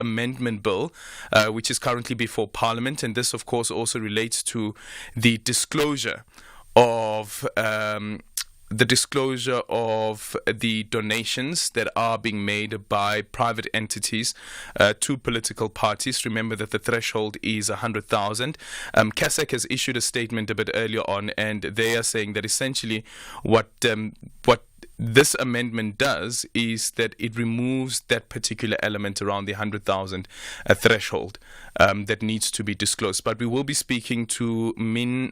Amendment Bill, which is currently before Parliament. And this, of course, also relates to the disclosure of the donations that are being made by private entities to political parties. Remember that the threshold is 100,000. CASAC has issued a statement a bit earlier on, and they are saying that essentially what this amendment does is that it removes that particular element around the 100,000 threshold that needs to be disclosed. But we will be speaking to Minhaj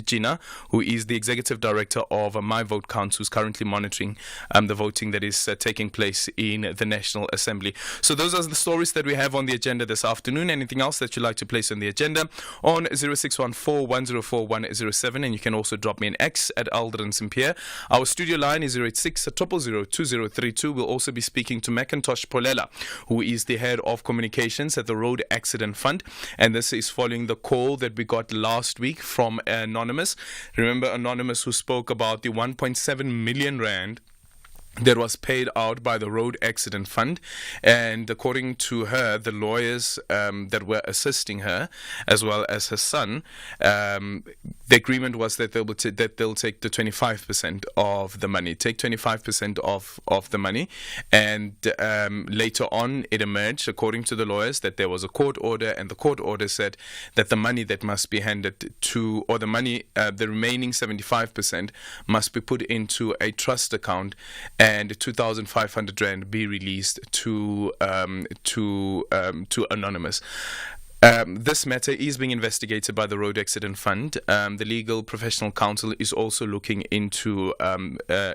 Jinnah, who is the Executive Director of My Vote Counts, who's currently monitoring the voting that is taking place in the National Assembly. So those are the stories that we have on the agenda this afternoon. Anything else that you'd like to place on the agenda on 0614-104-107, and you can also drop me an X at Aldrin Sampear. Our studio line is 086-000-2032. We'll also be speaking to Macintosh Polela, who is the head of communications at the Road Accident Fund, and this is following the call that we got last week from Anonymous. Remember Anonymous, who spoke about the 1.7 million rand that was paid out by the Road Accident Fund, and according to her, the lawyers that were assisting her, as well as her son, the agreement was that they'll take the 25% of the money, take 25% of the money, and later on it emerged, according to the lawyers, that there was a court order, and the court order said that the money that must be handed to, or the money, the remaining 75% must be put into a trust account, and 2,500 rand be released to Anonymous. This matter is being investigated by the Road Accident Fund. The Legal Professional Council is also looking into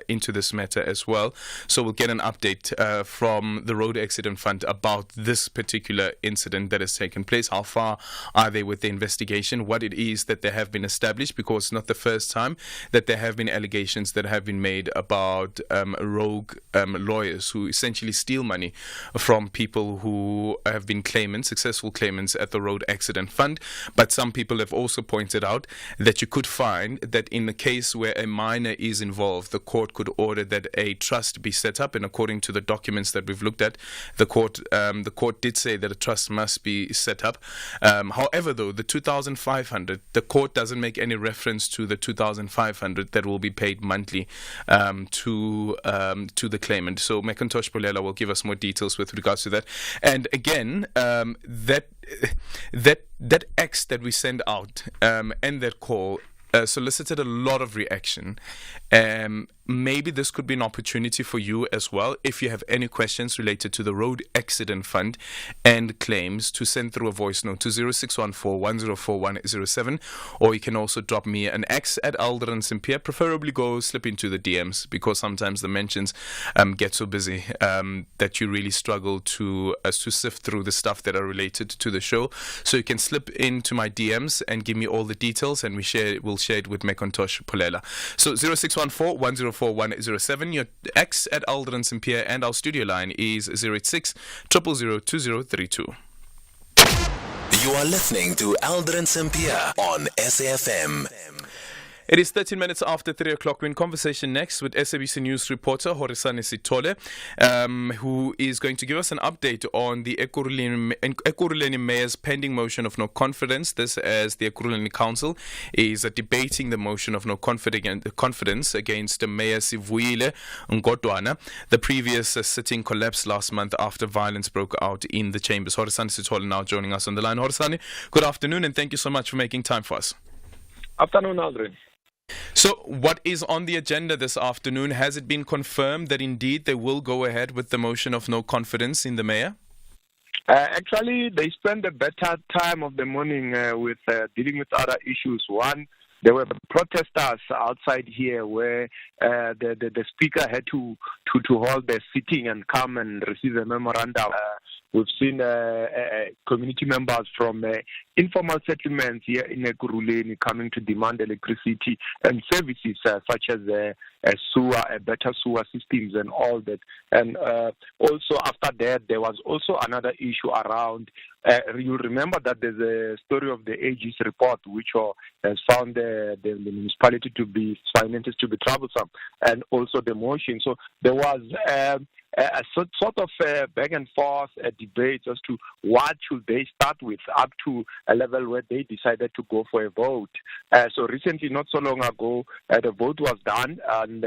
this matter as well. So we'll get an update from the Road Accident Fund about this particular incident that has taken place. How far are they with the investigation? What it is that they have been established, because it's not the first time that there have been allegations that have been made about rogue lawyers who essentially steal money from people who have been successful claimants at the Road Accident Fund. But some people have also pointed out that you could find that in the case where a minor is involved, the court could order that a trust be set up, and according to the documents that we've looked at, the court did say that a trust must be set up. However, though, the 2,500, the court doesn't make any reference to the 2,500 that will be paid monthly to the claimant. So Macintosh Polela will give us more details with regards to that. And again, that X that we send out and that call solicited a lot of reaction. Maybe this could be an opportunity for you as well, if you have any questions related to the Road Accident Fund and claims, to send through a voice note to 0614-104-107, or you can also drop me an X at Aldrin Sampear. Preferably go slip into the DMs, because sometimes the mentions get so busy that you really struggle to sift through the stuff that are related to the show. So you can slip into my DMs and give me all the details, and we'll share it with Macintosh Polela. So 0614-104-107, your X at Aldrin Sampear, and our studio line is 086-000-2032. You are listening to Aldrin Sampear on SAFM. It is 13 minutes after 3 o'clock. We're in conversation next with SABC News reporter Horisani Sithole, who is going to give us an update on the Ekurhuleni Mayor's pending motion of no confidence. This, as the Ekurhuleni Council is debating the motion of no confidence against Mayor Sivuyile Ngotwana. The previous sitting collapsed last month after violence broke out in the chambers. Horisani Sithole now joining us on the line. Horisani, good afternoon, and thank you so much for making time for us. Afternoon, Aldrin. So what is on the agenda this afternoon? Has it been confirmed that indeed they will go ahead with the motion of no confidence in the mayor? Actually, they spent a better time of the morning with dealing with other issues. One, there were protesters outside here where the speaker had to hold the sitting and come and receive a memorandum. We've seen community members from informal settlements here in Ekurhuleni coming to demand electricity and services such as sewer, better sewer systems and all that. And also after that, there was also another issue around, you remember that there's a story of the AG's report which has found the municipality to be finances to be troublesome, and also the motion. So there was sort of back and forth debate as to what should they start with up to a level where they decided to go for a vote. So recently, not so long ago, the vote was done, and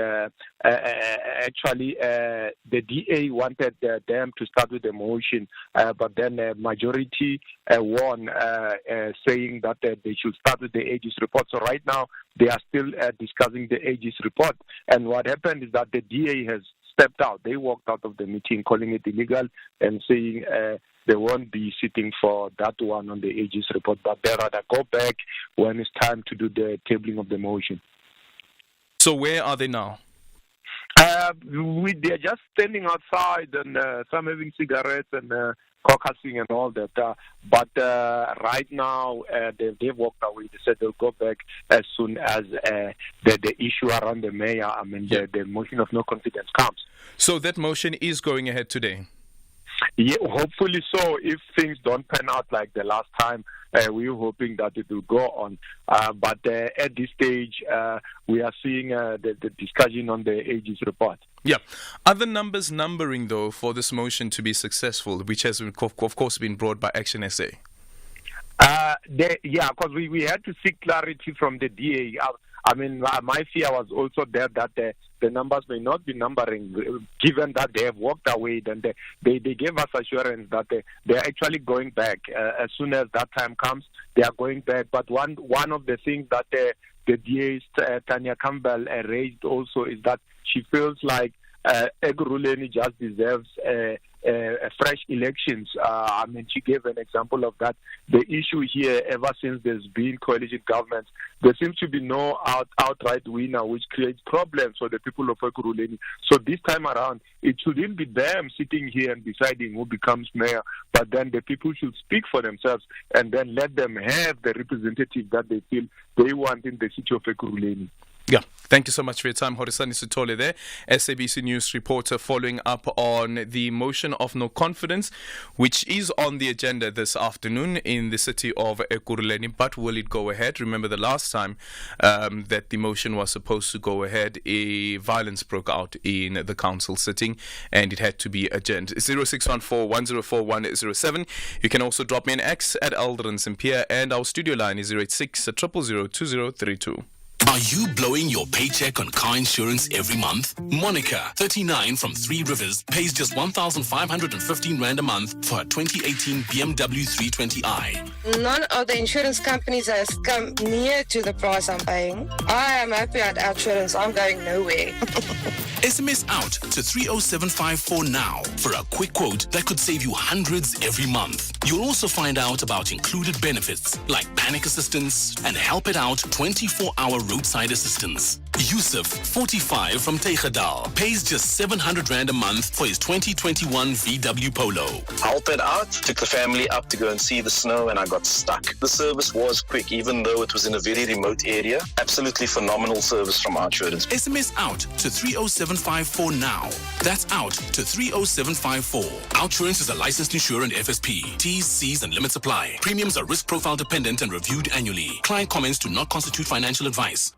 actually the DA wanted them to start with the motion, but then the majority won, saying that they should start with the Aegis report. So right now, they are still discussing the Aegis report. And what happened is that the DA has stepped out. They walked out of the meeting, calling it illegal and saying they won't be sitting for that one on the Aegis report, but they rather go back when it's time to do the tabling of the motion. So where are they now? They're just standing outside, and some having cigarettes and caucusing and all that. But right now, they've walked away. They said they'll go back as soon as the issue around the mayor, the motion of no confidence comes. So that motion is going ahead today? Yeah, hopefully so. If things don't pan out like the last time, we're hoping that it will go on. But at this stage, we are seeing the discussion on the Aegis report. Yeah. Are the numbers numbering, though, for this motion to be successful, which has, of course, been brought by Action SA? Because we had to seek clarity from the DA. My fear was also there that the numbers may not be numbering, given that they have walked away. Then they gave us assurance that they're actually going back. As soon as that time comes, they are going back. But one of the things that the DA, Tanya Campbell, raised also is that she feels like Ekurhuleni just deserves fresh elections. She gave an example of that. The issue here, ever since there's been coalition governments, there seems to be no outright winner, which creates problems for the people of Ekurhuleni. So this time around, it shouldn't be them sitting here and deciding who becomes mayor, but then the people should speak for themselves and then let them have the representative that they feel they want in the city of Ekurhuleni. Yeah, thank you so much for your time. Horisani Sutole there, SABC News reporter, following up on the motion of no confidence, which is on the agenda this afternoon in the city of Ekurhuleni. But will it go ahead? Remember the last time that the motion was supposed to go ahead, a violence broke out in the council sitting and it had to be adjourned. 0614-104-107. You can also drop me an X at Aldrin Sampear, and our studio line is 086-000-2032. Are you blowing your paycheck on car insurance every month? Monica, 39 from Three Rivers, pays just 1,515 Rand a month for a 2018 BMW 320i. None of the insurance companies has come near to the price I'm paying. I am happy at insurance. I'm going nowhere. SMS out to 30754 now for a quick quote that could save you hundreds every month. You'll also find out about included benefits like panic assistance and help it out 24-hour roadside assistance. Yusuf, 45 from Tegadal, pays just 700 Rand a month for his 2021 VW Polo. Helped it out, took the family up to go and see the snow, and I got stuck. The service was quick, even though it was in a very remote area. Absolutely phenomenal service from our insurance. SMS out to 30754 now. That's out to 30754. Outsurance is a licensed insurer and FSP. T's, C's, and limits apply. Premiums are risk profile dependent and reviewed annually. Client comments do not constitute financial advice.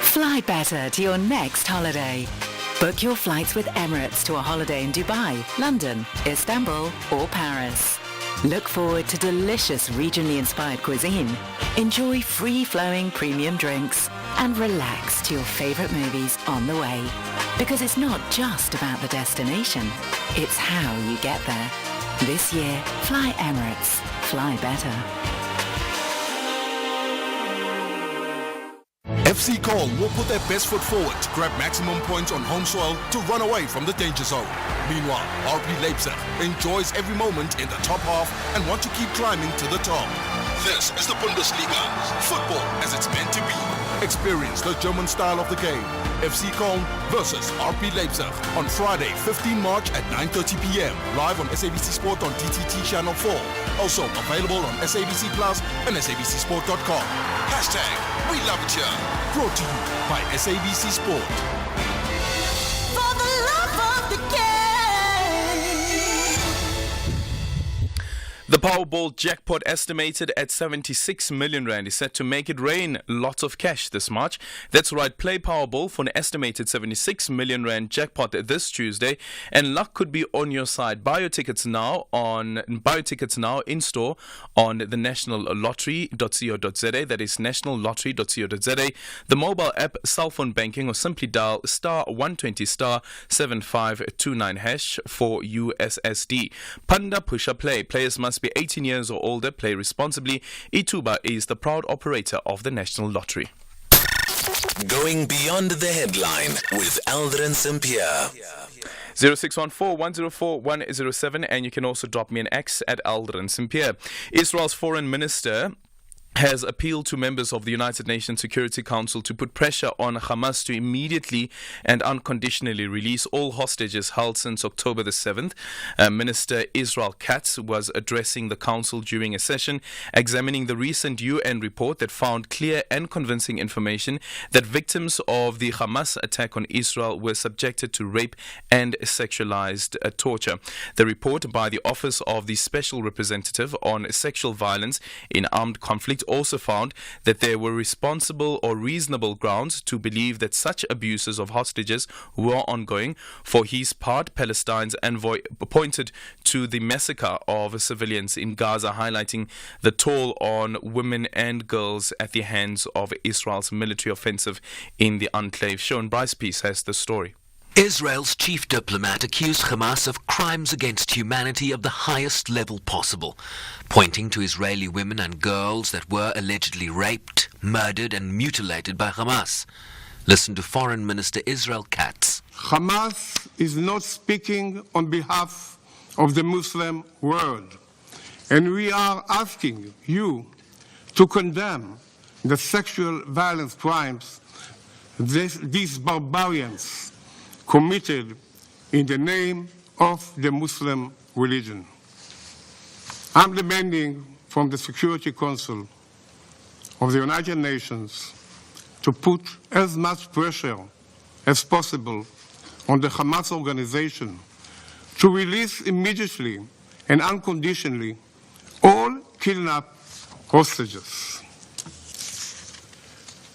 Fly better to your next holiday. Book your flights with Emirates to a holiday in Dubai, London, Istanbul, or Paris. Look forward to delicious regionally inspired cuisine, enjoy free-flowing premium drinks, and relax to your favorite movies on the way. Because it's not just about the destination, it's how you get there. This year, fly Emirates. Fly better. FC Köln will put their best foot forward to grab maximum points on home soil to run away from the danger zone. Meanwhile, RB Leipzig enjoys every moment in the top half and want to keep climbing to the top. This is the Bundesliga, football as it's meant to be. Experience the German style of the game. FC Köln versus RB Leipzig on Friday, 15 March at 9:30 p.m. Live on SABC Sport on DTT Channel 4. Also available on SABC Plus and SABCSport.com. Hashtag We Love It Here. Brought to you by SABC Sport. For the love of the game. The Powerball jackpot, estimated at 76 million rand, is set to make it rain lots of cash this March. That's right, play Powerball for an estimated 76 million rand jackpot this Tuesday, and luck could be on your side. Buy your tickets now in store on the nationallottery.co.za. That is nationallottery.co.za. The mobile app, cell phone banking, or simply dial *120 *7529 hash for USSD. Panda Pusha Play. Players must be 18 years or older. Play responsibly. Ituba is the proud operator of the National Lottery. Going beyond the headline with Aldrin Sampear. 0614-104-107, and you can also drop me an X at Aldrin Sampear. Israel's foreign minister has appealed to members of the United Nations Security Council to put pressure on Hamas to immediately and unconditionally release all hostages held since October the 7th. Minister Israel Katz was addressing the council during a session examining the recent UN report that found clear and convincing information that victims of the Hamas attack on Israel were subjected to rape and sexualized torture. The report by the Office of the Special Representative on Sexual Violence in Armed Conflict also found that there were responsible or reasonable grounds to believe that such abuses of hostages were ongoing. For his part, Palestine's envoy pointed to the massacre of civilians in Gaza, highlighting the toll on women and girls at the hands of Israel's military offensive in the enclave. Sean Bryce Peace has the story. Israel's chief diplomat accused Hamas of crimes against humanity of the highest level possible, pointing to Israeli women and girls that were allegedly raped, murdered and mutilated by Hamas. Listen to Foreign Minister Israel Katz. Hamas is not speaking on behalf of the Muslim world, and we are asking you to condemn the sexual violence crimes these barbarians committed in the name of the Muslim religion. I'm demanding from the Security Council of the United Nations to put as much pressure as possible on the Hamas organization to release immediately and unconditionally all kidnapped hostages.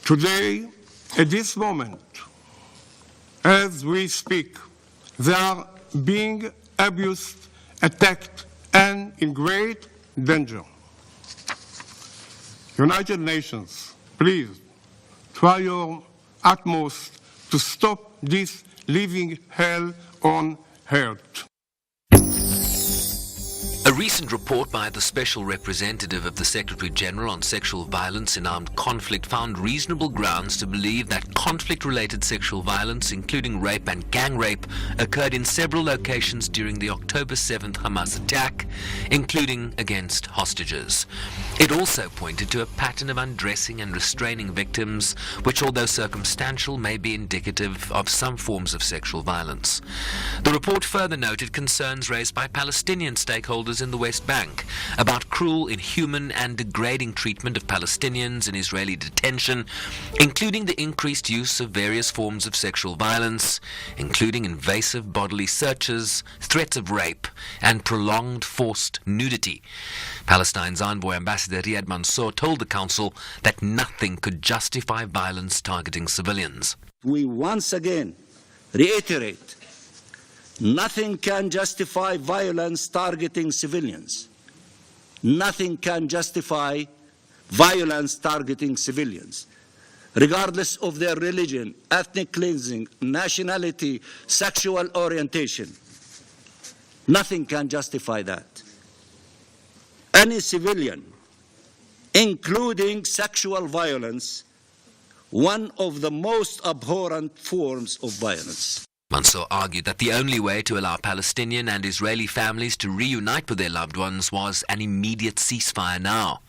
Today, at this moment, as we speak, they are being abused, attacked, and in great danger. United Nations, please try your utmost to stop this living hell on earth. A recent report by the Special Representative of the Secretary-General on Sexual Violence in Armed Conflict found reasonable grounds to believe that conflict-related sexual violence, including rape and gang rape, occurred in several locations during the October 7th Hamas attack, including against hostages. It also pointed to a pattern of undressing and restraining victims, which, although circumstantial, may be indicative of some forms of sexual violence. The report further noted concerns raised by Palestinian stakeholders in the West Bank about cruel, inhuman and degrading treatment of Palestinians in Israeli detention, including the increased use of various forms of sexual violence, including invasive bodily searches, threats of rape and prolonged forced nudity. Palestine's envoy Ambassador Riyad Mansour told the Council that nothing could justify violence targeting civilians. We once again reiterate, nothing can justify violence targeting civilians. Nothing can justify violence targeting civilians, regardless of their religion, ethnic cleansing, nationality, sexual orientation. Nothing can justify that. Any civilian, including sexual violence, one of the most abhorrent forms of violence. Mansour argued that the only way to allow Palestinian and Israeli families to reunite with their loved ones was an immediate ceasefire now.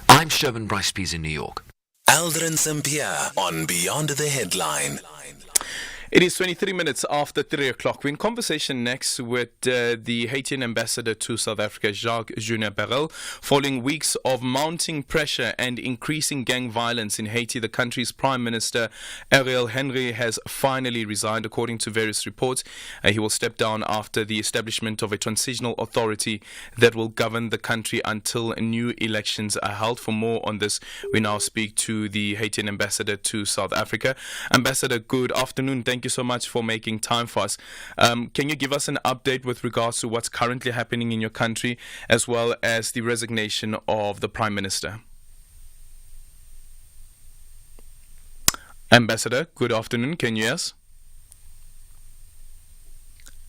I'm Sherman Bryce-Pease in New York. Aldrin Sampear on Beyond the Headline. It is 23 minutes after 3 o'clock. We're in conversation next with the Haitian ambassador to South Africa, Jacques Junior Barrel. Following weeks of mounting pressure and increasing gang violence in Haiti, the country's Prime Minister, Ariel Henry, has finally resigned, according to various reports. He will step down after the establishment of a transitional authority that will govern the country until new elections are held. For more on this, we now speak to the Haitian ambassador to South Africa. Ambassador, good afternoon. Thank you so much for making time for us. Can you give us an update with regards to what's currently happening in your country, as well as the resignation of the Prime Minister? Ambassador, good afternoon. Can you hear us?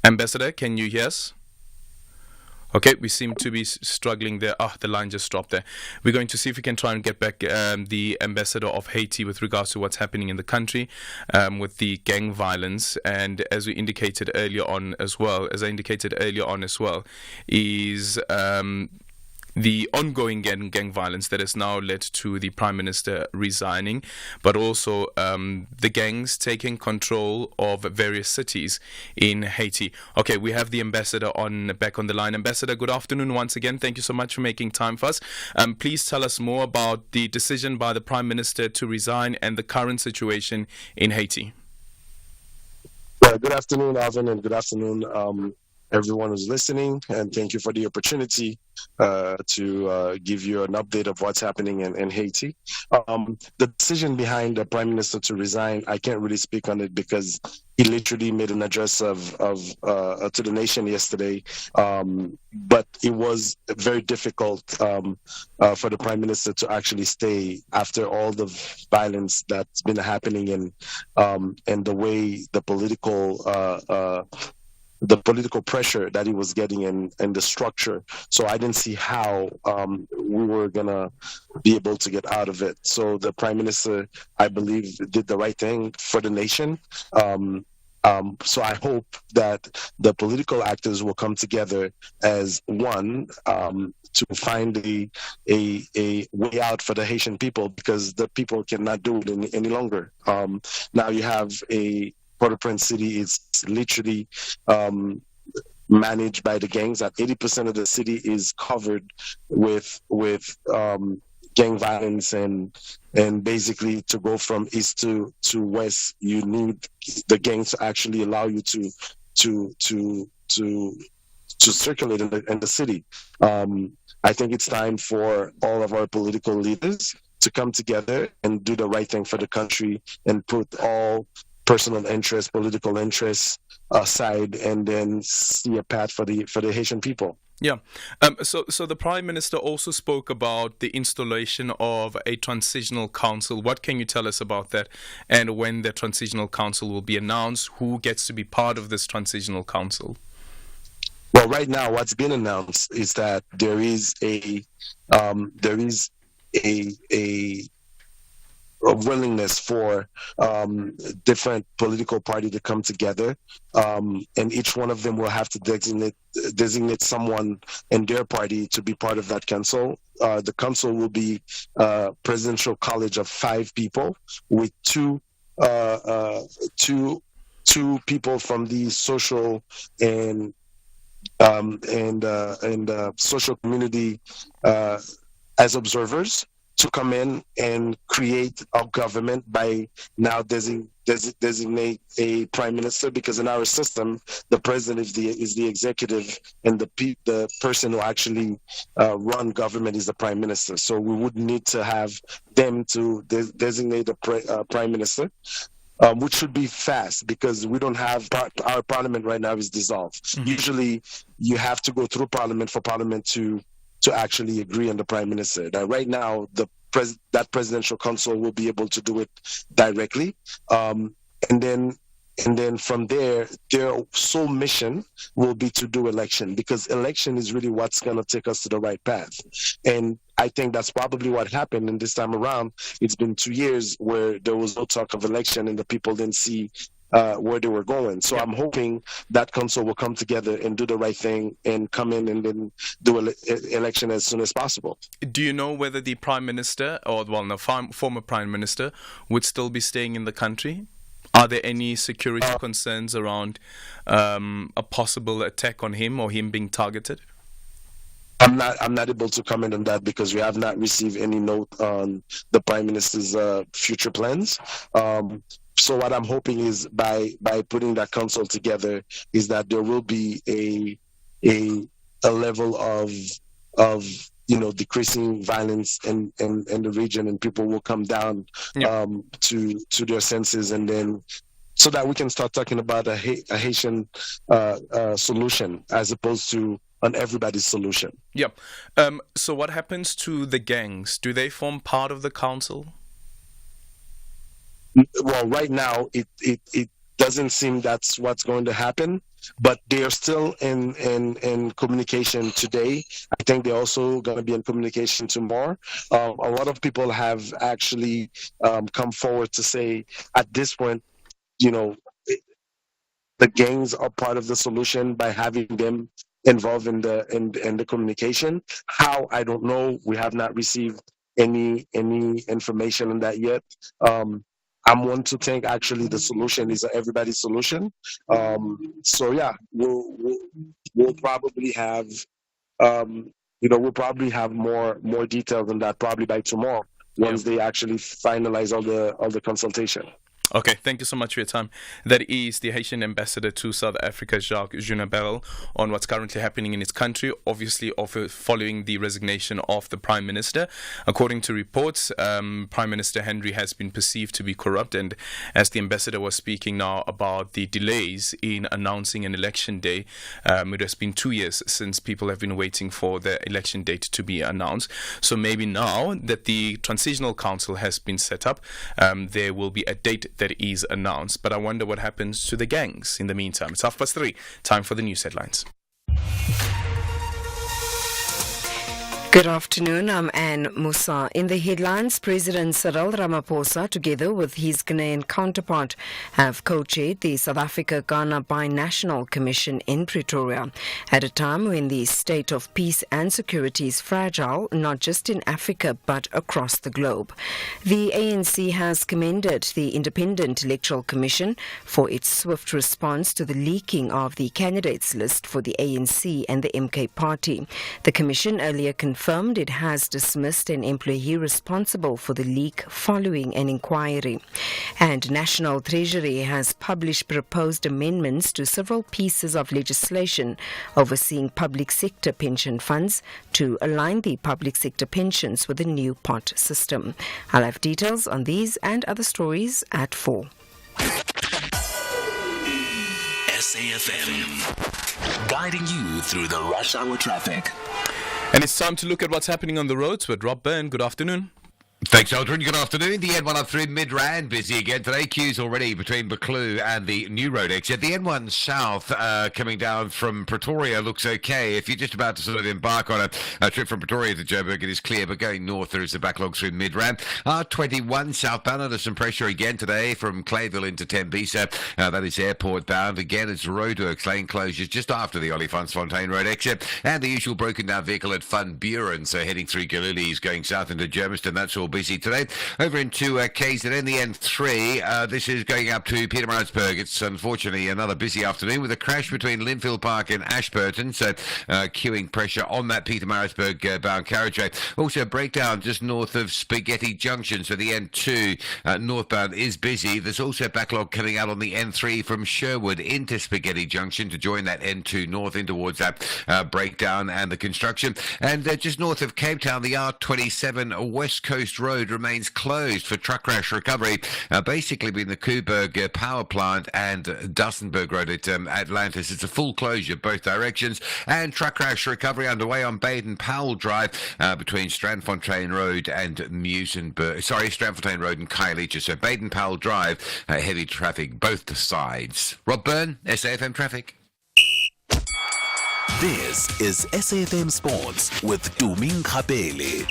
Ambassador, can you hear us? Okay, we seem to be struggling there. The line just dropped there. We're going to see if we can try and get back the ambassador of Haiti with regards to what's happening in the country with the gang violence. And as we indicated earlier on as well, is the ongoing gang violence that has now led to the Prime Minister resigning, but also the gangs taking control of various cities in Haiti. Okay, we have the ambassador back on the line. Ambassador, good afternoon once again. Thank you so much for making time for us. Please tell us more about the decision by the Prime Minister to resign and the current situation in Haiti. Good afternoon, Alvin, and good afternoon, everyone who's listening, and thank you for the opportunity to give you an update of what's happening in Haiti. The decision behind the Prime Minister to resign, I can't really speak on it because he literally made an address to the nation yesterday, but it was very difficult for the Prime Minister to actually stay after all the violence that's been happening and the way the political pressure that he was getting and the structure. So I didn't see how we were going to be able to get out of it. So the Prime Minister, I believe, did the right thing for the nation. So I hope that the political actors will come together as one to find a way out for the Haitian people, because the people cannot do it any longer. Now you have Port-au-Prince City is literally managed by the gangs. That 80% of the city is covered with gang violence, and basically to go from east to west, you need the gangs to actually allow you to circulate in the city. I think it's time for all of our political leaders to come together and do the right thing for the country and put all personal interests, political interests aside, and then see a path for the Haitian people. Yeah. So the Prime Minister also spoke about the installation of a transitional council. What can you tell us about that, and when the transitional council will be announced? Who gets to be part of this transitional council? Well, right now, what's been announced is that there is a willingness for different political parties to come together, and each one of them will have to designate someone in their party to be part of that council. The council will be a presidential college of 5 people, with two people from the social and social community as observers, to come in and create a government by now designate a prime minister, because in our system, the president is the executive, and the person who actually run government is the prime minister. So we would need to have them to designate a prime minister, which should be fast, because we don't have our parliament right now is dissolved. Mm-hmm. Usually you have to go through parliament for parliament to actually agree on the prime minister. Now, right now, that presidential council will be able to do it directly, and then from there, their sole mission will be to do election, because election is really what's going to take us to the right path. And I think that's probably what happened. And this time around, it's been 2 years where there was no talk of election, and the people didn't see where they were going. So I'm hoping that council will come together and do the right thing and come in and then do election as soon as possible. Do you know whether the Prime Minister, or former Prime Minister, would still be staying in the country Are there any security concerns around a possible attack on him or him being targeted? I'm not able to comment on that because we have not received any note on the Prime Minister's future plans. So what I'm hoping is by putting that council together is that there will be a level of decreasing violence in the region, and people will come down to their senses, and then so that we can start talking about a Haitian solution as opposed to an everybody's solution. Yep. So what happens to the gangs? Do they form part of the council? Well, right now it doesn't seem that's what's going to happen, but they are still in communication today. I think they're also going to be in communication tomorrow. A lot of people have actually come forward to say at this point, the gangs are part of the solution by having them involved in the communication. How, I don't know. We have not received any information on that yet. I'm one to think actually the solution is everybody's solution. So yeah, we'll probably have more details on that probably by tomorrow once they actually finalize all the consultation. Okay, thank you so much for your time. That is the Haitian ambassador to South Africa, Jacques Junabel, on what's currently happening in his country, obviously following the resignation of the Prime Minister. According to reports, Prime Minister Henry has been perceived to be corrupt, and as the ambassador was speaking now about the delays in announcing an election day, it has been 2 years since people have been waiting for the election date to be announced. So maybe now that the Transitional Council has been set up, there will be a date that is announced, but I wonder what happens to the gangs in the meantime. It's 3:30. Time for the news headlines. Good afternoon, I'm Anne Musa. In the headlines, President Cyril Ramaphosa, together with his Ghanaian counterpart, have co-chaired the South Africa-Ghana Binational Commission in Pretoria, at a time when the state of peace and security is fragile, not just in Africa but across the globe. The ANC has commended the Independent Electoral Commission for its swift response to the leaking of the candidates list for the ANC and the MK party. The Commission earlier confirmed it has dismissed an employee responsible for the leak following an inquiry. And National Treasury has published proposed amendments to several pieces of legislation overseeing public sector pension funds to align the public sector pensions with the new pot system. I'll have details on these and other stories at 4. SAFM, guiding you through the rush hour traffic. And it's time to look at what's happening on the roads with Rob Byrne. Good afternoon. Thanks, Aldrin. Good afternoon. The N103 Midrand busy again today. Queues already between Buccleuch and the New Road exit. The N1 South coming down from Pretoria looks okay. If you're just about to sort of embark on a trip from Pretoria to Joburg, it is clear, but going north there is a backlog through Midrand. R21 southbound under some pressure again today from Clayville into Tembisa. That is airport bound. Again, it's roadworks, lane closures just after the Olifantsfontein Road exit. And the usual broken down vehicle at Van Buren, so heading through Galilees going south into Germiston. That's all busy today. Over into KZN, the N3, this is going up to Pietermaritzburg. It's unfortunately another busy afternoon with a crash between Linfield Park and Ashburton, so queuing pressure on that Pietermaritzburg bound carriageway. Also a breakdown just north of Spaghetti Junction, so the N2 northbound is busy. There's also backlog coming out on the N3 from Sherwood into Spaghetti Junction to join that N2 north in towards that breakdown and the construction. And just north of Cape Town, the R27 West Coast Road remains closed for truck crash recovery, basically between the Coburg Power Plant and Dussenberg Road at Atlantis. It's a full closure both directions, and truck crash recovery underway on Baden-Powell Drive between Strandfontein Road and Strandfontein Road and Khayelitsha. So Baden-Powell Drive, heavy traffic both sides. Rob Byrne, SAFM Traffic. This is SAFM Sports with Tuming Kapele.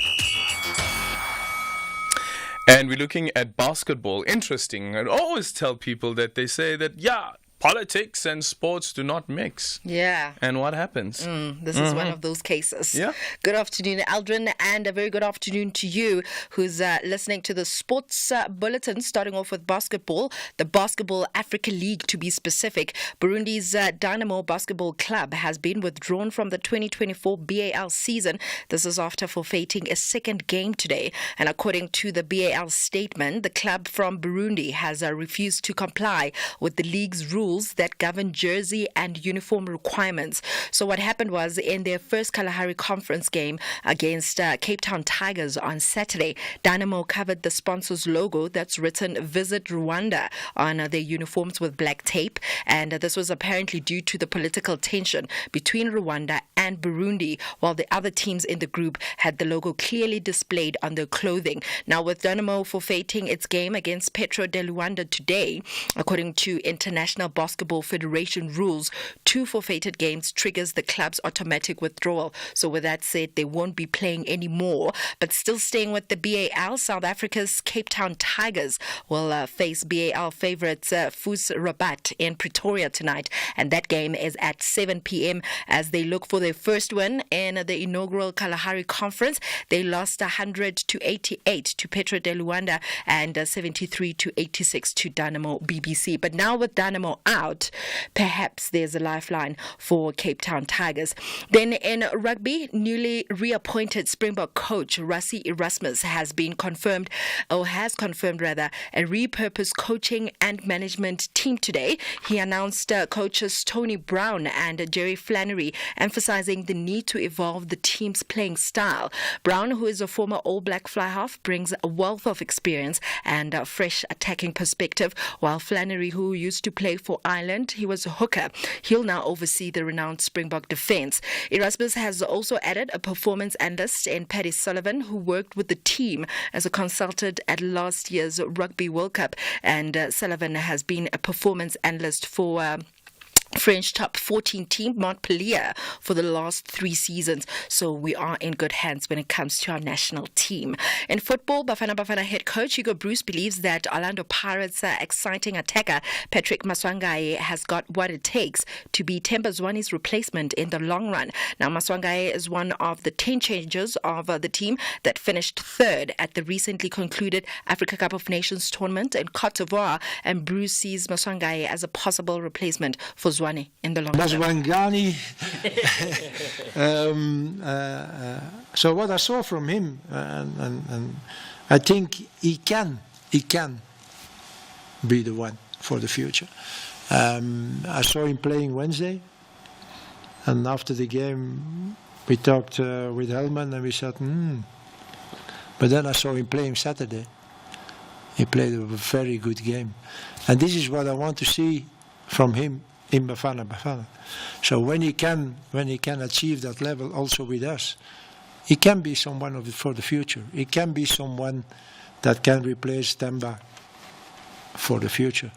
And we're looking at basketball. Interesting. I always tell people that they say that, politics and sports do not mix. Yeah. And what happens? This is one of those cases. Yeah. Good afternoon, Aldrin, and a very good afternoon to you who's listening to the sports bulletin, starting off with basketball. The Basketball Africa League, to be specific. Burundi's Dynamo Basketball Club has been withdrawn from the 2024 BAL season. This is after forfeiting a second game today. And according to the BAL statement, the club from Burundi has refused to comply with the league's rules that govern jersey and uniform requirements. So what happened was, in their first Kalahari Conference game against Cape Town Tigers on Saturday, Dynamo covered the sponsor's logo that's written "Visit Rwanda" on their uniforms with black tape, and this was apparently due to the political tension between Rwanda and Burundi, while the other teams in the group had the logo clearly displayed on their clothing. Now, with Dynamo forfeiting its game against Petro de Luanda today, according to International Basketball Federation rules, 2 forfeited games triggers the club's automatic withdrawal. So with that said, they won't be playing anymore. But still staying with the BAL, South Africa's Cape Town Tigers will face BAL favourites FUS Rabat in Pretoria tonight. And that game is at 7 p.m. as they look for their first win in the inaugural Kalahari Conference. They lost 100-88 to Petro de Luanda and 73-86 to Dynamo BBC. But now with Dynamo out, perhaps there's a lifeline for Cape Town Tigers. Then in rugby, newly reappointed Springbok coach Rassie Erasmus has confirmed a repurposed coaching and management team today. He announced coaches Tony Brown and Jerry Flannery, emphasizing the need to evolve the team's playing style. Brown, who is a former All Black fly half, brings a wealth of experience and a fresh attacking perspective, while Flannery, who used to play for Ireland, he was a hooker. He'll now oversee the renowned Springbok defence. Erasmus has also added a performance analyst in Paddy Sullivan, who worked with the team as a consultant at last year's Rugby World Cup. And Sullivan has been a performance analyst for French top 14 team Montpellier for the last 3 seasons. So we are in good hands when it comes to our national team. In football, Bafana head coach Hugo Bruce believes that Orlando Pirates' exciting attacker Patrick Maswangaye has got what it takes to be Themba Zwane's replacement in the long run. Now, Maswangaye is one of the 10 changers of the team that finished 3rd at the recently concluded Africa Cup of Nations tournament in Cote d'Ivoire, and Bruce sees Maswangaye as a possible replacement for Zwane in the long term. So what I saw from him, and I think he can be the one for the future. I saw him playing Wednesday, and after the game we talked with Hellman and we said, But then I saw him playing Saturday. He played a very good game, and this is what I want to see from him in Bafana. So when he can achieve that level also with us, he can be someone for the future. He can be someone that can replace Themba for the future.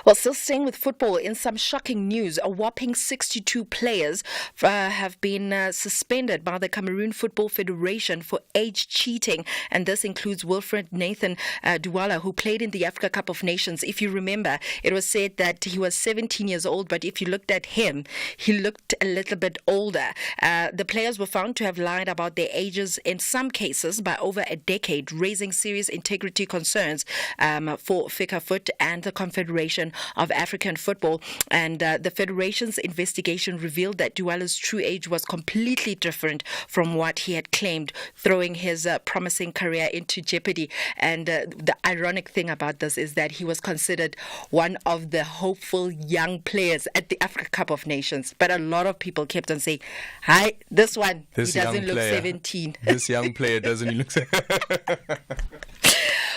Well, still staying with football, in some shocking news, a whopping 62 players have been suspended by the Cameroon Football Federation for age cheating, and this includes Wilfred Nathan Douala, who played in the Africa Cup of Nations. If you remember, it was said that he was 17 years old, but if you looked at him, he looked a little bit older. The players were found to have lied about their ages in some cases by over a decade, raising serious integrity concerns for Fecafoot and the Confederation of African Football. And the Federation's investigation revealed that Douala's true age was completely different from what he had claimed, throwing his promising career into jeopardy. And the ironic thing about this is that he was considered one of the hopeful young players at the Africa Cup of Nations. But a lot of people kept on saying, hi, this he doesn't look 17. This young player doesn't look 17.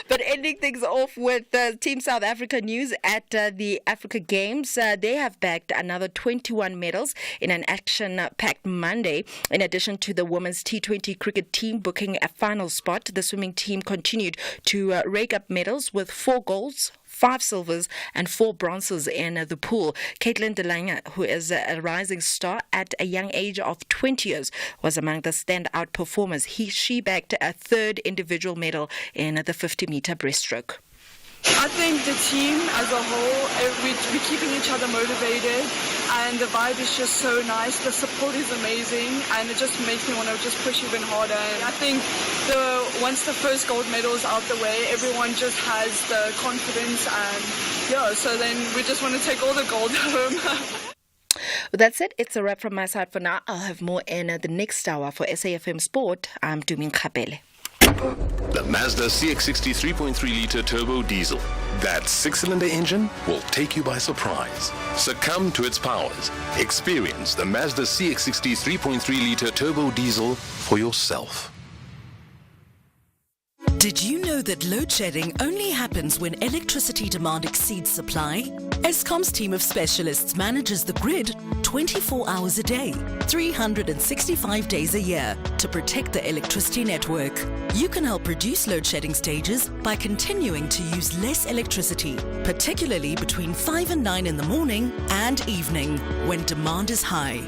But ending things off with Team South Africa news at the Africa Games. They have bagged another 21 medals in an action-packed Monday. In addition to the women's T20 cricket team booking a final spot, the swimming team continued to rake up medals with 4 golds, 5 silvers and 4 bronzes in the pool. Caitlin Delanga, who is a rising star at a young age of 20 years, was among the standout performers. She bagged a 3rd individual medal in the 50-meter breaststroke. I think the team as a whole, we're keeping each other motivated, and the vibe is just so nice. The support is amazing, and it just makes me want to just push even harder. And I think once the first gold medal is out the way, everyone just has the confidence, and so then we just want to take all the gold home. Well, that's it. It's a wrap from my side for now. I'll have more in the next hour for SAFM Sport. I'm Dumin Kapele. The Mazda CX-60 3.3-litre turbo diesel. That six-cylinder engine will take you by surprise. Succumb to its powers. Experience the Mazda CX-60 3.3-litre turbo diesel for yourself. Did you know that load shedding only happens when electricity demand exceeds supply? Eskom's team of specialists manages the grid 24 hours a day, 365 days a year to protect the electricity network. You can help reduce load shedding stages by continuing to use less electricity, particularly between 5 and 9 in the morning and evening when demand is high.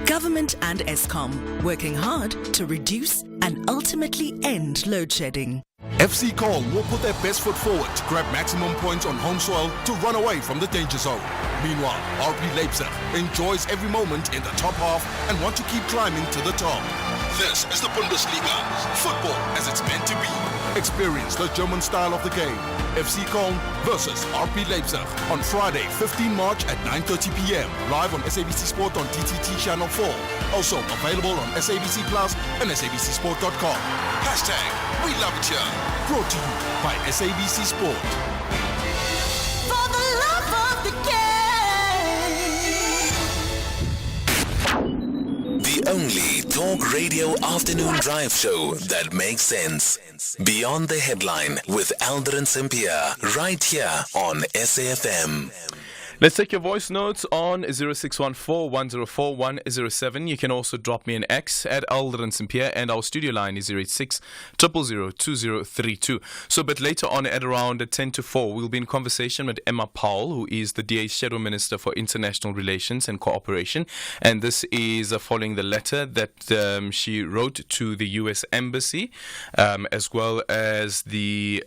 Government and Eskom working hard to reduce and ultimately end load shedding. FC Cole will put their best foot forward to grab maximum points on home soil to run away from the danger zone. Meanwhile, RB Leipzig enjoys every moment in the top half and want to keep climbing to the top. This is the Bundesliga, football as it's meant to be. Experience the German style of the game. FC Köln versus RB Leipzig on Friday, 15 March at 9:30 p.m. Live on SABC Sport on DTT Channel 4. Also available on SABC Plus and SABCSport.com. # We Love It Here. Brought to you by SABC Sport. For the love of the game. The only talk radio afternoon drive show that makes sense. Beyond the Headline with Aldrin Sampear, right here on SAFM. Let's take your voice notes on 0614-104-107. You can also drop me an X at Aldrin Sampear, and our studio line is 086-000-2032. So a bit later on at around 10 to 4, we'll be in conversation with Emma Powell, who is the DA's Shadow Minister for International Relations and Cooperation. And this is following the letter that she wrote to the U.S. Embassy, as well as the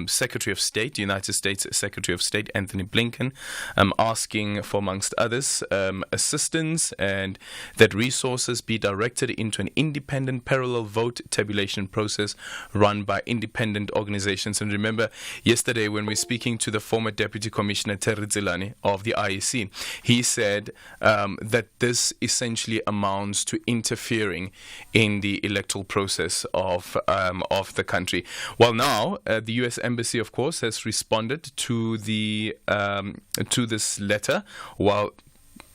Secretary of State, the United States Secretary of State, Anthony Blinken, asking for, amongst others, assistance and that resources be directed into an independent parallel vote tabulation process run by independent organizations. And remember, yesterday when we were speaking to the former Deputy Commissioner Terry Zilani of the IEC, he said that this essentially amounts to interfering in the electoral process of the country. Well, now the U.S. Embassy, of course, has responded to the to this letter. Well,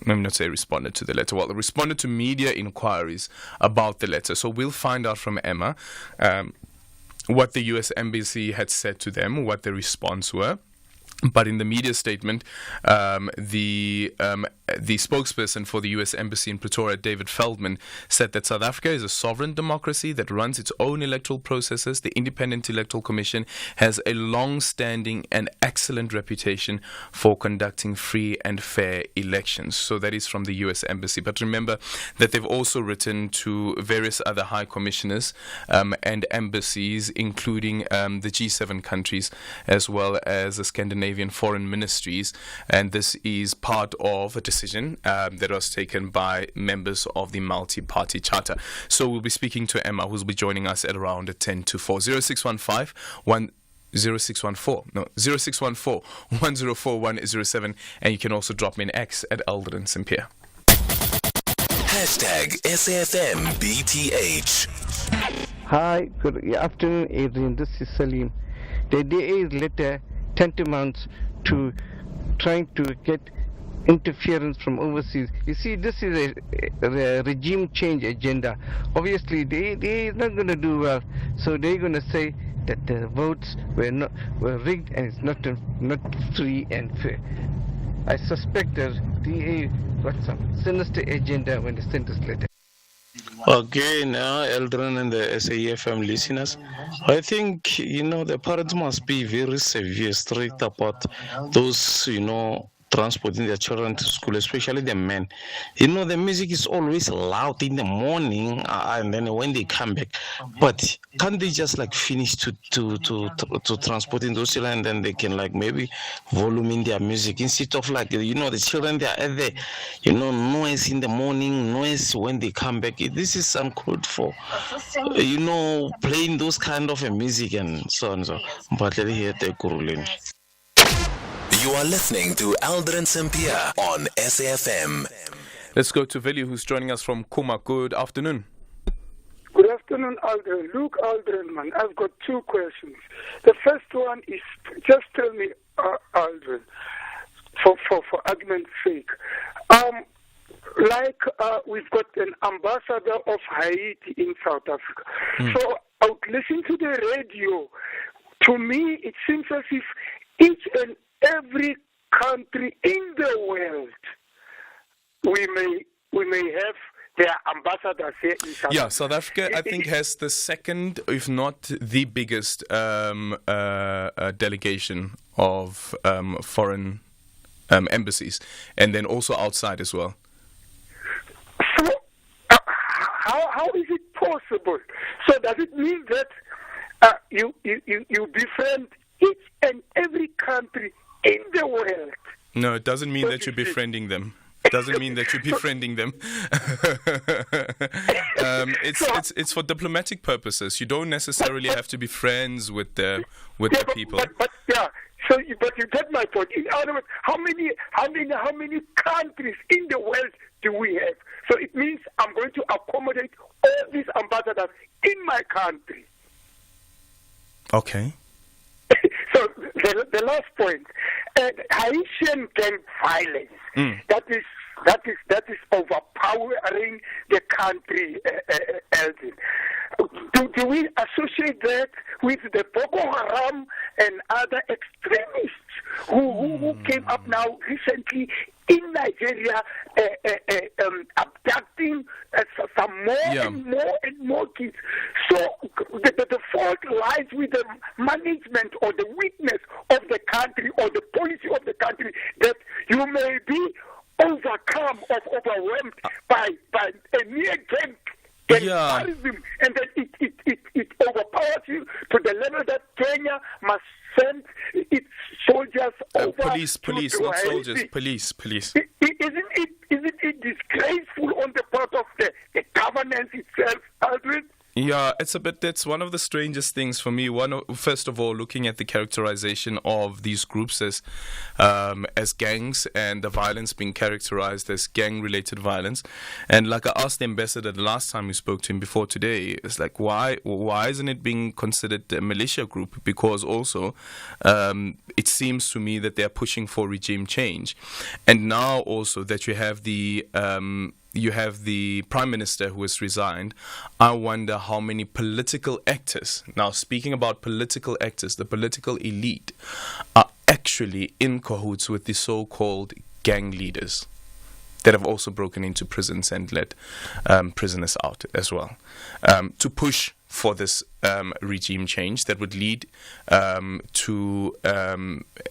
let me not say responded to the letter. Well, responded to media inquiries about the letter. So we'll find out from Emma what the U.S. Embassy had said to them, what the response were. But in the media statement, the spokesperson for the U.S. Embassy in Pretoria, David Feldman, said that South Africa is a sovereign democracy that runs its own electoral processes. The Independent Electoral Commission has a long-standing and excellent reputation for conducting free and fair elections. So that is from the U.S. Embassy. But remember that they've also written to various other high commissioners and embassies, including the G7 countries, as well as the Scandinavian foreign ministries, and this is part of a decision that was taken by members of the multi-party charter. So we'll be speaking to Emma, who'll be joining us at around 10 to 4. 0614-104-107, and you can also drop me an X at Aldrin Sampear. #SAFMBTH. Hi, good afternoon, Adrian. This is Salim. The DA's letter tantamount to trying to get interference from overseas. You see, this is a regime change agenda. Obviously, they are not going to do well, so they're going to say that the votes were rigged and it's not free and fair. I suspect that DA got some sinister agenda when they sent this letter. Again, Aldrin and the SAFM listeners, I think, the parents must be very severe, strict about those, transporting their children to school, especially the men. You know, the music is always loud in the morning, and then when they come back. But can't they just like finish to transporting those children, and then they can like maybe volume in their music instead of like, you know, the children, they are at the, you know, noise in the morning, noise when they come back. This is uncalled for, you know, playing those kind of music and so on. So, but let me hear the Ekurhuleni. You are listening to Aldrin Sampear on SAFM. Let's go to Veli, who's joining us from Kuma. Good afternoon. Good afternoon, Aldrin. Look, Aldrin, man, I've got two questions. The first one is, just tell me, Aldrin, for argument's sake, we've got an ambassador of Haiti in South Africa. So I would listen to the radio. To me, it seems as if each and every country in the world, we may have their ambassadors here in South Africa. Yeah, South Africa, I think, has the second, if not the biggest, delegation of foreign embassies, and then also outside as well. So, how is it possible? So, does it mean that you befriend each and every country in the world? No, it doesn't mean that you're befriending them. It doesn't mean that you're befriending them. It's for diplomatic purposes. You don't necessarily have to be friends with the people. But you get my point. In other words, how many countries in the world do we have? So it means I'm going to accommodate all these ambassadors in my country. Okay. So the last point, Haitian gang violence. That is overpowering the country, Aldrin. Do we associate that with the Boko Haram and other extremists who came up now recently in Nigeria, abducting some more and more kids? So the fault lies with the management or the weakness of the country or the policy of the country, that you may be overcome or overwhelmed by a mere gang terrorism, and then it overpowers you to the level that Kenya must send its soldiers over. Police, not soldiers. Police. Isn't it disgraceful on the part of the governance itself, Aldrin? Yeah, that's one of the strangest things for me. First of all, looking at the characterization of these groups as gangs, and the violence being characterized as gang-related violence. And like I asked the ambassador the last time we spoke to him before today, it's like, why isn't it being considered a militia group? Because also, it seems to me that they're pushing for regime change. And now also that you have the Prime Minister who has resigned, I wonder how many political actors, now speaking about political actors, the political elite, are actually in cahoots with the so-called gang leaders that have also broken into prisons and let prisoners out as well, to push for this regime change that would lead to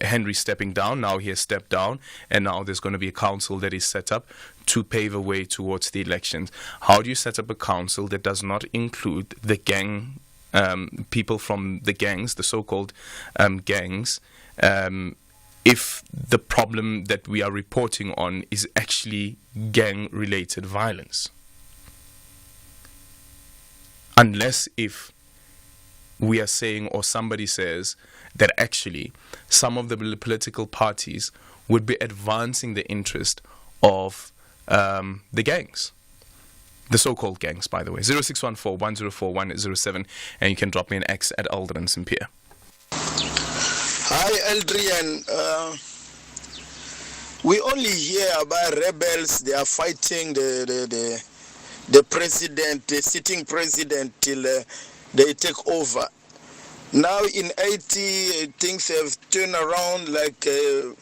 Henry stepping down. Now he has stepped down, and now there's going to be a council that is set up to pave a way towards the elections. How do you set up a council that does not include the gang, people from the gangs, the so-called gangs, if the problem that we are reporting on is actually gang-related violence? Unless if we are saying, or somebody says, that actually some of the political parties would be advancing the interest of the gangs. The so-called gangs, by the way. 0614-104-107, and you can drop me an X at Aldrin Sampear. Hi, Aldrin. We only hear about rebels. They are fighting the president, the sitting president, till they take over. Now in Haiti, things have turned around, like the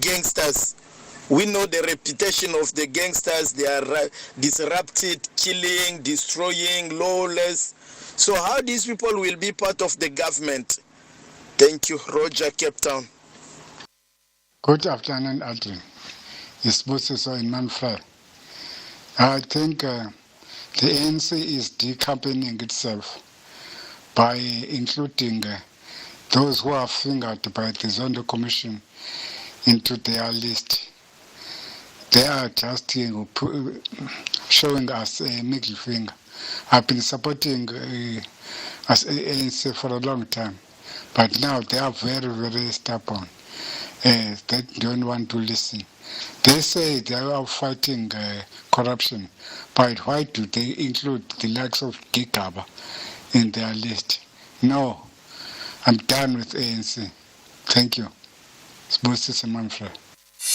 gangsters. We know the reputation of the gangsters. They are disrupted, killing, destroying, lawless. So how these people will be part of the government? Thank you. Roger, Cape Town. Good afternoon, Aldrin. It's Busiso in Manfred. I think the ANC is decampaigning itself by including those who are fingered by the Zondo Commission into their list. They are just showing us a middle finger. I've been supporting as ANC for a long time, but now they are very, very stubborn. They don't want to listen. They say they are fighting corruption, but why do they include the likes of Gigaba in their list? No, I'm done with ANC. Thank you. It's Manfred.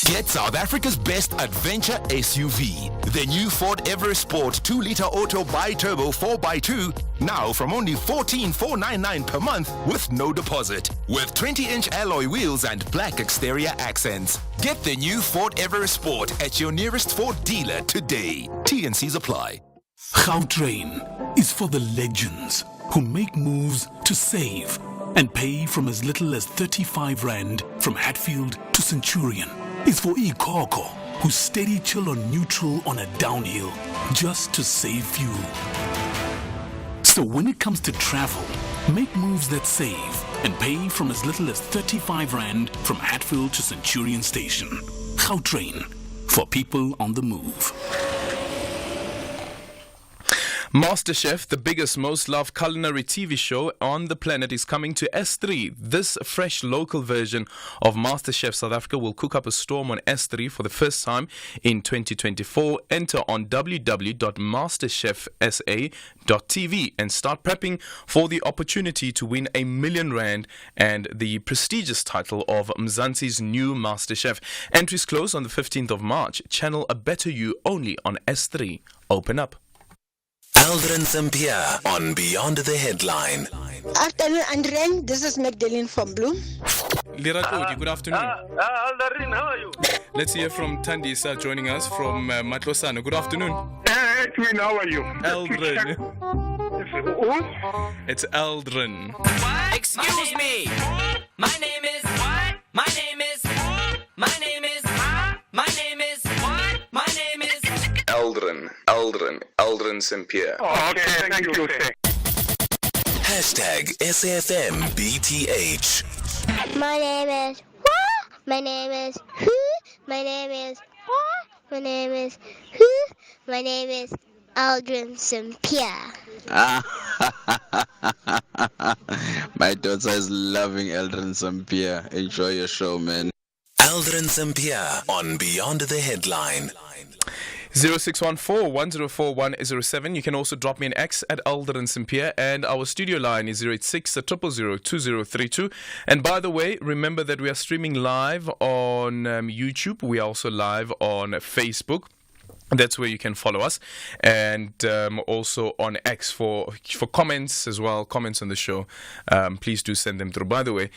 Get South Africa's best adventure SUV. The new Ford Everest Sport 2-liter auto bi-turbo 4x2, now from only $14,499 per month with no deposit. With 20-inch alloy wheels and black exterior accents. Get the new Ford Everest Sport at your nearest Ford dealer today. T&Cs apply. Gautrain is for the legends who make moves to save and pay from as little as 35 Rand from Hatfield to Centurion. Is for Ekurhuleni, who steady chill on neutral on a downhill just to save fuel. So when it comes to travel, make moves that save and pay from as little as 35 Rand from Hatfield to Centurion Station. Gautrain, for people on the move. MasterChef, the biggest, most loved culinary TV show on the planet, is coming to S3. This fresh local version of MasterChef South Africa will cook up a storm on S3 for the first time in 2024. Enter on www.masterchefsa.tv and start prepping for the opportunity to win R1 million and the prestigious title of Mzansi's new MasterChef. Entries close on the 15th of March. Channel A Better You only on S3. Open up. Aldrin Sampear on Beyond the Headline. Afternoon, Andren. This is Magdalene from Bloom. Liratodi, good afternoon. Aldrin, how are you? Let's hear from Tandisa joining us from Matlosana. Good afternoon. Edwin, how are you? Aldrin. Who? It's Aldrin. Excuse me. My name is. My name is. My name is. My name is. My name is. Aldrin Sampear. Oh, okay, thank you. Hashtag SAFMBTH. My name is what? My name is who? My name is what? My name is who? My name is Aldrin Sampear. My daughter is loving Aldrin Sampear. Enjoy your show, man. Aldrin Sampear on Beyond the Headline. 0614-104-107. You can also drop me an X at Aldrin Sampear, and our studio line is 086-000-2032. And by the way, remember that we are streaming live on YouTube. We are also live on Facebook. That's where you can follow us, and also on X for comments as well, comments on the show. Please do send them through. By the way,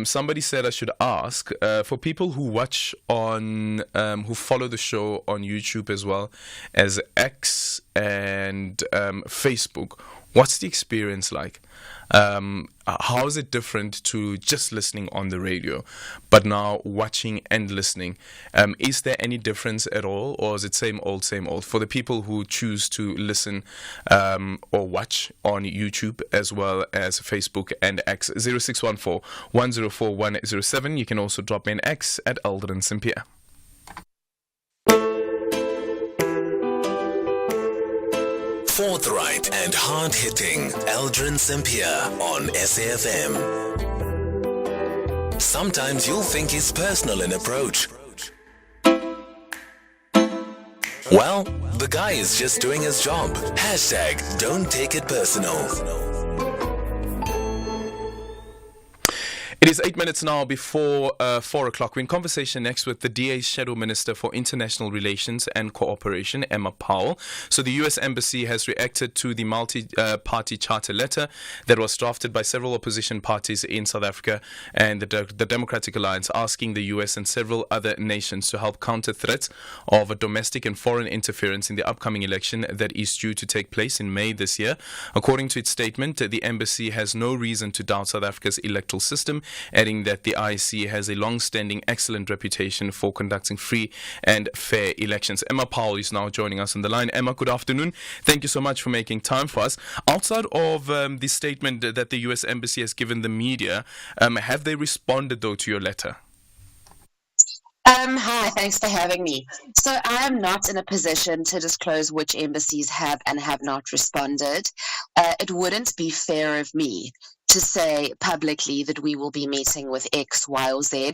somebody said I should ask for people who watch on, who follow the show on YouTube as well as X and Facebook. What's the experience like? How is it different to just listening on the radio, but now watching and listening? Is there any difference at all, or is it same old, same old? For the people who choose to listen or watch on YouTube as well as Facebook and X, 0614-104-107. You can also drop me an X at Aldrin Sampear. Forthright and hard-hitting Aldrin Sampear on SAFM. Sometimes you'll think he's personal in approach. Well, the guy is just doing his job. Hashtag don't take it personal. It is 8 minutes now before 4 o'clock. We're in conversation next with the DA's Shadow Minister for International Relations and Cooperation, Emma Powell. So the U.S. Embassy has reacted to the multi-party charter letter that was drafted by several opposition parties in South Africa and the Democratic Alliance, asking the U.S. and several other nations to help counter threats of domestic and foreign interference in the upcoming election that is due to take place in May this year. According to its statement, the embassy has no reason to doubt South Africa's electoral system adding that the IEC has a long-standing excellent reputation for conducting free and fair elections. Emma Powell is now joining us on the line. Emma, good afternoon. Thank you so much for making time for us. Outside of the statement that the U.S. Embassy has given the media, have they responded, though, to your letter? Hi, thanks for having me. So I am not in a position to disclose which embassies have and have not responded. It wouldn't be fair of me to say publicly that we will be meeting with X, Y, or Z,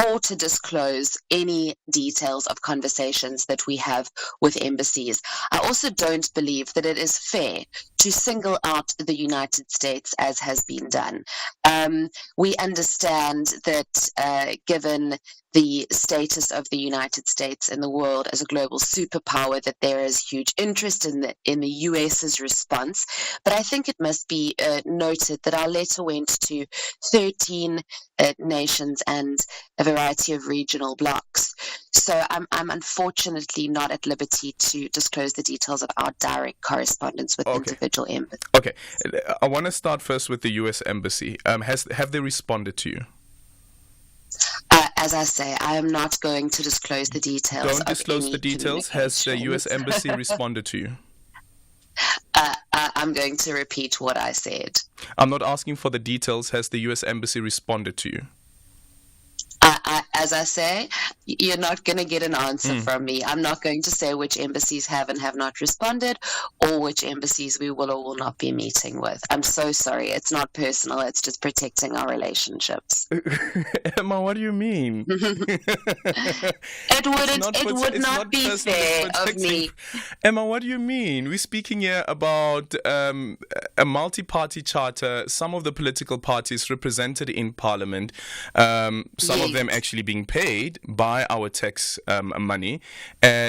or to disclose any details of conversations that we have with embassies. I also don't believe that it is fair to single out the United States as has been done. We understand that given the status of the United States in the world as a global superpower, that there is huge interest in the US's response. But I think it must be noted that our letter went to 13 nations and a variety of regional blocs. So I'm unfortunately not at liberty to disclose the details of our direct correspondence with individual embassies. Okay, I want to start first with the U.S. Embassy. Have they responded to you? As I say, I am not going to disclose the details. Don't disclose the details. Has the U.S. Embassy responded to you? I'm going to repeat what I said. I'm not asking for the details. Has the U.S. Embassy responded to you? As I say, you're not going to get an answer from me. I'm not going to say which embassies have and have not responded, or which embassies we will or will not be meeting with. I'm so sorry. It's not personal. It's just protecting our relationships. Emma, what do you mean? It would not be fair of me. Emma, what do you mean? We're speaking here about a multi-party charter, some of the political parties represented in Parliament, some of them actually being paid by our tax money.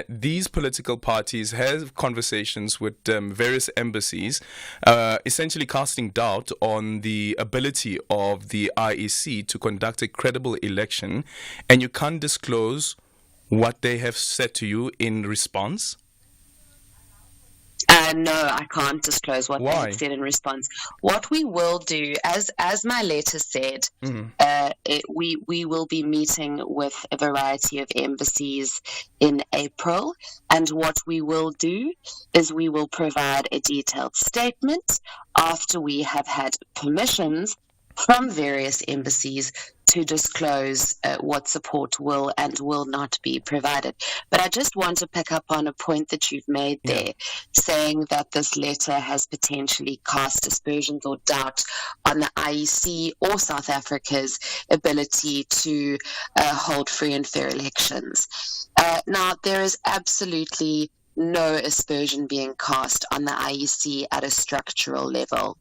These political parties have conversations with various embassies, essentially casting doubt on the ability of the IEC to conduct a credible election, and you can't disclose what they have said to you in response? No, I can't disclose what they have said in response. What we will do, as my letter said, we will be meeting with a variety of embassies in April, and what we will do is we will provide a detailed statement after we have had permissions from various embassies to disclose what support will and will not be provided. But I just want to pick up on a point that you've made there, saying that this letter has potentially cast aspersions or doubt on the IEC or South Africa's ability to hold free and fair elections. Now, there is absolutely no aspersion being cast on the IEC at a structural level.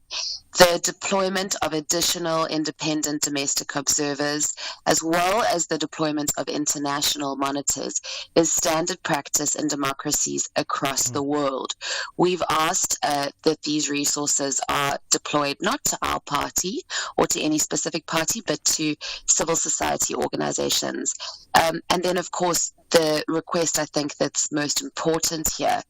The deployment of additional independent domestic observers, as well as the deployment of international monitors, is standard practice in democracies across the world. We've asked that these resources are deployed not to our party or to any specific party, but to civil society organizations. And then, of course, the request I think that's most important here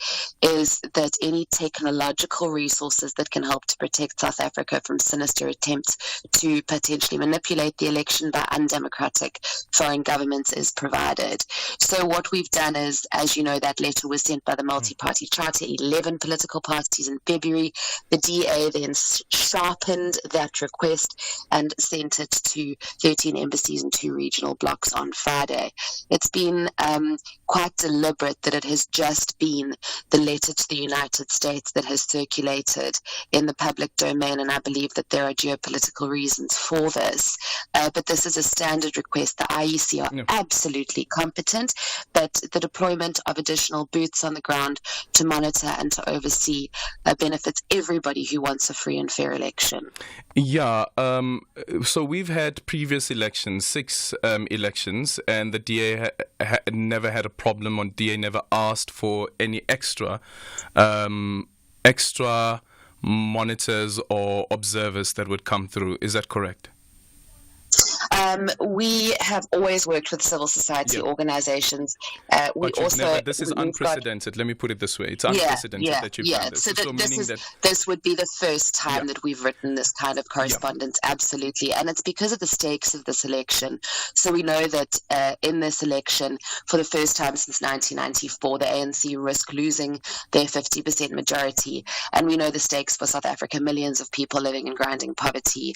is that any technological resources that can help to protect South Africa from sinister attempts to potentially manipulate the election by undemocratic foreign governments is provided. So what we've done is, as you know, that letter was sent by the multi-party charter, 11 political parties in February. The DA then sharpened that request and sent it to 13 embassies and 2 regional blocs on Friday. It's been quite deliberate that it has just been the letter to the United States that has circulated in the public domain, and I believe that there are geopolitical reasons for this. But this is a standard request. The IEC are absolutely competent, but the deployment of additional boots on the ground to monitor and to oversee benefits everybody who wants a free and fair election. Yeah, so we've had previous elections, 6 elections, and the DA never had a problem, or DA never asked for any extra monitors or observers that would come through. Is that correct? We have always worked with civil society organizations. This is unprecedented. Let me put it this way: it's unprecedented that you've done this. So this would be the first time that we've written this kind of correspondence. Absolutely, and it's because of the stakes of this election. So we know that in this election, for the first time since 1994, the ANC risk losing their 50% majority, and we know the stakes for South Africa: millions of people living in grinding poverty,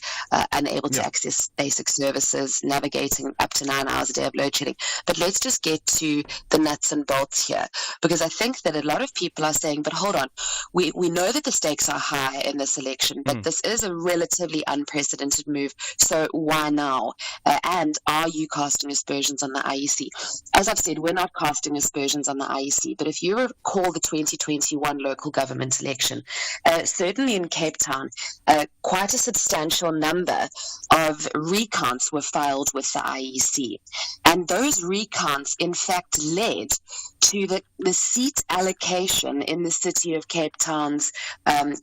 unable to access basic services, navigating up to 9 hours a day of load shedding. But let's just get to the nuts and bolts here, because I think that a lot of people are saying, but hold on, we know that the stakes are high in this election, but this is a relatively unprecedented move, so why now? And are you casting aspersions on the IEC? As I've said, we're not casting aspersions on the IEC, but if you recall the 2021 local government election, certainly in Cape Town, quite a substantial number of recounts were filed with the IEC. And those recounts, in fact, led to the seat allocation in the city of Cape Town's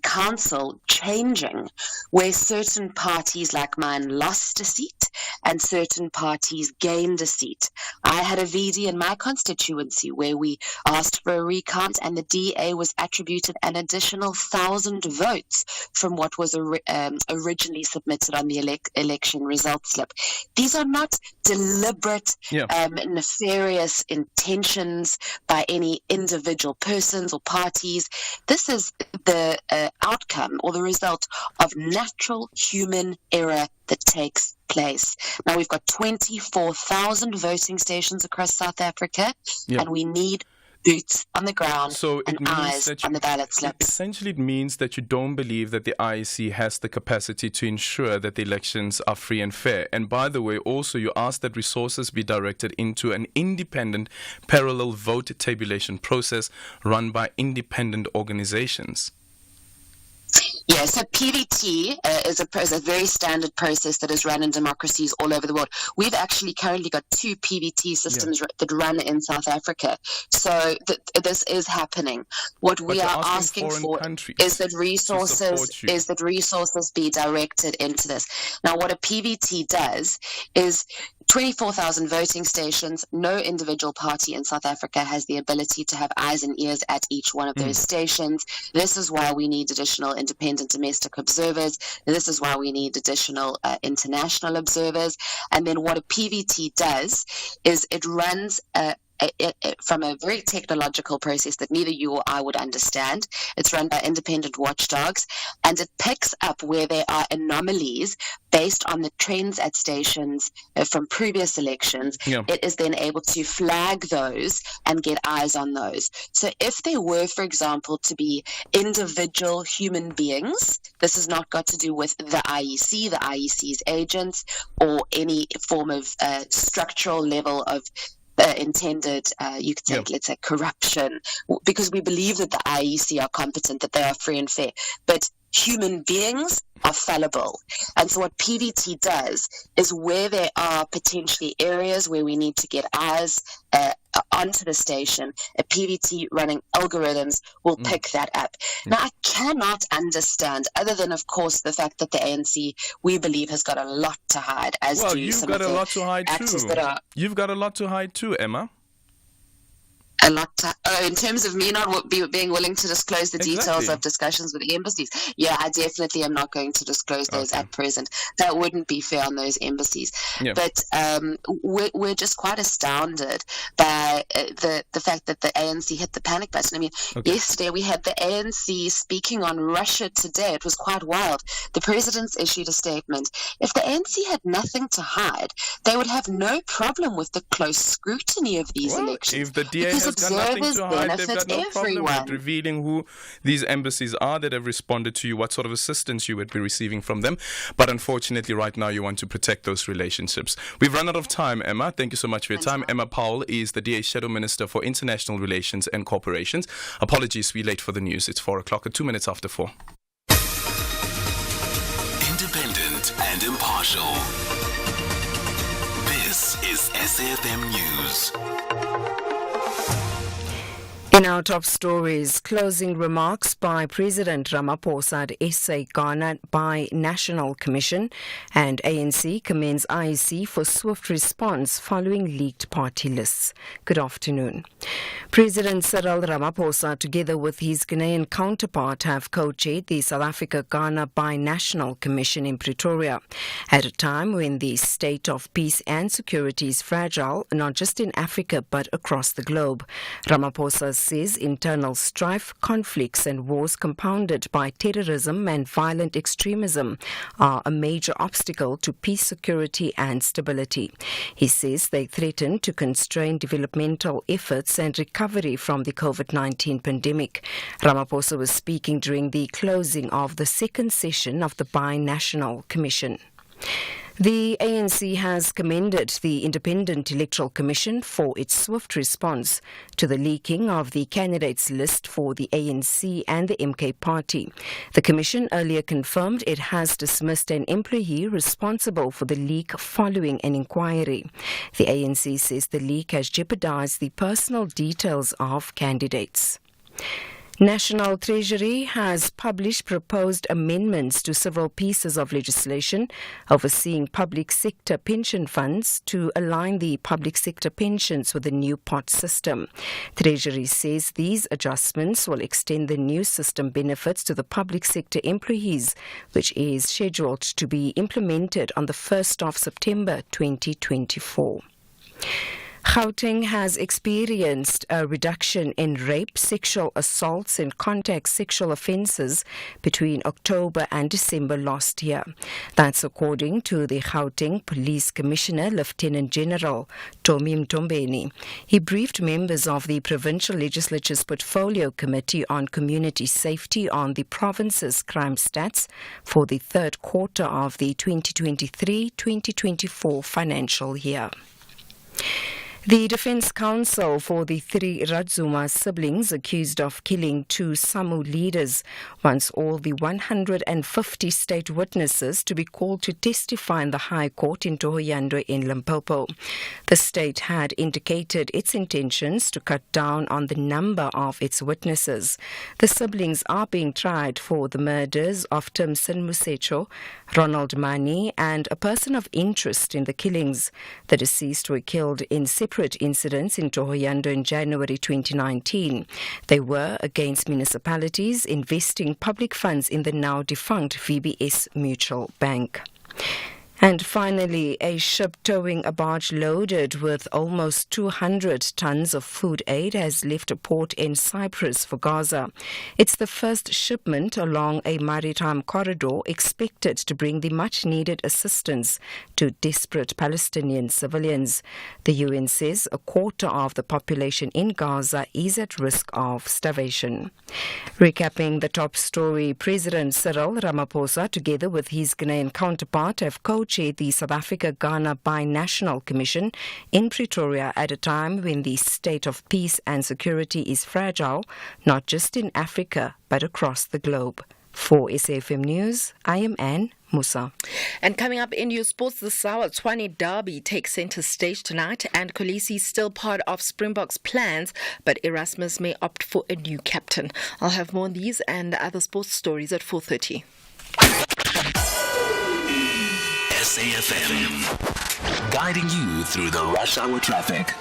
council changing, where certain parties like mine lost a seat and certain parties gained a seat. I had a VD in my constituency where we asked for a recount, and the DA was attributed an additional 1,000 votes from what was originally submitted on the election result slip. These are not deliberate, nefarious intentions by any individual persons or parties. This is the outcome or the result of natural human error that takes place. Now, we've got 24,000 voting stations across South Africa, and we need boots on the ground and eyes on the ballot slips. Essentially, it means that you don't believe that the IEC has the capacity to ensure that the elections are free and fair. And by the way, also, you ask that resources be directed into an independent parallel vote tabulation process run by independent organizations. Yeah, so PVT is a very standard process that is run in democracies all over the world. We've actually currently got 2 PVT systems that run in South Africa. So this is happening. What we are asking for is that resources be directed into this. Now, what a PVT does is 24,000 voting stations. No individual party in South Africa has the ability to have eyes and ears at each one of those stations. This is why we need additional independent domestic observers. This is why we need additional international observers. And then what a PVT does is it runs from a very technological process that neither you or I would understand. It's run by independent watchdogs, and it picks up where there are anomalies based on the trends at stations from previous elections. It is then able to flag those and get eyes on those. So if there were, for example, to be individual human beings, this has not got to do with the IEC, the IEC's agents, or any form of structural level of intended, you could say, let's say, corruption, because we believe that the IEC are competent, that they are free and fair. But human beings are fallible. And so what PVT does is where there are potentially areas where we need to get eyes onto the station, a PVT running algorithms will pick that up. Now, I cannot understand, other than, of course, the fact that the ANC, we believe, has got a lot to hide, as do some of the actors that are... You've got a lot to hide too, Emma. A lot to, in terms of me not being willing to disclose the details of discussions with the embassies. Yeah, I definitely am not going to disclose those at present. That wouldn't be fair on those embassies. But we're just quite astounded by the fact that the ANC hit the panic button. I mean, yesterday we had the ANC speaking on Russia Today. It was quite wild. The president's issued a statement. If the ANC had nothing to hide, they would have no problem with the close scrutiny of these elections. If the DA has got nothing to hide, they've got no problem with revealing who these embassies are that have responded to you, what sort of assistance you would be receiving from them. But unfortunately, right now, you want to protect those relationships. We've run out of time, Emma. Thank you so much for your time. Emma Powell is the DA Shadow Minister for International Relations and Corporations. Apologies, we're late for the news. It's 4 o'clock at 2 minutes after 4. Independent and impartial. This is SAFM News. In our top stories, closing remarks by President Ramaphosa at SA Ghana Bi-National Commission, and ANC commends IEC for swift response following leaked party lists. Good afternoon. President Cyril Ramaphosa, together with his Ghanaian counterpart, have co-chaired the South Africa-Ghana Bi-National Commission in Pretoria, at a time when the state of peace and security is fragile, not just in Africa but across the globe. Ramaphosa says internal strife, conflicts and wars compounded by terrorism and violent extremism are a major obstacle to peace, security and stability. He says they threaten to constrain developmental efforts and recovery from the COVID-19 pandemic. Ramaphosa was speaking during the closing of the second session of the Bi-National Commission. The ANC has commended the Independent Electoral Commission for its swift response to the leaking of the candidates list for the ANC and the MK party. The Commission earlier confirmed it has dismissed an employee responsible for the leak following an inquiry. The ANC says the leak has jeopardized the personal details of candidates. National Treasury has published proposed amendments to several pieces of legislation overseeing public sector pension funds to align the public sector pensions with the new pot system. Treasury says these adjustments will extend the new system benefits to the public sector employees, which is scheduled to be implemented on the 1st of September 2024. Gauteng has experienced a reduction in rape, sexual assaults and contact sexual offences between October and December last year. That's according to the Gauteng Police Commissioner, Lieutenant General Tomi Mtombeni. He briefed members of the Provincial Legislature's Portfolio Committee on Community Safety on the province's crime stats for the third quarter of the 2023-2024 financial year. The Defence Counsel for the three Radzuma siblings accused of killing two SAMU leaders wants all the 150 state witnesses to be called to testify in the High Court in Thohoyandwe in Limpopo. The state had indicated its intentions to cut down on the number of its witnesses. The siblings are being tried for the murders of Timson Musecho, Ronald Mani, and a person of interest in the killings. The deceased were killed in separate incidents in Thohoyandwe in January 2019. They were against municipalities investing public funds in the now defunct VBS Mutual Bank. And finally, a ship towing a barge loaded with almost 200 tons of food aid has left a port in Cyprus for Gaza. It's the first shipment along a maritime corridor expected to bring the much-needed assistance to desperate Palestinian civilians. The UN says a quarter of the population in Gaza is at risk of starvation. Recapping the top story, President Cyril Ramaphosa, together with his Ghanaian counterpart, have co-chaired the South Africa-Ghana Bi-National Commission in Pretoria at a time when the state of peace and security is fragile, not just in Africa but across the globe. For SAFM News, I am Anne Musa. And coming up in your sports this hour, Tshwane Derby takes centre stage tonight, and Kolisi is still part of Springboks' plans, but Erasmus may opt for a new captain. I'll have more on these and other sports stories at 4:30. SAFM, guiding you through the rush hour traffic.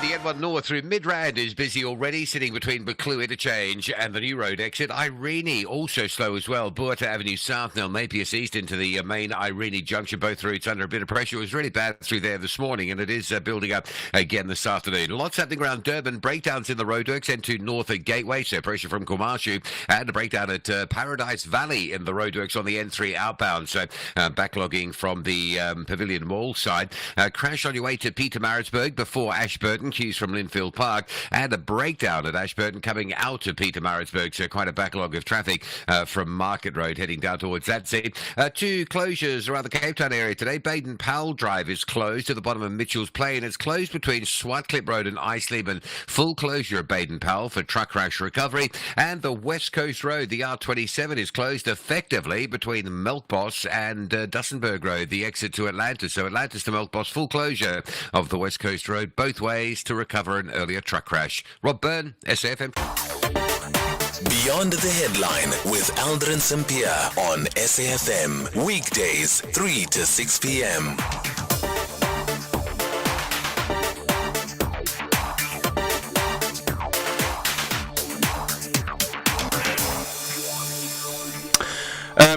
The N1 North through Midrand is busy already, sitting between Buccleuch Interchange and the new road exit. Irene also slow as well. Buerta Avenue South, now Napier East into the main Irene junction. Both routes under a bit of pressure. It was really bad through there this morning, and it is building up again this afternoon. Lots happening around Durban. Breakdowns in the roadworks. N2 North at Gateway, so pressure from Kumashu. And a breakdown at Paradise Valley in the roadworks on the N3 outbound. So backlogging from the Pavilion Mall side. Crash on your way to Pietermaritzburg before Ashburton. Queues from Linfield Park, and a breakdown at Ashburton coming out of Pietermaritzburg, so quite a backlog of traffic from Market Road heading down towards that scene. Two closures around the Cape Town area today. Baden Powell Drive is closed to the bottom of Mitchell's Plain. It's closed between Swartklip Road and Isleben. Full closure of Baden Powell for truck crash recovery. And the West Coast Road, the R27, is closed effectively between Melkbos and Dussenberg Road, the exit to Atlantis. So Atlantis to Melkbos, full closure of the West Coast Road both ways. to recover an earlier truck crash. Rob Byrne, SAFM. Beyond the Headline with Aldrin Sampear on SAFM. Weekdays, 3 to 6 p.m.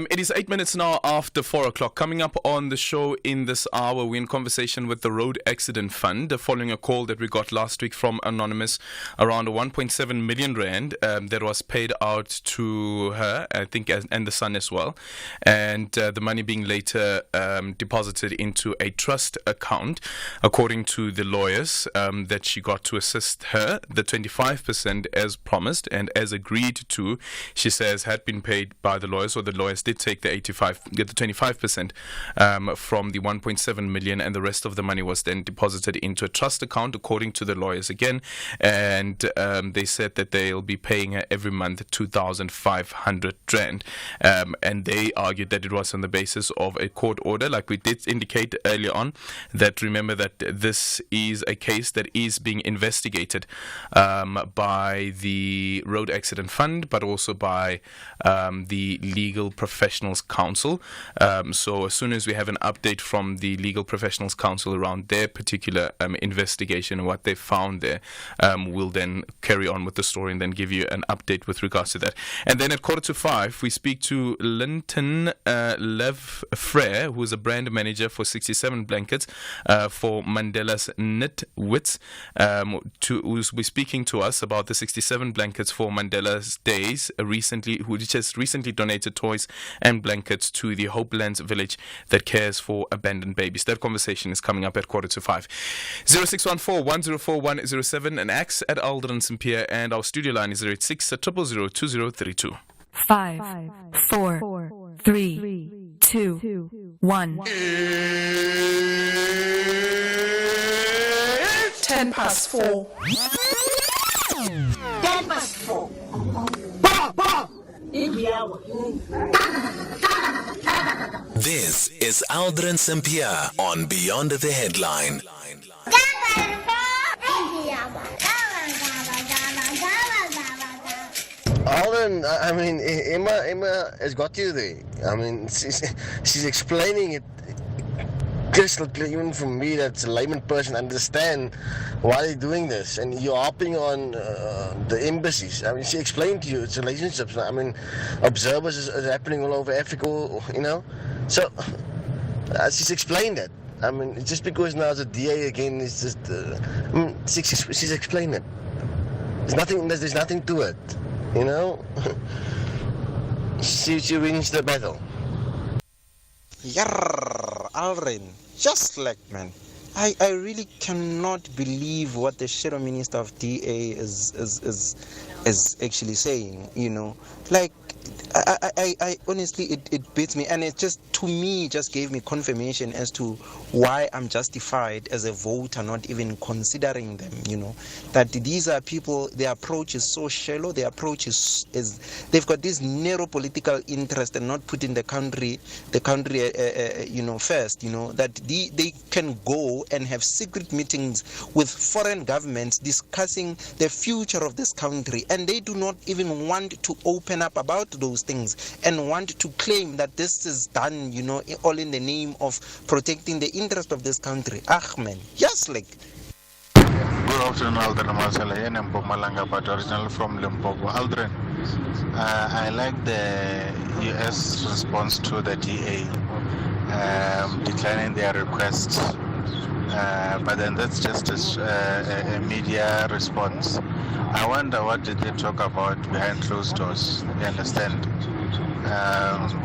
It is 8 minutes now after 4 o'clock. Coming up on the show in this hour, we're in conversation with the Road Accident Fund following a call that we got last week from Anonymous around 1.7 million rand that was paid out to her, I think, and the son as well. And the money being later deposited into a trust account, according to the lawyers that she got to assist her. The 25% as promised and as agreed to, she says, had been paid by the lawyers, or the lawyers did take the 25% from the 1.7 million, and the rest of the money was then deposited into a trust account, according to the lawyers again. And they said that they'll be paying her every month 2,500 rand. And they argued that it was on the basis of a court order, like we did indicate earlier on. That remember that this is a case that is being investigated by the Road Accident Fund, but also by the Legal Professionals Council. So as soon as we have an update from the Legal Professionals Council around their particular investigation and what they found there, we'll then carry on with the story and then give you an update with regards to that. And then at 4:45, we speak to Linton Lefrere, who is a brand manager for 67 blankets for Mandela's Knitwits, who's speaking to us about the 67 blankets for Mandela's Days, who just recently donated toys and blankets to the Hopelands village that cares for abandoned babies. That conversation is coming up at 4:45. 0614-104-107 and X at Aldrin Sampear, and our studio line is 086-000-2032. 5, 4, 3, 2, 1. 10 past 4. 10 past 4. This is Aldrin Sampear on Beyond the Headline. Aldrin, I mean, Emma has got you there. I mean, she's explaining it crystal clear, even for me, that's a layman person, understand why they're doing this. And you're hopping on the embassies. I mean, she explained to you it's relationships. I mean, observers is happening all over Africa, you know. So she's explained it. I mean, just because now it's a DA again, it's just. I mean, she's explained it. There's nothing to it, you know. She wins the battle. Yarr, Aldrin, just like, man. I really cannot believe what the Shadow Minister of DA is actually saying, you know. Like, I honestly, it beats me, and it just, to me, just gave me confirmation as to why I'm justified as a voter not even considering them, you know. That these are people, their approach is so shallow, their approach is they've got this narrow political interest and not putting the country, you know, first, you know, that they can go and have secret meetings with foreign governments discussing the future of this country, and they do not even want to open up about those things and want to claim that this is done, you know, all in the name of protecting the interest of this country. Man, yes, like. Good afternoon, Aldrin Masalayan and Pumalanga, but original from Limpopo. Aldrin, I like the U.S. response to the DA declining their request, but then that's just a media response. I wonder what did they talk about behind closed doors, you understand?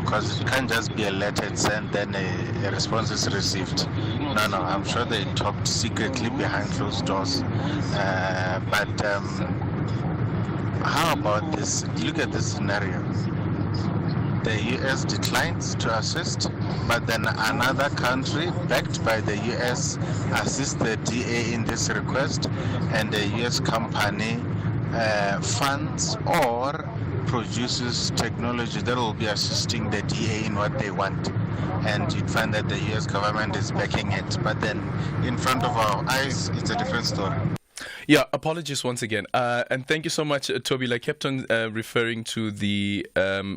Because it can't just be a letter it's sent, then a response is received. No, I'm sure they talked secretly behind closed doors. But how about this? Look at this scenario. The U.S. declines to assist, but then another country backed by the U.S. assists the DA in this request, and the U.S. company funds or produces technology that will be assisting the DA in what they want. And you'd find that the U.S. government is backing it. But then in front of our eyes, it's a different story. Yeah, apologies once again. And thank you so much, Toby. I kept on referring to the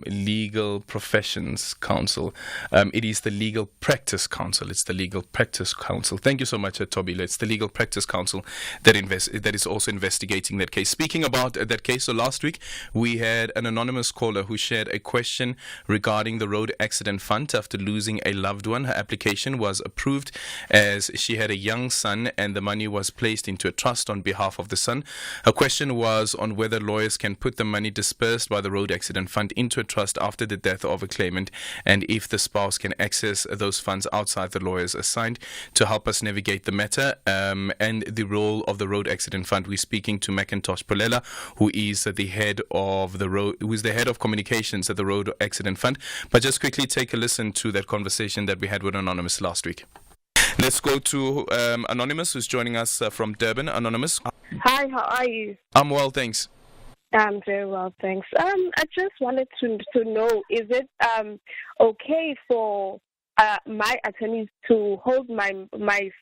Legal Professions Council. It is the Legal Practice Council. It's the Legal Practice Council. Thank you so much, Toby. It's the Legal Practice Council that is also investigating that case. Speaking about that case, so last week we had an anonymous caller who shared a question regarding the road accident fund after losing a loved one. Her application was approved as she had a young son and the money was placed into a trust on behalf of the son. Her question was on whether lawyers can put the money dispersed by the road accident fund into a trust after the death of a claimant, and if the spouse can access those funds outside the lawyers assigned. To help us navigate the matter and the role of the road accident fund, we're speaking to Macintosh Polela, who is the head of communications at the road accident fund. But just quickly take a listen to that conversation that we had with Anonymous last week. Let's go to Anonymous, who's joining us from Durban. Anonymous. Hi, how are you? I'm well, thanks. I'm very well, thanks. I just wanted to know, is it okay for my attorneys to hold my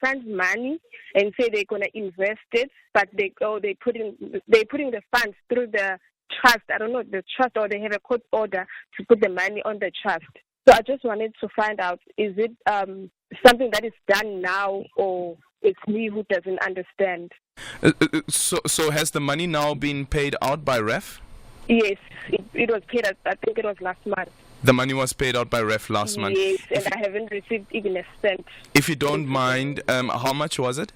son's money and say they're gonna invest it, but they're putting the funds through the trust? I don't know, the trust, or they have a court order to put the money on the trust. So I just wanted to find out, is it something that is done now, or it's me who doesn't understand? So has the money now been paid out by REF? Yes, it was paid out, I think it was last month. The money was paid out by REF last month? Yes, and I haven't received even a cent. If you don't mind, how much was it?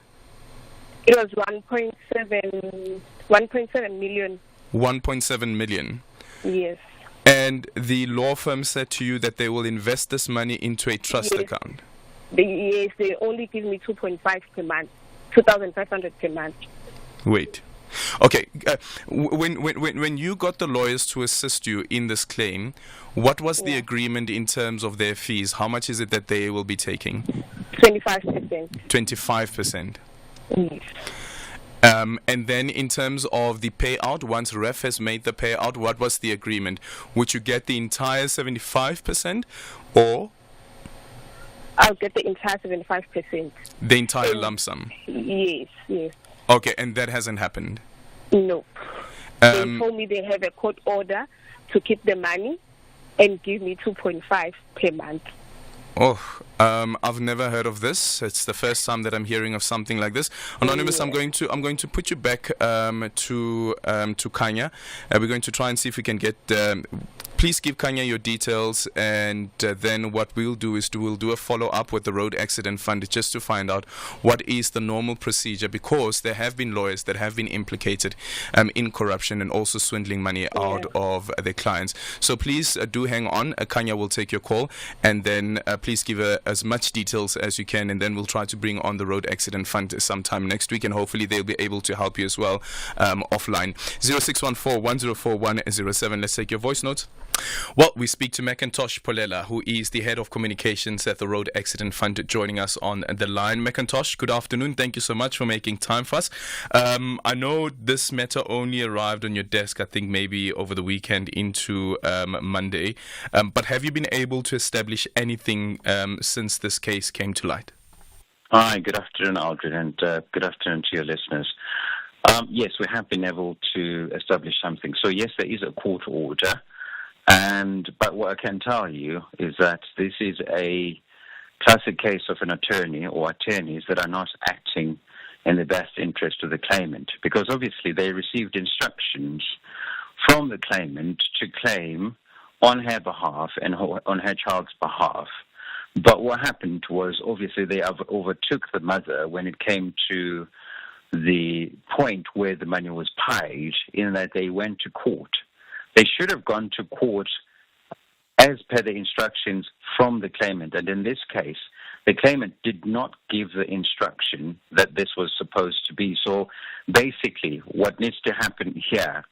It was 1.7 million. 1.7 million? Yes. And the law firm said to you that they will invest this money into a trust account? Yes, they only give me 2.5 per month, 2,500 per month. Wait. Okay, when you got the lawyers to assist you in this claim, what was the agreement in terms of their fees? How much is it that they will be taking? 25%. 25%? Yes. And then in terms of the payout, once REF has made the payout, what was the agreement? Would you get the entire 75% or? I'll get the entire 75%. The entire lump sum? Yes, yes. Okay, and that hasn't happened? No. They told me they have a court order to keep the money and give me 2.5 per month. Oh, I've never heard of this. It's the first time that I'm hearing of something like this. Anonymous, I'm going to put you back to Kanya. We're going to try and see if we can get. Please give Kanya your details, and then what we'll do is we'll do a follow-up with the Road Accident Fund just to find out what is the normal procedure, because there have been lawyers that have been implicated in corruption and also swindling money out of their clients. So please do hang on. Kanya will take your call, and then please give as much details as you can, and then we'll try to bring on the Road Accident Fund sometime next week, and hopefully they'll be able to help you as well offline. 0614-104107. Let's take your voice notes. Well, we speak to Macintosh Polela, who is the head of communications at the Road Accident Fund, joining us on the line. Macintosh, good afternoon. Thank you so much for making time for us. I know this matter only arrived on your desk, I think maybe over the weekend into Monday, but have you been able to establish anything since this case came to light? Hi, good afternoon, Aldrin, and good afternoon to your listeners. Yes, we have been able to establish something. So yes, there is a court order. But what I can tell you is that this is a classic case of an attorney or attorneys that are not acting in the best interest of the claimant, because obviously they received instructions from the claimant to claim on her behalf and on her child's behalf. But what happened was obviously they overtook the mother when it came to the point where the money was paid, in that they went to court. They should have gone to court as per the instructions from the claimant. And in this case, the claimant did not give the instruction that this was supposed to be. So basically, what needs to happen here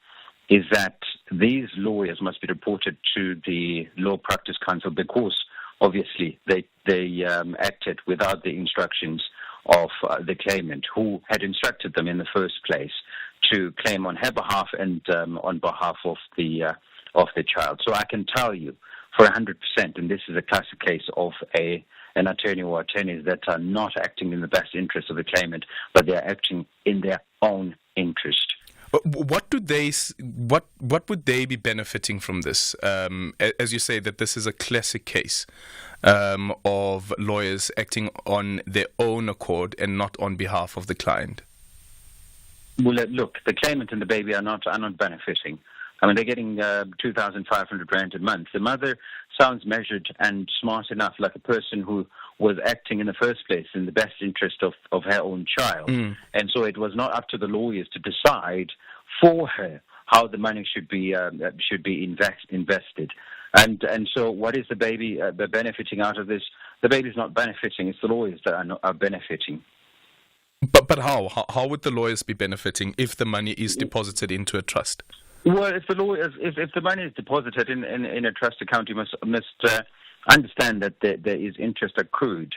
is that these lawyers must be reported to the Law Practice Council, because obviously they acted without the instructions of the claimant, who had instructed them in the first place to claim on her behalf and on behalf of the child. So I can tell you for 100%, and this is a classic case of a an attorney or attorneys that are not acting in the best interest of the claimant, but they are acting in their own interest. What would they be benefiting from this? As you say, that this is a classic case of lawyers acting on their own accord and not on behalf of the client. Well, look, the claimant and the baby are not benefiting. I mean, they're getting 2,500 rand a month. The mother sounds measured and smart enough, like a person who was acting in the first place in the best interest of her own child. And so it was not up to the lawyers to decide for her how the money should be invested. And so what is the baby benefiting out of this? The baby's not benefiting. It's the lawyers that are benefiting. But how? How would the lawyers be benefiting if the money is deposited into a trust? Well, if the money is deposited in a trust account, you must understand that there is interest accrued,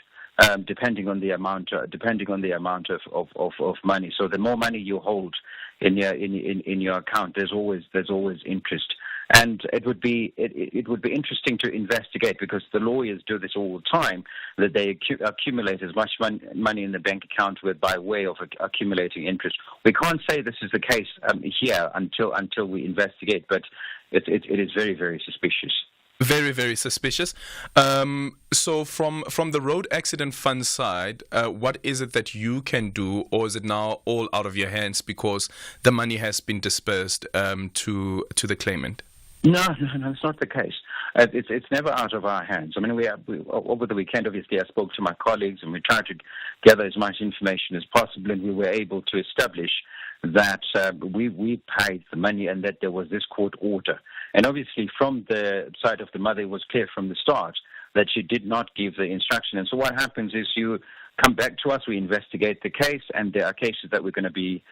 depending on the amount of money. So the more money you hold in your account, there's always interest. And it would be interesting to investigate, because the lawyers do this all the time, that they accumulate as much money in the bank account by way of accumulating interest. We can't say this is the case here until we investigate, but it is very, very suspicious. Very, very suspicious. So from the road accident fund side, what is it that you can do, or is it now all out of your hands because the money has been dispersed to the claimant? No, it's not the case. It's never out of our hands. I mean, we over the weekend, obviously, I spoke to my colleagues and we tried to gather as much information as possible, and we were able to establish that we paid the money and that there was this court order. And obviously, from the side of the mother, it was clear from the start that she did not give the instruction. And so what happens is you come back to us, we investigate the case, and there are cases that we're going to be,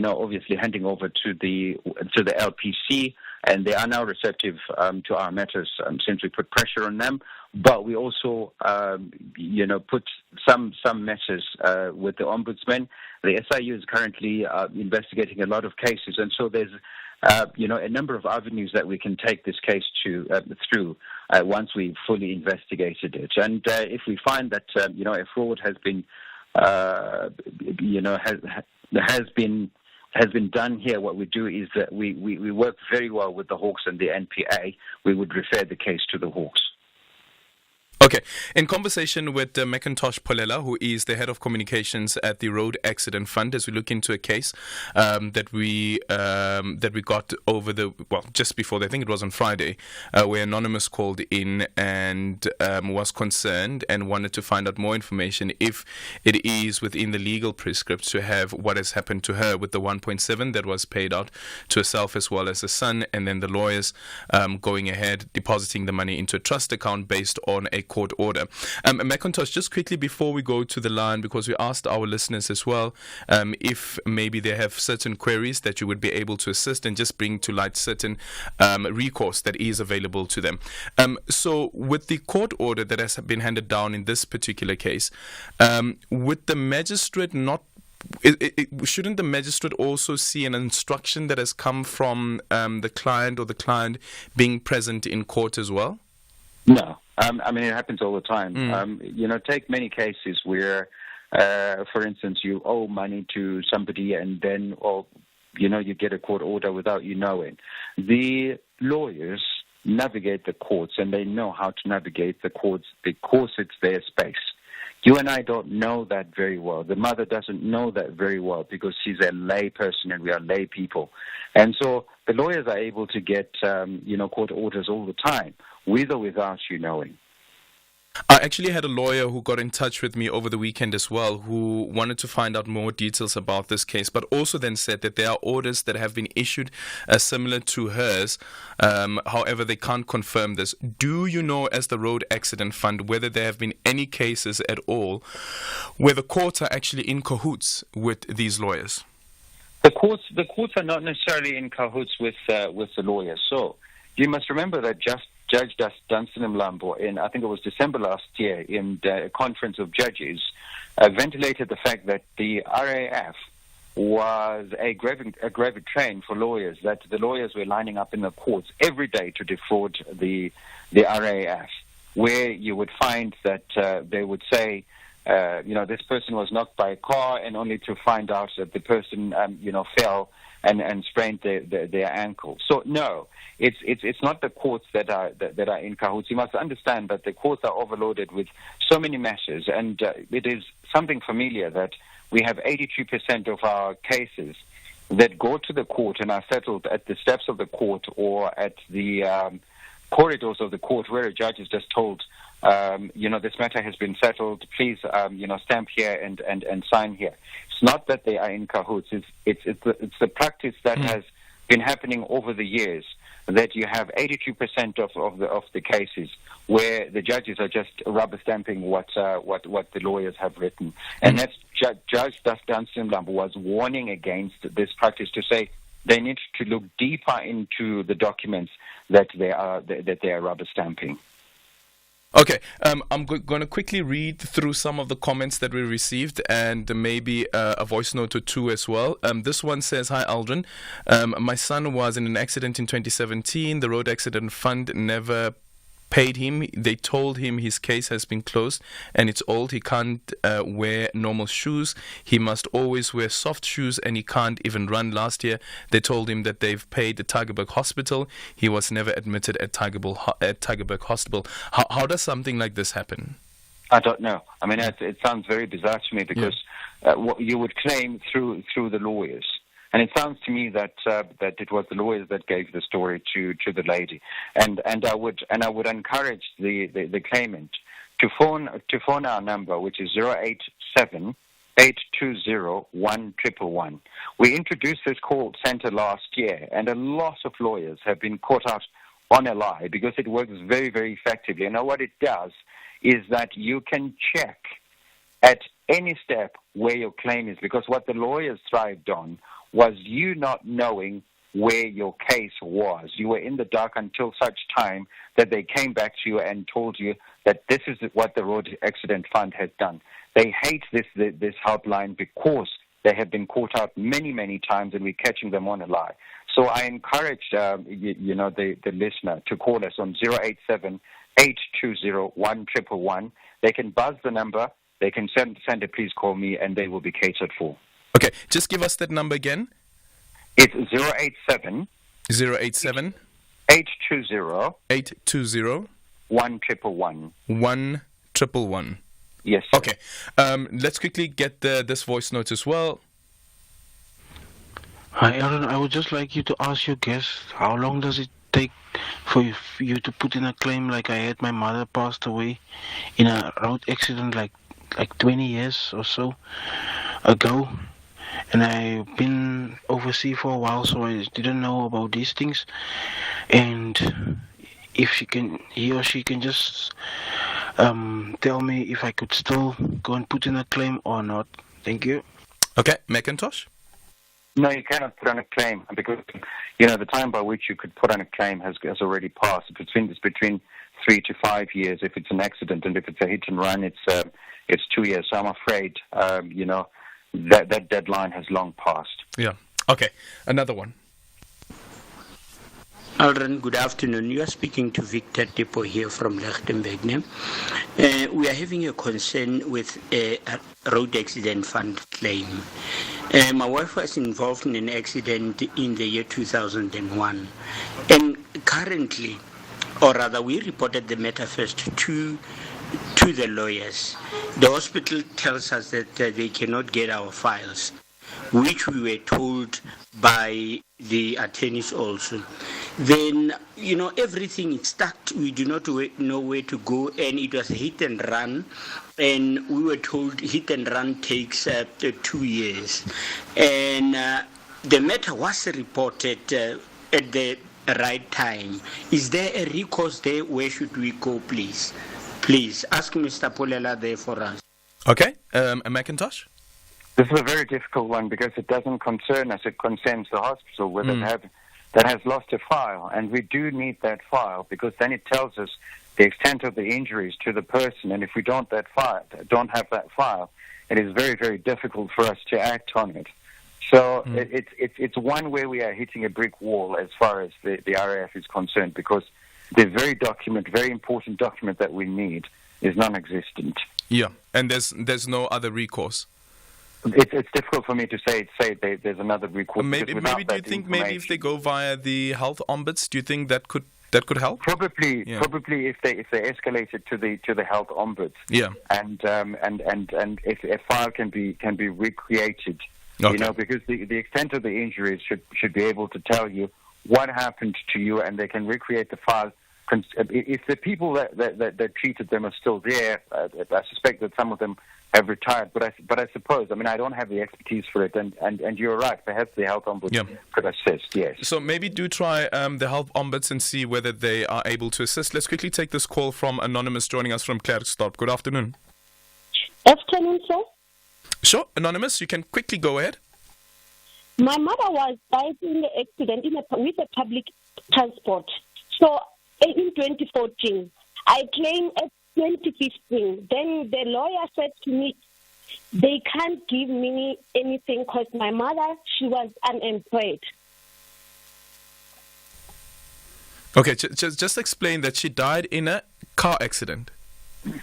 obviously handing over to the LPC, and they are now receptive to our matters since we put pressure on them. But we also, put some matters with the ombudsman. The SIU is currently investigating a lot of cases, and so there's a number of avenues that we can take this case through once we've fully investigated it. And if we find that a fraud has been done here, what we do is that we work very well with the Hawks and the NPA. We would refer the case to the Hawks. Okay. In conversation with Macintosh Polela, who is the head of communications at the Road Accident Fund, as we look into a case that we got just before, I think it was on Friday, where Anonymous called in and was concerned and wanted to find out more information if it is within the legal prescript to have what has happened to her with the 1.7 that was paid out to herself as well as the son, and then the lawyers going ahead depositing the money into a trust account based on a court order. Macintosh, just quickly before we go to the line, because we asked our listeners as well if maybe they have certain queries that you would be able to assist and just bring to light certain recourse that is available to them. So with the court order that has been handed down in this particular case, would the magistrate not shouldn't the magistrate also see an instruction that has come from the client or the client being present in court as well? No. I mean, it happens all the time. Take many cases where, for instance, you owe money to somebody and then, you get a court order without you knowing. The lawyers navigate the courts, and they know how to navigate the courts because it's their space. You and I don't know that very well. The mother doesn't know that very well because she's a lay person and we are lay people. And so the lawyers are able to get, court orders all the time, with or without you knowing. I actually had a lawyer who got in touch with me over the weekend as well, who wanted to find out more details about this case, but also then said that there are orders that have been issued similar to hers. However, they can't confirm this. Do you know, as the Road Accident Fund, whether there have been any cases at all where the courts are actually in cahoots with these lawyers? The courts are not necessarily in cahoots with the lawyers. So you must remember that Judge Dunstan Mlambo, in I think it was December last year, in the conference of judges, ventilated the fact that the RAF was a gravy train for lawyers, that the lawyers were lining up in the courts every day to defraud the RAF. where you would find that they would say, this person was knocked by a car, and only to find out that the person, fell and sprained their ankle. So no, it's not the courts that are in cahoots. You must understand that the courts are overloaded with so many matters, and it is something familiar that we have 82% of our cases that go to the court and are settled at the steps of the court or at the corridors of the court, where a judge is just told, this matter has been settled. Please, stamp here and sign here. It's not that they are in cahoots. It's the practice that has been happening over the years, that you have 82% of the cases where the judges are just rubber stamping what the lawyers have written, and that's Judge Dunstan Lambu was warning against this practice, to say they need to look deeper into the documents that they are rubber stamping. Okay, I'm going to quickly read through some of the comments that we received, and maybe a voice note or two as well. This one says, "Hi Aldrin, my son was in an accident in 2017. The road accident fund never paid him. They told him his case has been closed and it's old. He can't wear normal shoes. He must always wear soft shoes, and he can't even run. Last year they told him that they've paid the Tygerberg Hospital. He was never admitted at Tygerberg Hospital." How does something like this happen? I don't know. I mean, it sounds very bizarre to me, because what you would claim through the lawyers. And it sounds to me that it was the lawyers that gave the story to the lady, and I would encourage the claimant to phone our number, which is 087-820-1111. We introduced this call center last year, and a lot of lawyers have been caught out on a lie, because it works very, very effectively. And what it does is that you can check at any step where your claim is, because what the lawyers thrived on was you not knowing where your case was. You were in the dark until such time that they came back to you and told you that this is what the Road Accident Fund has done. They hate this helpline because they have been caught out many, many times, and we're catching them on a lie. So I encourage the listener to call us on 087-820-1111. They can buzz the number. They can send a "please call me," and they will be catered for. Okay, just give us that number again. It's 087 820 1111. 1111. Yes. Okay. Let's quickly get this voice note as well. Hi, Aaron. I would just like you to ask your guest, how long does it take for you to put in a claim? Like, I had my mother passed away in a road accident like 20 years or so ago. And I've been overseas for a while, so I didn't know about these things. And if he or she can just tell me if I could still go and put in a claim or not. Thank you. Okay, McIntosh? No, you cannot put on a claim, because the time by which you could put on a claim has already passed. It's between 3 to 5 years if it's an accident, and if it's a hit and run, it's 2 years. So I'm afraid that deadline has long passed. Yeah. Okay. Another one. Aldrin, good afternoon. You are speaking to Victor Tipo here from Lichtenberg. We are having a concern with a road accident fund claim. My wife was involved in an accident in the year 2001. And currently, or rather we reported the matter first to the lawyers. The hospital tells us that they cannot get our files, which we were told by the attorneys also. Then, everything is stuck. We do not know where to go, and it was a hit and run. And we were told hit and run takes 2 years. And the matter was reported at the right time. Is there a recourse there? Where should we go, please? Please, ask Mr. Polela there for us. Okay, McIntosh? This is a very difficult one, because it doesn't concern us. It concerns the hospital that has lost a file, and we do need that file, because then it tells us the extent of the injuries to the person. And if we don't have that file, it is very, very difficult for us to act on it. So it's one where we are hitting a brick wall as far as the RAF is concerned, because the very important document that we need is non-existent. Yeah, and there's no other recourse. It's difficult for me to say there's another recourse. Maybe do you think maybe if they go via the health ombuds, do you think that could help? Probably if they escalate it to the health ombuds. Yeah. And if a file can be recreated, okay. Because the extent of the injuries should be able to tell you what happened to you, and they can recreate the file. If the people that treated them are still there, I suspect that some of them have retired. But I suppose, I don't have the expertise for it, and you're right. Perhaps the health ombuds could assist. Yes. So maybe do try the health ombuds and see whether they are able to assist. Let's quickly take this call from Anonymous joining us from Klerksdorp. Good afternoon. Afternoon, sir. Sure, Anonymous, you can quickly go ahead. My mother was died in the accident with a public transport. So in 2014, I claimed at 2015. Then the lawyer said to me, they can't give me anything because my mother, she was unemployed. Okay, just explain that she died in a car accident.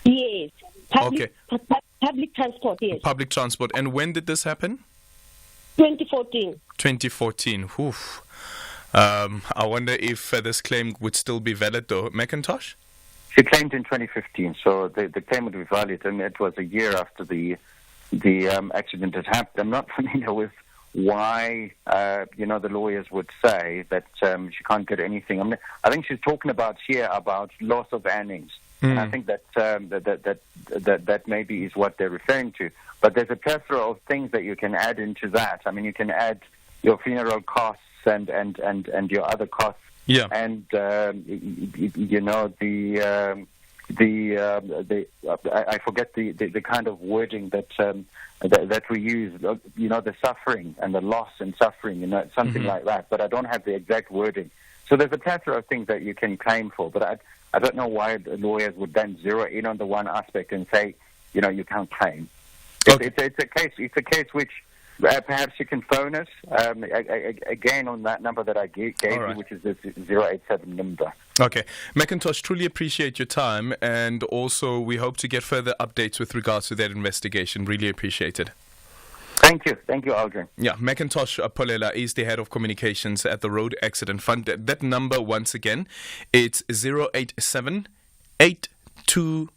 Yes. Public transport, yes. Public transport. And when did this happen? 2014. 2014. Oof. I wonder if this claim would still be valid, though. McIntosh? She claimed in 2015, so the claim would be valid, and it was a year after the accident had happened. I'm not familiar with why the lawyers would say that she can't get anything. I think she's talking about loss of earnings, and I think that maybe is what they're referring to. But there's a plethora of things that you can add into that. You can add your funeral costs and your other costs. Yeah. And I forget the kind of wording that we use. The suffering and the loss and suffering. Something like that. But I don't have the exact wording. So there's a plethora of things that you can claim for. But I don't know why the lawyers would then zero in on the one aspect and say, you can't claim. Okay. It's a case which perhaps you can phone us again on that number that I gave you, which is the 087 number. Okay. McIntosh, truly appreciate your time, and also we hope to get further updates with regards to that investigation. Really appreciate it. Thank you, Aldrin. Yeah, McIntosh Polela is the head of communications at the Road Accident Fund. That number, once again, it's 087 820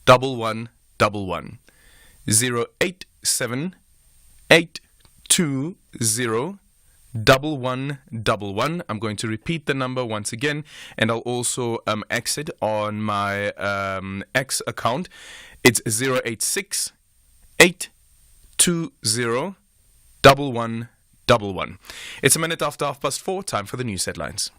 1111. 087 820 1111. I'm going to repeat the number once again, and I'll also exit on my X account. It's 086 820 1111. It's a minute after 4:30. Time for the news headlines.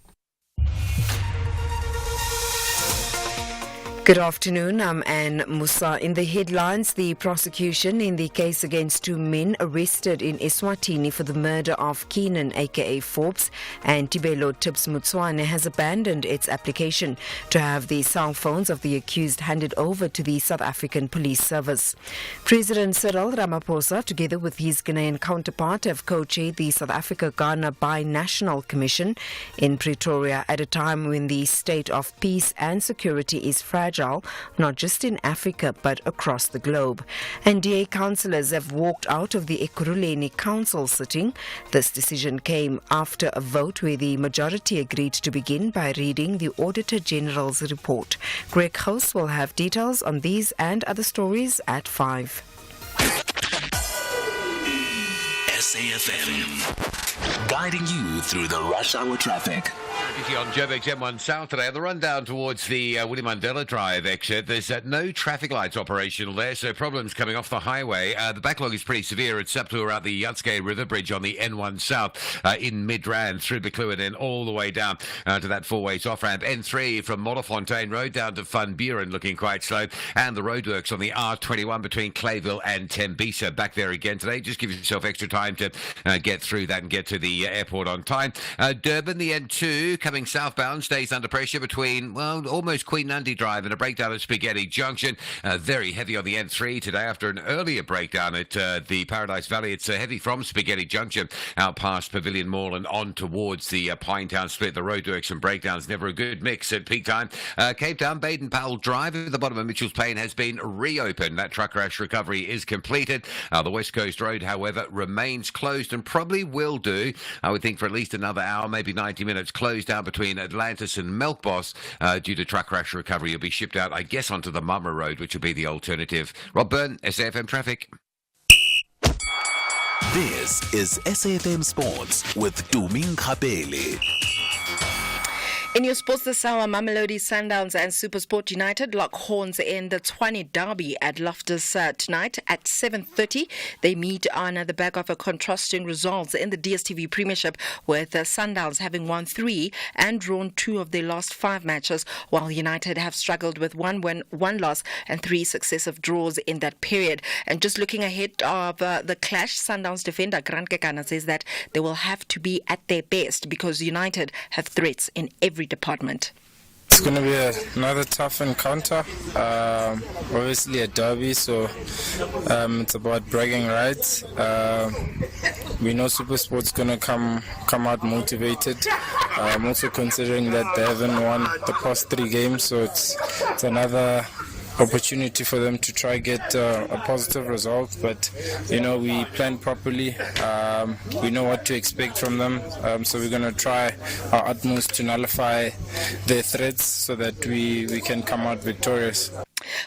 Good afternoon, I'm Anne Musa. In the headlines, the prosecution in the case against two men arrested in Eswatini for the murder of Keenan aka Forbes and Tibelo Tips Mutswane has abandoned its application to have the cell phones of the accused handed over to the South African Police Service. President Cyril Ramaphosa, together with his Ghanaian counterpart, have co-chaired the South Africa-Ghana Bi-National Commission in Pretoria at a time when the state of peace and security is fragile, not just in Africa but across the globe. And DA councillors have walked out of the Ekurhuleni council sitting. This decision came after a vote where the majority agreed to begin by reading the Auditor General's report. Greg House will have details on these and other stories at 5. SAFM, guiding you through the rush hour traffic. Busy on Joburg's M1 South today. The rundown towards the Willie Mandela Drive exit. There's no traffic lights operational there, so problems coming off the highway. The backlog is pretty severe. It's up to around the Yatske River Bridge on the N1 South in Midrand through Beklua and then all the way down to that four-ways off-ramp. N3 from Modderfontein Road down to Van Buren looking quite slow. And the roadworks on the R21 between Clayville and Tembisa. Back there again today. Just give yourself extra time to get through that and get to the the airport on time. Durban, the N2, coming southbound, stays under pressure between, well, almost Queen Nandi Drive and a breakdown at Spaghetti Junction. Very heavy on the N3 today after an earlier breakdown at the Paradise Valley. It's heavy from Spaghetti Junction out past Pavilion Mall and on towards the Pinetown split. The roadworks and breakdowns, never a good mix at peak time. Cape Town, Baden Powell Drive at the bottom of Mitchell's Plain has been reopened. That truck crash recovery is completed. The West Coast Road, however, remains closed and probably will do, I would think, for at least another hour, maybe 90 minutes, closed down between Atlantis and Melkbos due to truck crash recovery. You'll be shipped out, I guess, onto the Mama Road, which will be the alternative. Rob Byrne, SAFM Traffic. This is SAFM Sports with Tuming Kapele. In your sports this hour, Mamelodi Sundowns and SuperSport United lock horns in the Tshwane Derby at Loftus tonight at 7:30. They meet on the back of a contrasting results in the DStv Premiership, with Sundowns having won 3 and drawn 2 of their last 5 matches, while United have struggled with 1 win, 1 loss and 3 successive draws in that period. And just looking ahead of the clash, Sundowns defender Grant Kekana says that they will have to be at their best because United have threats in every department. It's going to be another tough encounter. Obviously a derby, so it's about bragging rights. We know SuperSport's going to come out motivated. I'm also considering that they haven't won the past 3 games, so it's another opportunity for them to try get a positive result. But we plan properly. We know what to expect from them, so we're going to try our utmost to nullify their threats so that we can come out victorious.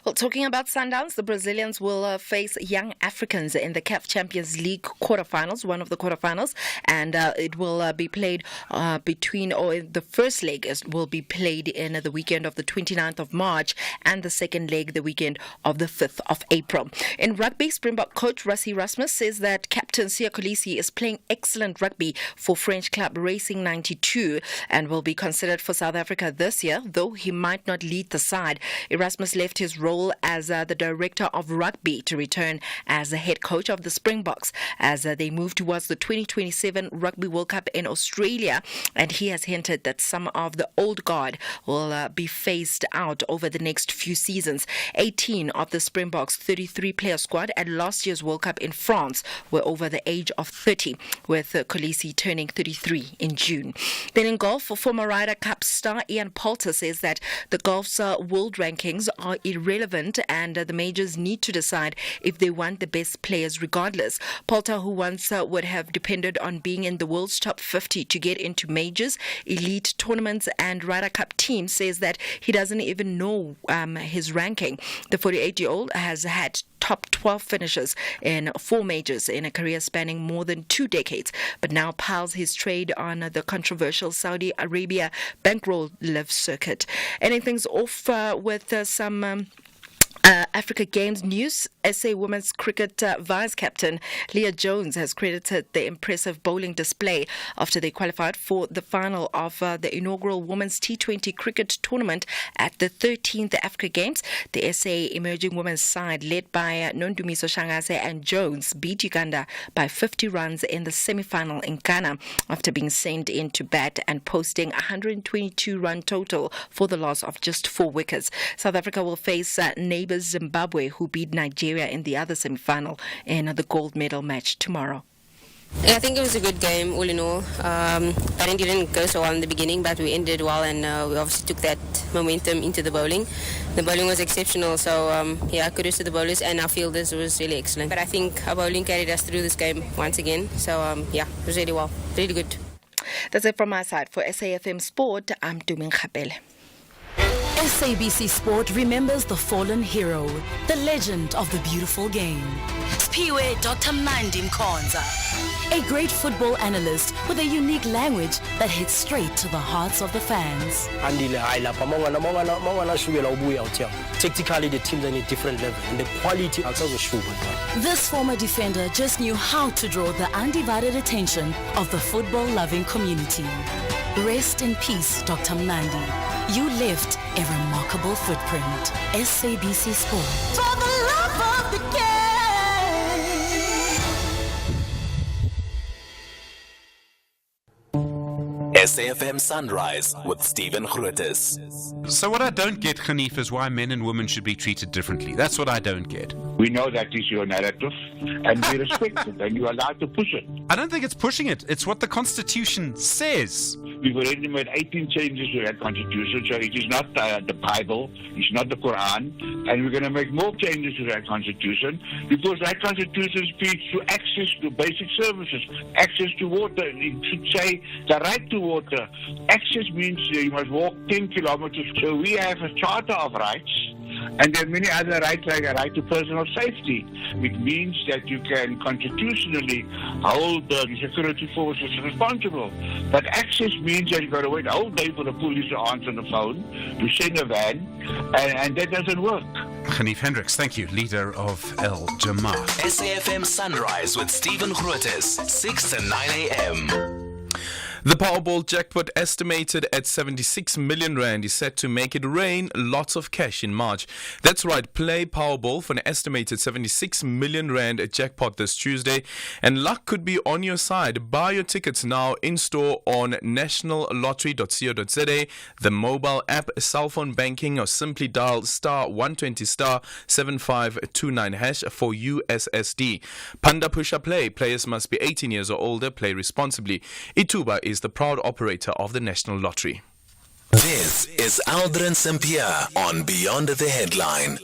Well, talking about Sundowns, the Brazilians will face Young Africans in the CAF Champions League quarterfinals, one of the quarterfinals, and it will be played the first leg will be played in the weekend of the 29th of March and the second leg the weekend of the 5th of April. In rugby, Springbok coach Rassie Erasmus says that captain Siya Kolisi is playing excellent rugby for French club Racing 92 and will be considered for South Africa this year, though he might not lead the side. Erasmus left his role as the director of rugby to return as the head coach of the Springboks as they move towards the 2027 Rugby World Cup in Australia, and he has hinted that some of the old guard will be phased out over the next few seasons. 18 of the Springboks' 33-player squad at last year's World Cup in France were over the age of 30, with Kolisi turning 33 in June. Then in golf, former Ryder Cup star Ian Poulter says that the golf's world rankings are irrelevant and the majors need to decide if they want the best players regardless. Poulter, who once would have depended on being in the world's top 50 to get into majors, elite tournaments and Ryder Cup teams, says that he doesn't even know his ranking. The 48-year-old has had top 12 finishes in 4 majors in a career spanning more than 2 decades, but now piles his trade on the controversial Saudi Arabia bankroll live circuit. Anything's off with some Africa Games news. SA Women's Cricket Vice Captain Leah Jones has credited the impressive bowling display after they qualified for the final of the inaugural Women's T20 Cricket Tournament at the 13th Africa Games. The SA emerging women's side, led by Nondumiso Shangase and Jones, beat Uganda by 50 runs in the semi-final in Ghana after being sent in to bat and posting a 122-run total for the loss of just 4 wickets. South Africa will face neighbours Zimbabwe, who beat Nigeria in the other semi-final in the gold medal match tomorrow. I think it was a good game, all in all. I think it didn't go so well in the beginning, but we ended well, and we obviously took that momentum into the bowling. The bowling was exceptional, so kudos to the bowlers, and our fielders was really excellent. But I think our bowling carried us through this game once again, so it was really well, really good. That's it from my side. For SAFM Sport, I'm Tuming Kapele. SABC Sport remembers the fallen hero, the legend of the beautiful game. Spiwe Dr. Mandi Mkhonza, a great football analyst with a unique language that hits straight to the hearts of the fans. Tactically, the teams are in a different level, and the quality also shows. This former defender just knew how to draw the undivided attention of the football-loving community. Rest in peace, Dr. Mandi. You left a remarkable footprint. SABC Sport. For the love of the game. SAFM Sunrise with Stephen Grootes. So what I don't get, Hanif, is why men and women should be treated differently. That's what I don't get. We know that is your narrative, and we respect it, and you're allowed to push it. I don't think it's pushing it. It's what the Constitution says. We've already made 18 changes to that Constitution, so it is not the Bible, it's not the Quran, and we're going to make more changes to that Constitution, because that Constitution speaks to access to basic services, access to water. It should say the right to water. Access means you must walk 10 kilometers. So we have a charter of rights, and there are many other rights, like a right to personal safety. It means that you can constitutionally hold the security forces responsible. But access means that you've got to wait a whole day for the police to answer the phone, to send a van, and that doesn't work. Hanif Hendricks, thank you, leader of El Jamaah. SAFM Sunrise with Stephen Grootes, 6 to 9 a.m. The Powerball jackpot, estimated at 76 million rand, is set to make it rain lots of cash in March. That's right, play Powerball for an estimated 76 million rand jackpot this Tuesday, and luck could be on your side. Buy your tickets now in store on nationallottery.co.za, the mobile app, cell phone banking, or simply dial *120 *7529# for USSD. Panda Pusha Play. Players must be 18 years or older. Play responsibly. Ituba is the proud operator of the National Lottery. This is Aldrin Sampear on Beyond the Headline.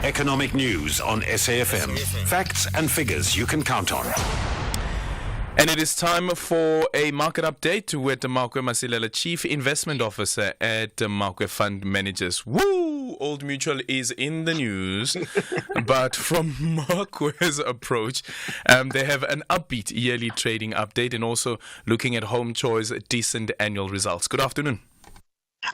Economic news on SAFM. Facts and figures you can count on. And it is time for a market update with Makwe Masilela, Chief Investment Officer at Makwe Fund Managers. Woo! Old Mutual is in the news, but from Makwe's approach, they have an upbeat yearly trading update and also looking at Home Choice decent annual results. Good afternoon.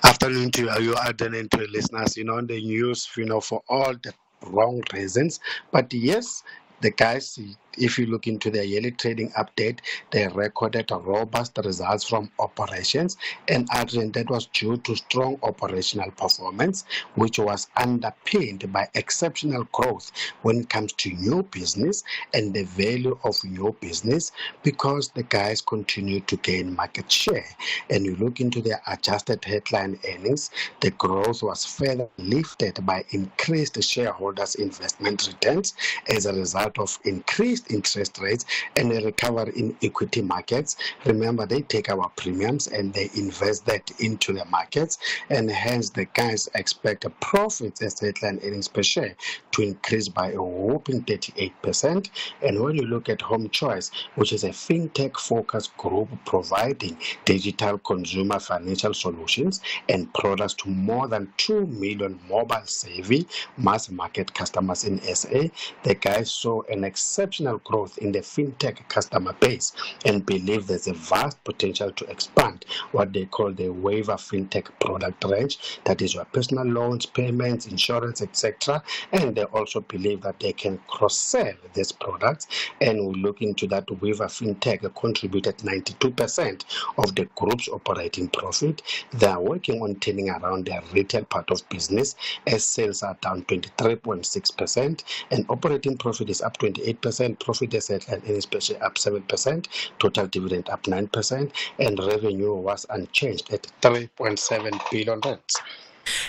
Afternoon to you, Adrian, and to listeners. On the news, for all the wrong reasons, but yes, the guys, if you look into their yearly trading update, they recorded robust results from operations, and Adrian, that was due to strong operational performance, which was underpinned by exceptional growth when it comes to new business and the value of new business, because the guys continue to gain market share. And you look into their adjusted headline earnings, the growth was further lifted by increased shareholders' investment returns as a result of increased interest rates and a recovery in equity markets. Remember, they take our premiums and they invest that into the markets, and hence the guys expect a profits as headline earnings per share to increase by a whopping 38%. And when you look at Home Choice, which is a fintech-focused group providing digital consumer financial solutions and products to more than 2 million mobile-savvy mass-market customers in SA, the guys saw an exceptional growth in the fintech customer base and believe there's a vast potential to expand what they call the waiver fintech product range, that is your personal loans, payments, insurance, etc. And they also believe that they can cross-sell these products, and we look into that waiver fintech contributed 92% of the group's operating profit. They are working on turning around their retail part of business as sales are down 23.6% and operating profit is up 28%, profit as headline earnings per share up 7%, total dividend up 9%, and revenue was unchanged at 3.7 billion rand.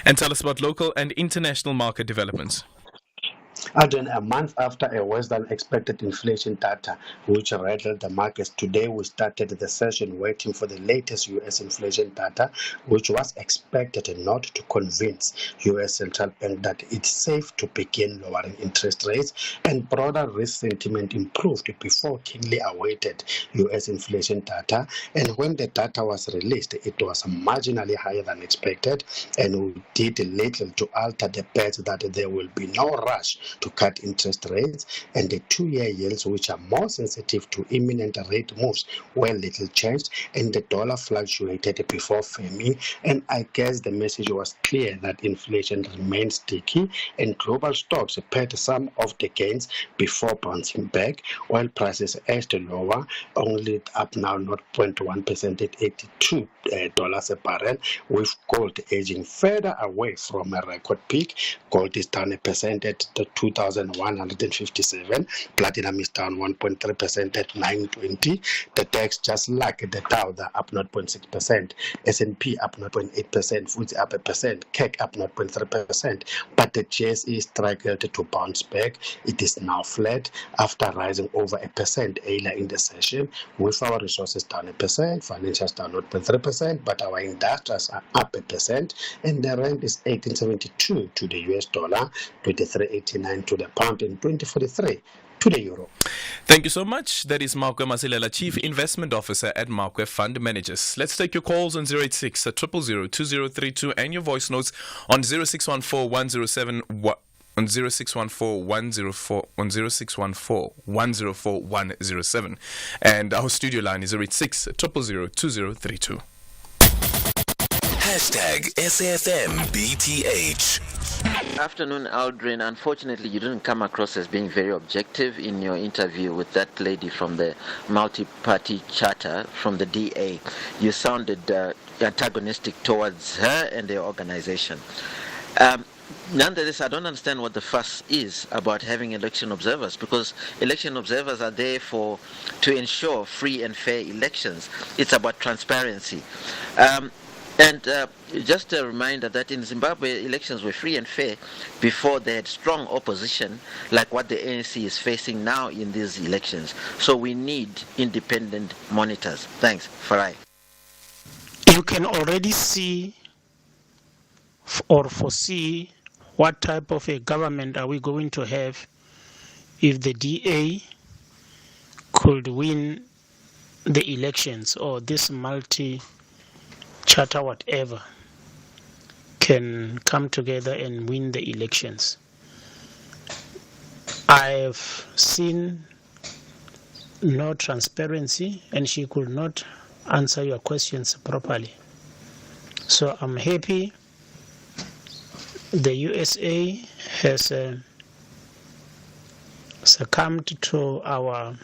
And tell us about local and international market developments. Adrian, a month after a worse than expected inflation data which rattled the markets, today we started the session waiting for the latest U.S. inflation data, which was expected not to convince U.S. Central Bank that it's safe to begin lowering interest rates, and broader risk sentiment improved before keenly awaited U.S. inflation data. And when the data was released, it was marginally higher than expected, and we did little to alter the bet that there will be no rush to cut interest rates, and the 2-year yields, which are more sensitive to imminent rate moves, were little changed, and the dollar fluctuated before firming. And I guess the message was clear that inflation remains sticky, and global stocks paid some of the gains before bouncing back, while prices edged lower, only up now 0.1% at $82 a barrel, with gold edging further away from a record peak. Gold is down 1% at the 2 2,157. Platinum is down 1.3% at 920. The DAX just like the Dow, they're up 0.6%. S&P up 0.8%. FTSE up 1%. CAC up 0.3%. But the JSE struggled to bounce back. It is now flat after rising over 1% earlier in the session, with our resources down 1%, financials down 0.3%, but our industrials are up 1%, and the rand is 18.72 to the US dollar, 23.89 to the pound, and 20.43 to the euro. Thank you so much. That is Markwe Masilela, Chief Investment Officer at Markwe Fund Managers. Let's take your calls on 086 000 2032 and your voice notes on 0614 107 on 0614 104 on 0614 104 107, and our studio line is 086 000 2032. Hashtag SAFMBTH. Afternoon, Aldrin. Unfortunately, you didn't come across as being very objective in your interview with that lady from the multi-party charter from the DA. You sounded antagonistic towards her and their organization. Nonetheless, I don't understand what the fuss is about having election observers, because election observers are there to ensure free and fair elections. It's about transparency. And just a reminder that in Zimbabwe, elections were free and fair before they had strong opposition, like what the ANC is facing now in these elections. So we need independent monitors. Thanks. Farai. You can already see or foresee what type of a government are we going to have if the DA could win the elections, or this multi-charter whatever can come together and win the elections. I've seen no transparency, and she could not answer your questions properly. So I'm happy the USA has succumbed to our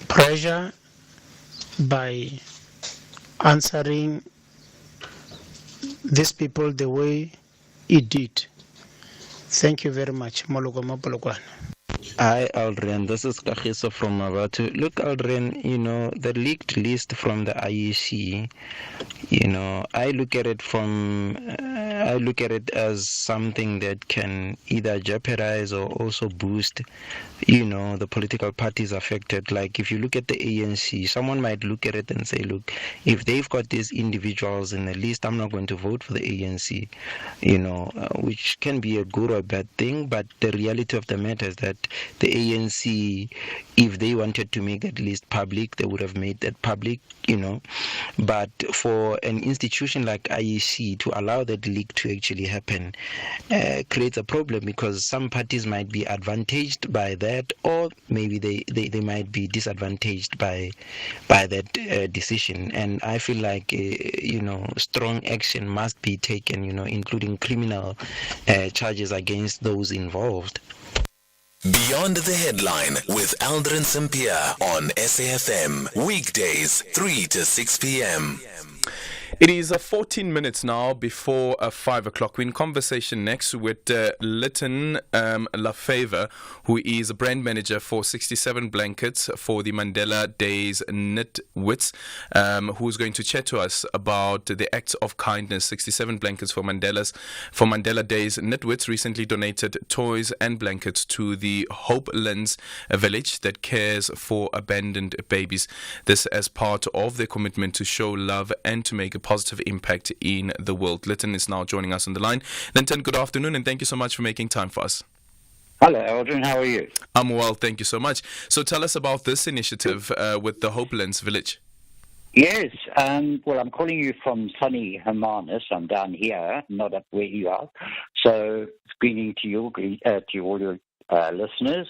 pressure by answering these people the way it did. Thank you very much. Hi, Aldrin. This is Kagiso from Mabatu. Look, Aldrin, the leaked list from the IEC, I look at it as something that can either jeopardize or also boost, the political parties affected. Like if you look at the ANC, someone might look at it and say, look, if they've got these individuals in the list, I'm not going to vote for the ANC, which can be a good or bad thing. But the reality of the matter is that the ANC, if they wanted to make that list public, they would have made that public, But for an institution like IEC to allow that leak to actually happen creates a problem, because some parties might be advantaged by that, or maybe they might be disadvantaged by that decision. And I feel like strong action must be taken, including criminal charges against those involved. Beyond the Headline with Aldrin Sampear on SAFM. Weekdays, 3 to 6 p.m. It is 14 minutes now before 5 o'clock. We're in conversation next with Lytton Lafavor, who is a brand manager for 67 Blankets for the Mandela Days Knitwits, who's going to chat to us about the acts of kindness. 67 Blankets for Mandela Days Knitwits recently donated toys and blankets to the Hope Lens village that cares for abandoned babies. This as part of their commitment to show love and to make a positive impact in the world. Lytton is now joining us on the line. Lytton, good afternoon, and thank you so much for making time for us. Hello, Aldrin. How are you? I'm well, thank you so much. So tell us about this initiative with the Hope Lens Village. Yes, well, I'm calling you from sunny Hermanus. I'm down here, not up where you are. So, greeting to you, to all your listeners.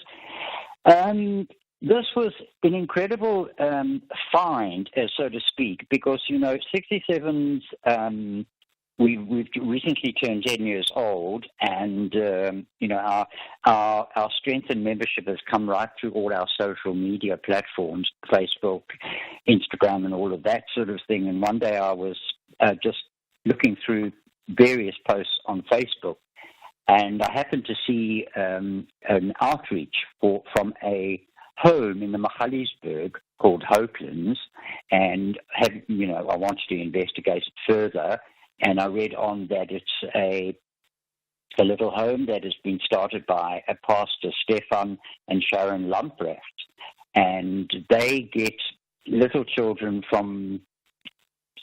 This was an incredible find, so to speak, because, 67's, we've recently turned 10 years old, and, our strength in membership has come right through all our social media platforms, Facebook, Instagram, and all of that sort of thing. And one day I was just looking through various posts on Facebook, And I happened to see an outreach from a home in the Magaliesburg called Hopelands, and I wanted to investigate it further. And I read on that it's a little home that has been started by a pastor, Stefan and Sharon Lamprecht, and they get little children from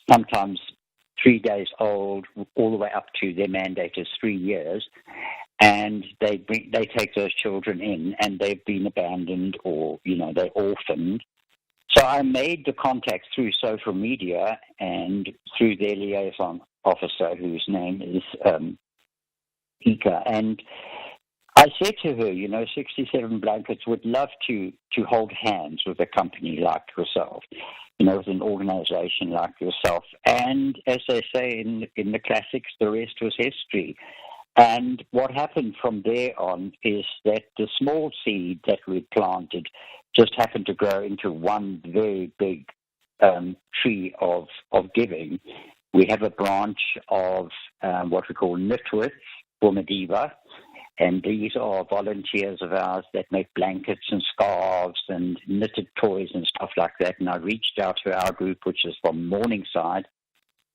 sometimes 3 days old all the way up to their mandate is 3 years, and they take those children in, and they've been abandoned or they're orphaned. So I made the contact through social media and through their liaison officer, whose name is Ika, and I said to her, 67 Blankets would love to hold hands with a company like yourself, with an organization like yourself. And as they say in the classics, the rest was history. And what happened from there on is that the small seed that we planted just happened to grow into one very big tree of giving. We have a branch of what we call Knitwith for Mediva, and these are volunteers of ours that make blankets and scarves and knitted toys and stuff like that. And I reached out to our group, which is from Morningside,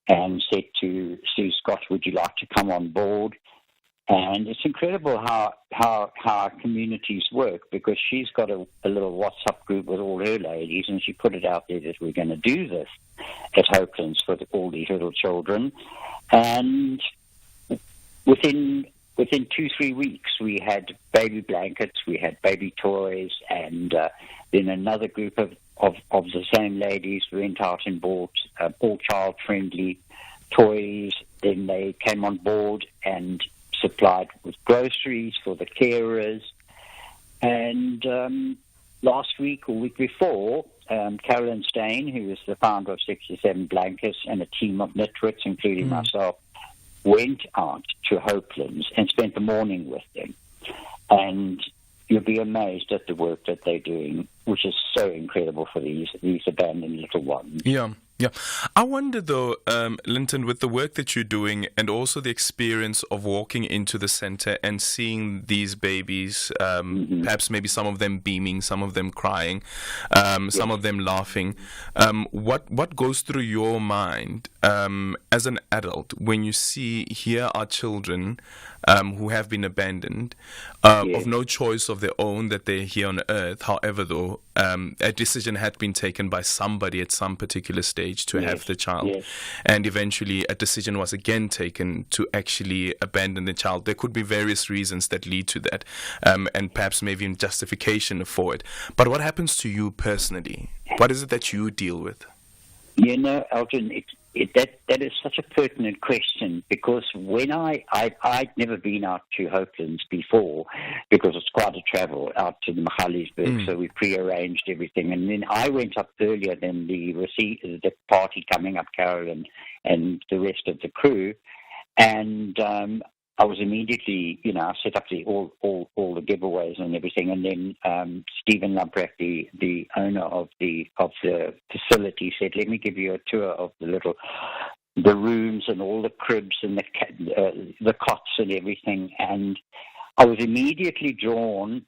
and said to Sue Scott, would you like to come on board? And it's incredible how our communities work, because she's got a little WhatsApp group with all her ladies, and she put it out there that we're going to do this at Hopelands for all these little children. And within 2-3 weeks, we had baby blankets, we had baby toys, and then another group of the same ladies went out and bought all child-friendly toys. Then they came on board and supplied with groceries for the carers. And last week or week before, Carolyn Stain, who is the founder of 67 Blankets, and a team of Knitwits, including myself, went out to Hopelands and spent the morning with them. And you'll be amazed at the work that they're doing, which is so incredible for these abandoned little ones. Yeah. I wonder, though, Linton, with the work that you're doing and also the experience of walking into the center and seeing these babies, perhaps maybe some of them beaming, some of them crying, some of them laughing, what goes through your mind as an adult when you see here are children who have been abandoned of no choice of their own, that they're here on earth? However, though, a decision had been taken by somebody at some particular stage to have the child, and eventually a decision was again taken to actually abandon the child. There could be various reasons that lead to that, and perhaps maybe even justification for it. But what happens to you personally? What is it that you deal with? Aldrin, that is such a pertinent question, because when I'd never been out to Hopelands before, because it's quite a travel out to the Magaliesburg, so we pre-arranged everything, and then I went up earlier than the party coming up, Carol and the rest of the crew, and I was immediately, I set up all the giveaways and everything, and then Stephen Lamprecht, the owner of the facility, said, "Let me give you a tour of the rooms and all the cribs and the cots and everything." And I was immediately drawn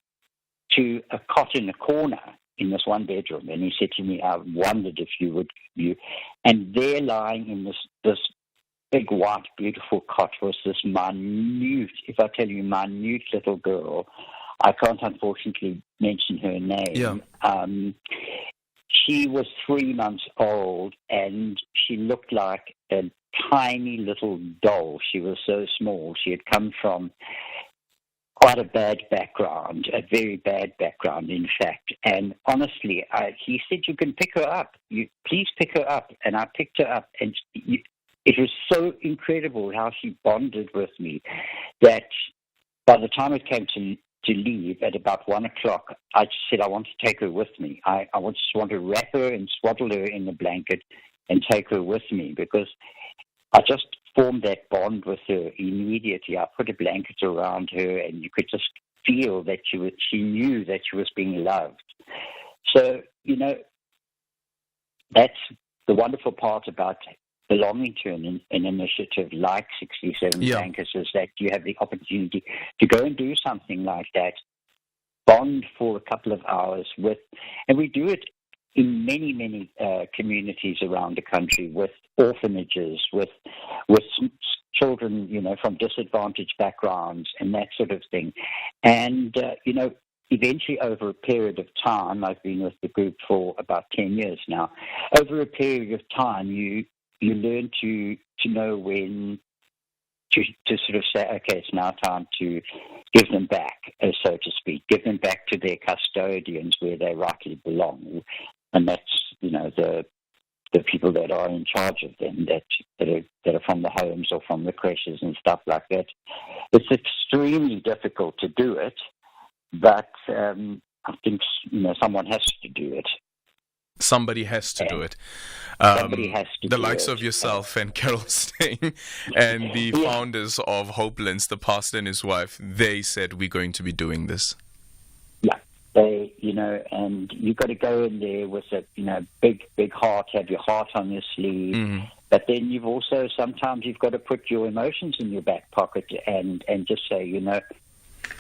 to a cot in the corner in this one bedroom, and he said to me, "I wondered if you." And there, lying in this big, white, beautiful cot, was this minute little girl. I can't unfortunately mention her name. She was 3 months old, and she looked like a tiny little doll. She was so small. She had come from quite a bad background, a very bad background, in fact. And honestly, he said, "You can pick her up. Please pick her up." And I picked her up, and it was so incredible how she bonded with me that by the time it came to leave at about 1 o'clock, I just said, "I want to take her with me. I just want to wrap her and swaddle her in the blanket and take her with me," because I just formed that bond with her immediately. I put a blanket around her, and you could just feel that she knew that she was being loved. So, that's the wonderful part about belonging to an initiative like 67 Yeah. Blankets is that you have the opportunity to go and do something like that, bond for a couple of hours and we do it in many, many communities around the country, with orphanages, with children, from disadvantaged backgrounds and that sort of thing. And, eventually over a period of time, I've been with the group for about 10 years now, over a period of time, you learn to know when to sort of say, okay, it's now time to give them back, so to speak, give them back to their custodians where they rightly belong. And that's, the people that are in charge of them, that are from the homes or from the creches and stuff like that. It's extremely difficult to do it, but I think someone has to do it. Somebody has to do it. Somebody has to the do likes it. of yourself and Carol Stein and the founders of Hopelands, the pastor and his wife, they said we're going to be doing this. Yeah, they, and you've got to go in there with a, big heart, have your heart on your sleeve. Mm-hmm. But then sometimes you've got to put your emotions in your back pocket and just say,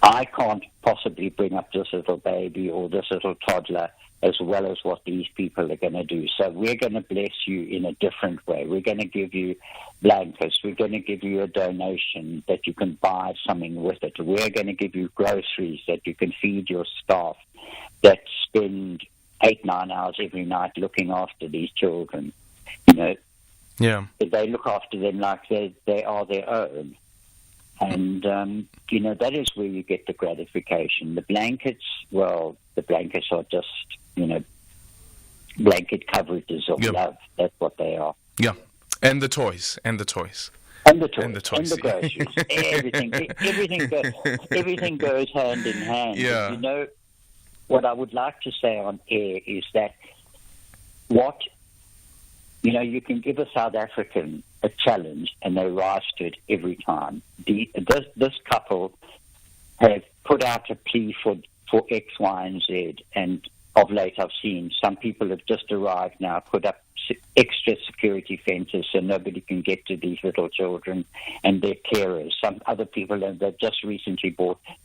I can't possibly bring up this little baby or this little toddler as well as what these people are going to do. So we're going to bless you in a different way. We're going to give you blankets. We're going to give you a donation that you can buy something with it. We're going to give you groceries that you can feed your staff that spend 8-9 hours every night looking after these children. Yeah. They look after them like they are their own. And, that is where you get the gratification. The blankets are just, blanket coverages of love. That's what they are. Yeah. And the toys. And the groceries. everything goes hand in hand. Yeah. But, what I would like to say on air is that you can give a South African a challenge and they rise to it every time. This couple have put out a plea for X, Y, and Z, and of late I've seen some people have just arrived now, put up extra security fences so nobody can get to these little children and their carers. Some other people that just recently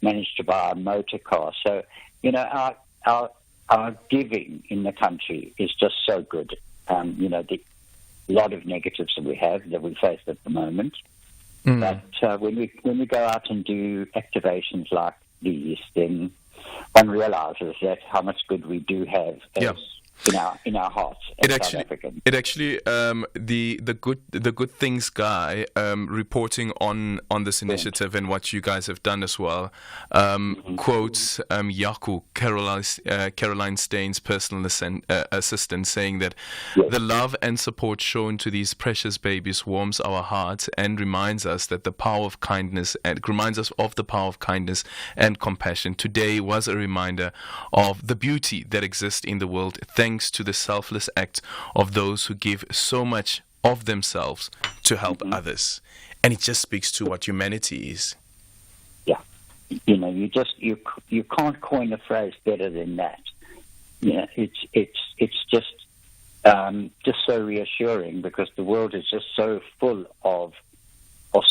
managed to buy a motor car. So, our giving in the country is just so good. The lot of negatives that we face at the moment. But when we go out and do activations like these, then one realizes that how much good we do have in our hearts as South Africans. It actually the good things guy reporting on this initiative and what you guys have done as well quotes Yaku, Caroline Stein's personal assistant, saying that the love and support shown to these precious babies warms our hearts and reminds us that the power of kindness and compassion. Today was a reminder of the beauty that exists in the world, thanks to the selfless act of those who give so much of themselves to help others. And it just speaks to what humanity is. Yeah. You can't coin a phrase better than that. It's just so reassuring, because the world is just so full of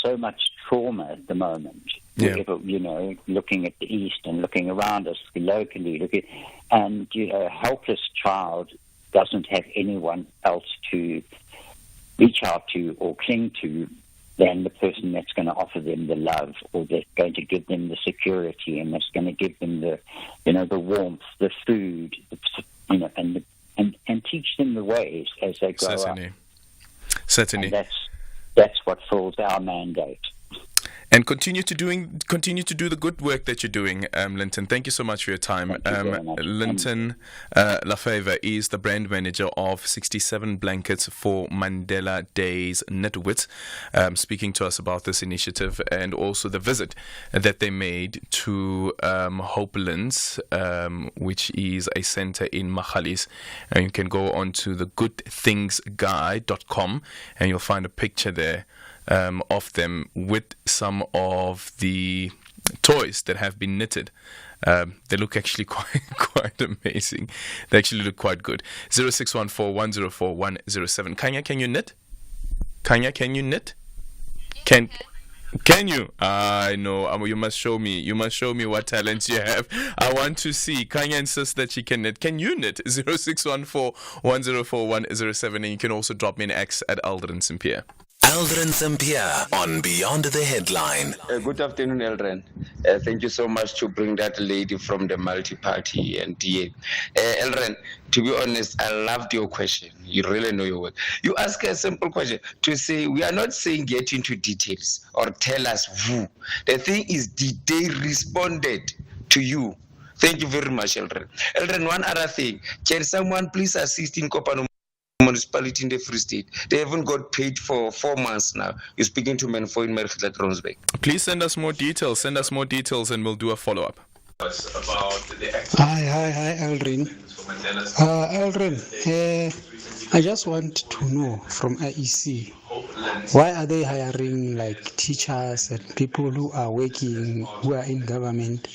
so much trauma at the moment. Yeah. Looking at the East and looking around us locally, and a helpless child doesn't have anyone else to reach out to or cling to than the person that's going to offer them the love, or that's going to give them the security, and that's going to give them the warmth, the food, and teach them the ways as they grow up. Certainly. And that's what fills our mandate. And continue to do the good work that you're doing, Linton. Thank you so much for your time. Linton Lafavor is the brand manager of 67 Blankets for Mandela Days Nitwit, speaking to us about this initiative and also the visit that they made to Hopelands, which is a center in Magalies. And you can go on to the goodthingsguy.com and you'll find a picture there of them with some of the toys that have been knitted. They look actually quite amazing. They actually look quite good. 0614 104 107. Kanya, can you knit? Kanya, can you knit? Can you? I know. You must show me. You must show me what talents you have. I want to see. Kanya insists that she can knit. Can you knit? 0614-104107. And you can also drop me an X at Aldrin Sampear. Aldrin Sampear on Beyond the Headline. Good afternoon, Aldrin. Thank you so much to bring that lady from the multi-party and DA. Aldrin, to be honest, I loved your question. You really know your work. You ask a simple question to say, we are not saying get into details or tell us who. The thing is, did they responded to you? Thank you very much, Aldrin. Aldrin, one other thing. Can someone please assist in Kopano municipality in the Free State? They haven't got paid for 4 months now. You're speaking to Menfo in Merchant Ronsbeck. Please send us more details. Send us more details and we'll do a follow-up. Hi, Aldrin. Aldrin, I just want to know from IEC, why are they hiring like teachers and people who are working, who are in government,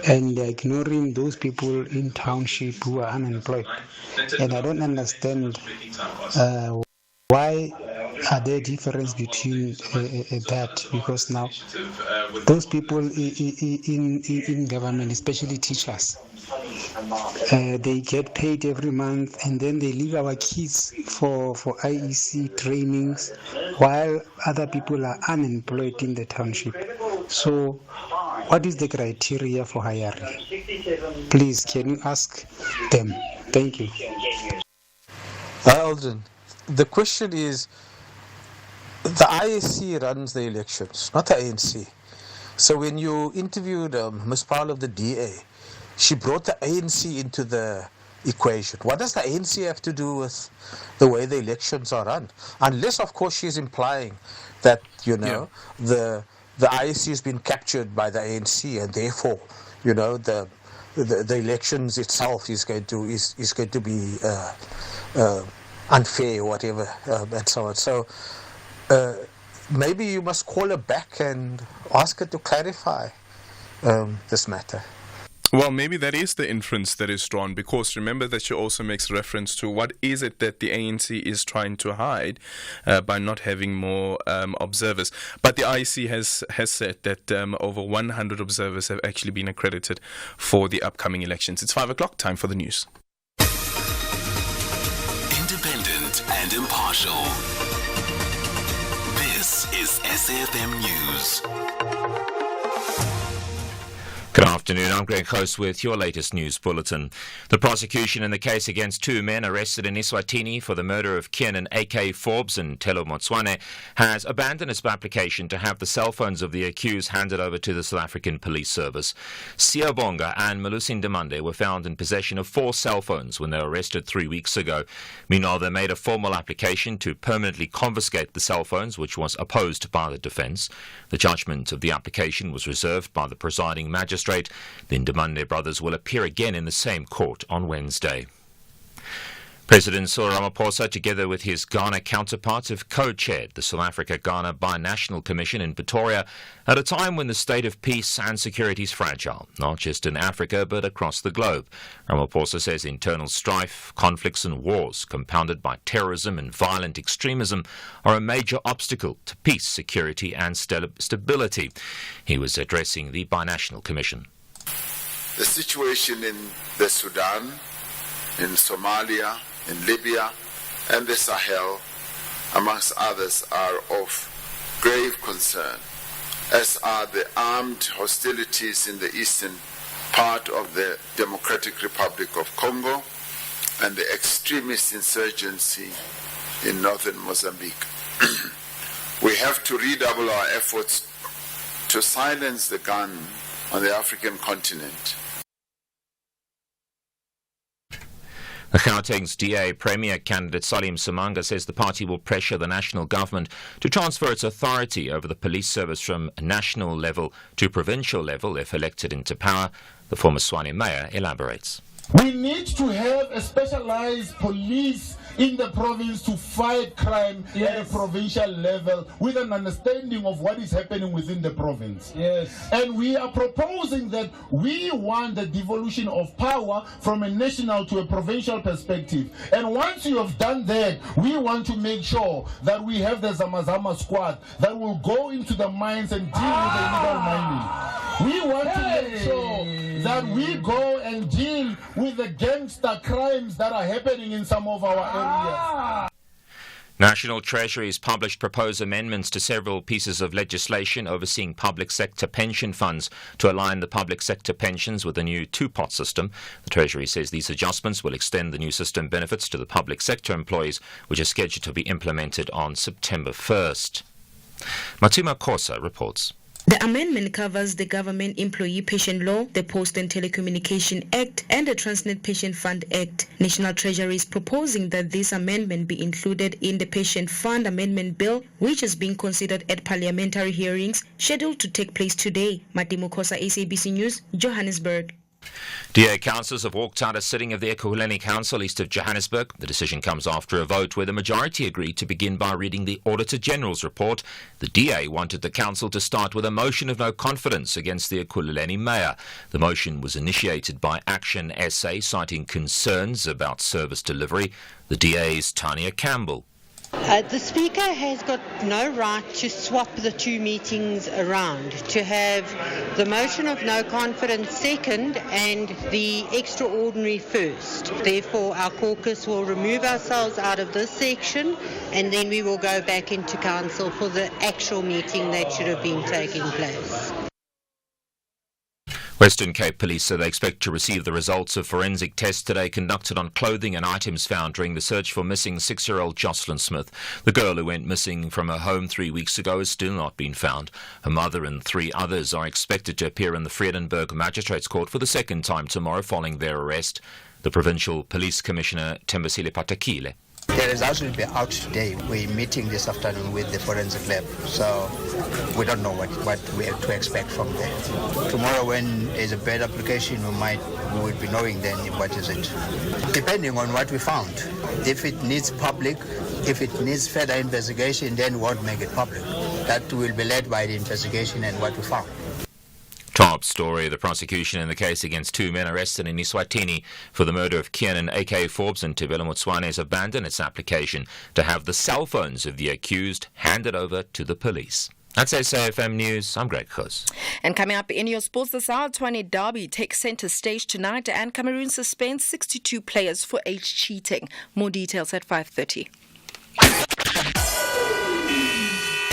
and they're ignoring those people in township who are unemployed? And I don't understand why are there difference between that, because now those people in government, especially teachers, they get paid every month and then they leave our kids for IEC trainings while other people are unemployed in the township. So what is the criteria for hiring? Please, can you ask them? Thank you. Aldrin, the question is, the IEC runs the elections, not the ANC. So when you interviewed Ms. Powell of the DA, she brought the ANC into the equation. What does the ANC have to do with the way the elections are run? Unless, of course, she's implying that, the IEC has been captured by the ANC and therefore, the elections itself is going to be unfair or whatever, and so on. So maybe you must call her back and ask her to clarify this matter. Well, maybe that is the inference that is drawn, because remember that she also makes reference to what is it that the ANC is trying to hide by not having more observers. But the IEC has said that over 100 observers have actually been accredited for the upcoming elections. It's 5 o'clock, time for the news. Independent and impartial. This is SAFM News. Good afternoon, I'm Greg Host with your latest news bulletin. The prosecution in the case against 2 men arrested in Eswatini for the murder of Kiernan A.K. Forbes and Telo Motswane has abandoned its application to have the cell phones of the accused handed over to the South African Police Service. Siyabonga and Malusi Ndemande were found in possession of 4 cell phones when they were arrested 3 weeks ago. Meanwhile, they made a formal application to permanently confiscate the cell phones, which was opposed by the defence. The judgment of the application was reserved by the presiding magistrate. The Ndemande brothers will appear again in the same court on Wednesday. President Cyril Ramaphosa, together with his Ghana counterparts, have co-chaired the South Africa-Ghana Binational Commission in Pretoria at a time when the state of peace and security is fragile, not just in Africa but across the globe. Ramaphosa says internal strife, conflicts and wars, compounded by terrorism and violent extremism, are a major obstacle to peace, security and stability. He was addressing the Binational Commission. The situation in the Sudan, in Somalia, in Libya and the Sahel, amongst others, are of grave concern, as are the armed hostilities in the eastern part of the Democratic Republic of Congo and the extremist insurgency in northern Mozambique. We have to redouble our efforts to silence the gun on the African continent. The Gauteng's DA Premier candidate Salim Samanga says the party will pressure the national government to transfer its authority over the police service from national level to provincial level if elected into power. The former Tshwane mayor elaborates. We need to have a specialized police in the province to fight crime at a provincial level with an understanding of what is happening within the province. And we are proposing that we want the devolution of power from a national to a provincial perspective. And once you have done that, we want to make sure that we have the Zamazama squad that will go into the mines and deal with the illegal mining. We want to make sure that we go and deal with the gangster crimes that are happening in some of our areas. National Treasury has published proposed amendments to several pieces of legislation overseeing public sector pension funds to align the public sector pensions with the new two-pot system. The Treasury says these adjustments will extend the new system benefits to the public sector employees, which is scheduled to be implemented on September 1st. Matuma Kosa reports. The amendment covers the Government Employee Pension Law, the Post and Telecommunication Act, and the Transnet Pension Fund Act. National Treasury is proposing that this amendment be included in the Pension Fund Amendment Bill, which is being considered at parliamentary hearings scheduled to take place today. Matimo Kosa, SABC News, Johannesburg. DA councillors have walked out a sitting of the Ekurhuleni Council east of Johannesburg. The decision comes after a vote where the majority agreed to begin by reading the Auditor General's report. The DA wanted the council to start with a motion of no confidence against the Ekurhuleni mayor. The motion was initiated by Action SA, citing concerns about service delivery. The DA's Tanya Campbell. The Speaker has got no right to swap the two meetings around, to have the motion of no confidence second and the extraordinary first. Therefore, our caucus will remove ourselves out of this section and then we will go back into council for the actual meeting that should have been taking place. Western Cape Police say they expect to receive the results of forensic tests today conducted on clothing and items found during the search for missing 6-year-old Jocelyn Smith. The girl who went missing from her home 3 weeks ago has still not been found. Her mother and 3 others are expected to appear in the Vredenburg Magistrates Court for the second time tomorrow following their arrest. The Provincial Police Commissioner Tembisile Patakile. The results will be out today. We're meeting this afternoon with the forensic lab, so we don't know what we have to expect from there. Tomorrow, when there's a bad application, we will be knowing then what is it. Depending on what we found. If it needs public, if it needs further investigation, then we won't make it public. That will be led by the investigation and what we found. Top story. The prosecution in the case against 2 men arrested in Eswatini for the murder of Kiernan A.K. Forbes and Tebelo Motswane has abandoned its application to have the cell phones of the accused handed over to the police. That's SAFM News. I'm Greg Khos. And coming up in your sports, the Tshwane derby takes centre stage tonight and Cameroon suspends 62 players for age cheating. More details at 5:30.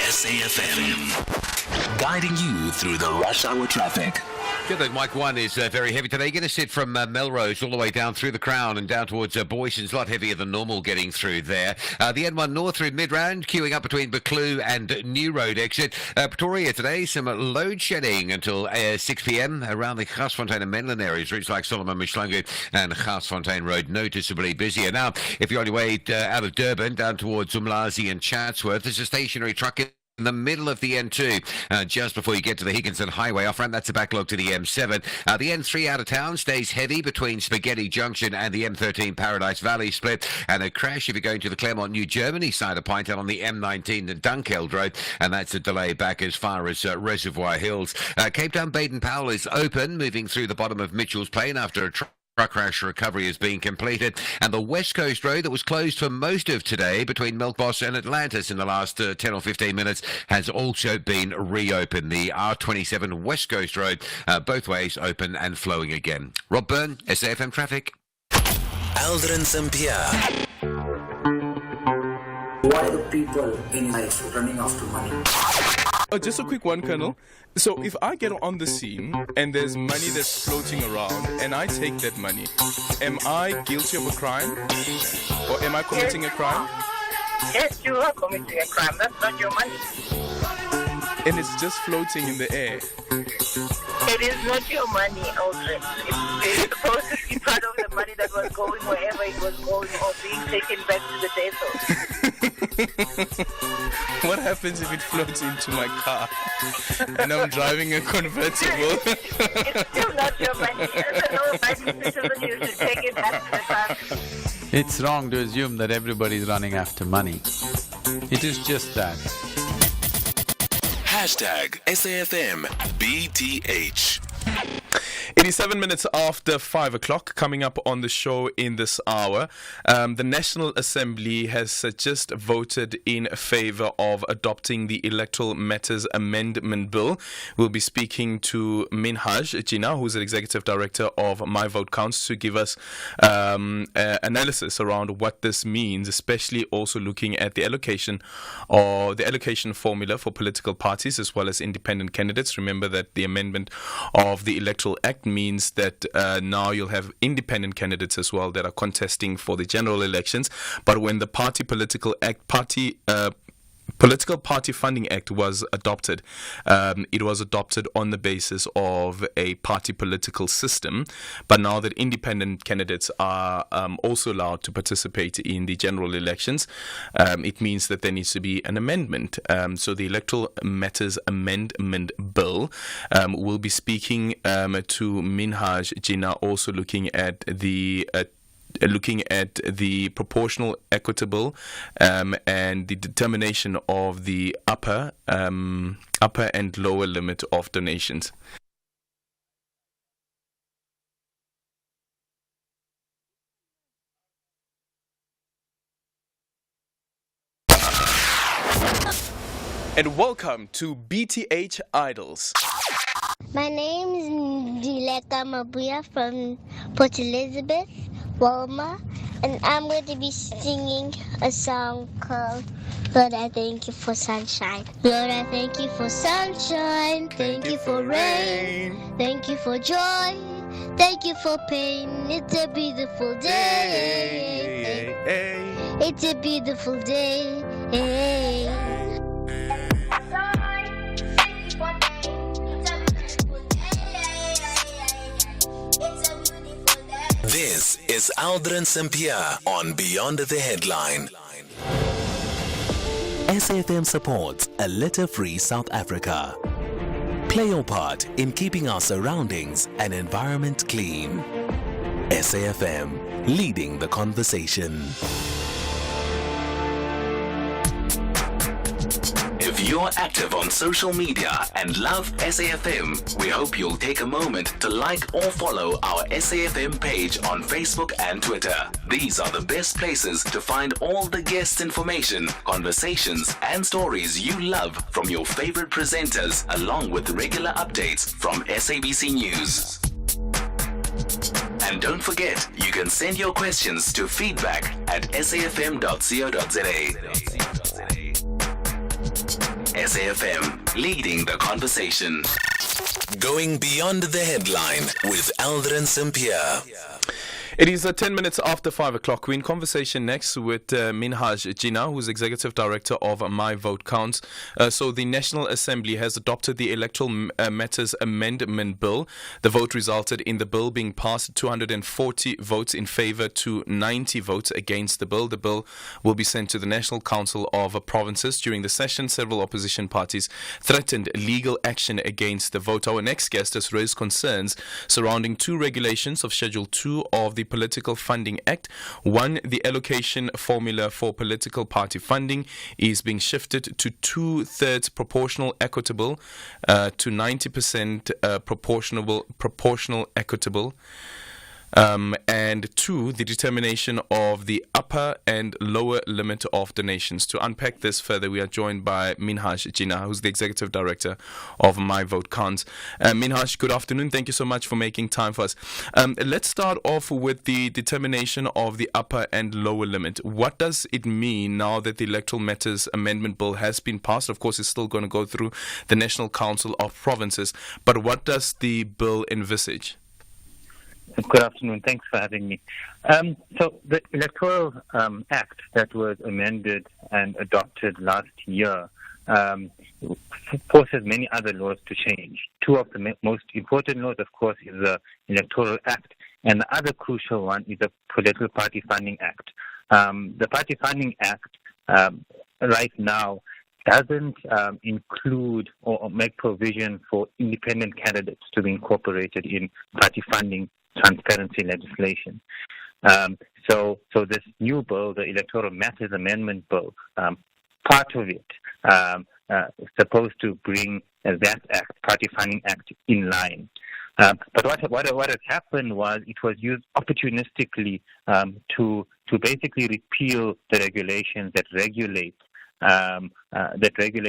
SAFM, guiding you through the rush hour traffic. Yeah, the Mike 1 is very heavy today. You're going to sit from Melrose all the way down through the Crown and down towards Boyson's. A lot heavier than normal getting through there. The N1 North through Midrand, queuing up between Buccleuch and New Road exit. Pretoria today, some load shedding until 6 p.m. around the Garsfontein and Menlyn areas. Routes like Solomon Mishlangu and Garsfontein Road noticeably busier. Now, if you're on your way out of Durban down towards Umlazi and Chatsworth, there's a stationary truck in the middle of the N2, just before you get to the Higginson Highway. Off ramp, that's a backlog to the M7. The N3 out of town stays heavy between Spaghetti Junction and the M13 Paradise Valley split. And a crash if you're going to the Claremont, New Germany side of Pinetown on the M19 and Dunkeld Road. And that's a delay back as far as Reservoir Hills. Cape Town Baden-Powell is open, moving through the bottom of Mitchell's Plain after a truck crash recovery is being completed, and the West Coast Road that was closed for most of today between Milkboss and Atlantis in the last 10 or 15 minutes has also been reopened. The R27 West Coast Road, both ways open and flowing again. Rob Byrne, SAFM Traffic. Aldrin Sampear. Why are the people in life running after money? Just a quick one, Colonel. So if I get on the scene and there's money that's floating around and I take that money, am I guilty of a crime? Or am I committing a crime? Yes, you are committing a crime. That's not your money. And it's just floating in the air. It is not your money, Aldrin. It's supposed to be part of the money that was going wherever it was going or being taken back to the depot. What happens if it floats into my car and I'm driving a convertible? It's still not your money. As a law-abiding citizen, you should take it back to the car. It's wrong to assume that everybody's running after money. It is just that. Hashtag SAFM BTH. 87 minutes after 5 o'clock, coming up on the show in this hour. The National Assembly has just voted in favor of adopting the Electoral Matters Amendment Bill. We'll be speaking to Minhaj Jinnah, who's the Executive Director of My Vote Counts, to give us analysis around what this means, especially also looking at the allocation formula for political parties as well as independent candidates. Remember that the amendment of the Electoral Act means that now you'll have independent candidates as well that are contesting for the general elections. But when the Political Party Funding Act was adopted, it was adopted on the basis of a party political system. But now that independent candidates are also allowed to participate in the general elections, it means that there needs to be an amendment. So the Electoral Matters Amendment Bill will be speaking to Minhaj Jinnah, also looking at the proportional, equitable, and the determination of the upper and lower limit of donations. And welcome to BTH Idols. My name is Dileka Mabuya from Port Elizabeth, Walma, and I'm going to be singing a song called Lord, I thank you for sunshine. Lord, I thank you for sunshine. Thank you for rain. Thank you for joy. Thank you for pain. It's a beautiful day. It's a beautiful day. This is Aldrin Sampear on Beyond the Headline. SAFM supports a litter-free South Africa. Play your part in keeping our surroundings and environment clean. SAFM, leading the conversation. If you're active on social media and love SAFM, we hope you'll take a moment to like or follow our SAFM page on Facebook and Twitter. These are the best places to find all the guest information, conversations, and stories you love from your favorite presenters, along with regular updates from SABC News. And don't forget, you can send your questions to feedback@safm.co.za. SAFM, leading the conversation. Going beyond the headline with Aldrin Sampear. It is 10 minutes after 5 o'clock. We're in conversation next with Minhaj Jinnah, who's Executive Director of My Vote Counts. So the National Assembly has adopted the Electoral Matters Amendment Bill. The vote resulted in the bill being passed, 240 votes in favor to 90 votes against the bill. The bill will be sent to the National Council of Provinces. During the session, several opposition parties threatened legal action against the vote. Our next guest has raised concerns surrounding two regulations of Schedule 2 of the Political Funding Act. One, the allocation formula for political party funding is being shifted to 2/3 proportional equitable to 90% proportional equitable. And two, the determination of the upper and lower limit of donations. To unpack this further, we are joined by Minhaj Jinnah, who's the Executive Director of My Vote Counts. Minhaj, good afternoon. Thank you so much for making time for us. Let's start off with the determination of the upper and lower limit. What does it mean now that the Electoral Matters Amendment Bill has been passed? Of course, it's still going to go through the National Council of Provinces, but what does the bill envisage? Good afternoon. Thanks for having me. So the Electoral Act that was amended and adopted last year forces many other laws to change. Two of the most important laws, of course, is the Electoral Act, and the other crucial one is the Political Party Funding Act. The Party Funding Act right now doesn't include or make provision for independent candidates to be incorporated in party funding transparency legislation. So this new bill, the Electoral Matters Amendment Bill, part of it is supposed to bring that act, Party Funding Act, in line. But what has happened was it was used opportunistically to basically repeal the regulations that regulate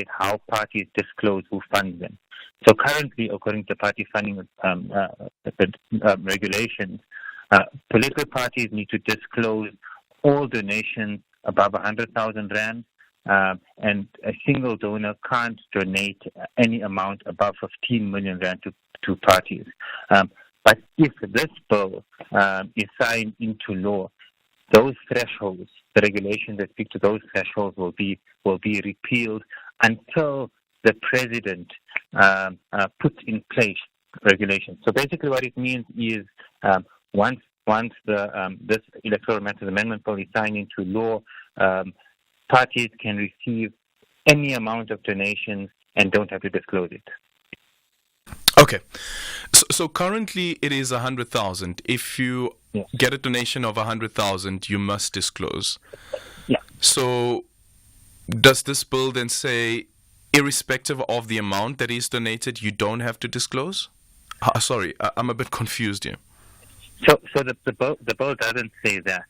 how parties disclose who funds them. So currently, according to party funding regulations, political parties need to disclose all donations above 100,000 rand, and a single donor can't donate any amount above 15 million rand to parties. But if this bill is signed into law, those thresholds, the regulations that speak to those thresholds, will be repealed until the president puts in place regulations. So basically, what it means is once this Electoral Matters Amendment Bill is signed into law, parties can receive any amount of donations and don't have to disclose it. Okay. So currently it is 100,000. If you get a donation of 100,000, you must disclose. Yeah. So does this bill then say, irrespective of the amount that is donated, you don't have to disclose? Sorry, I'm a bit confused here. So the bill doesn't say that,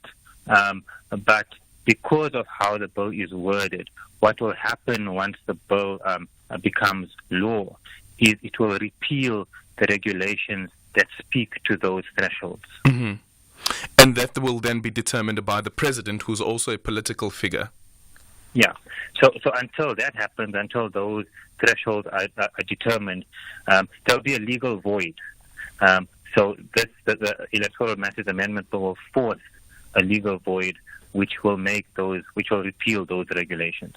but because of how the bill is worded, what will happen once the bill becomes law is it will repeal the regulations that speak to those thresholds. Mm-hmm. And that will then be determined by the president, who's also a political figure. Yeah. So until that happens, until those thresholds are determined, there'll be a legal void. So the Electoral Matters Amendment Bill will force a legal void, which will repeal those regulations.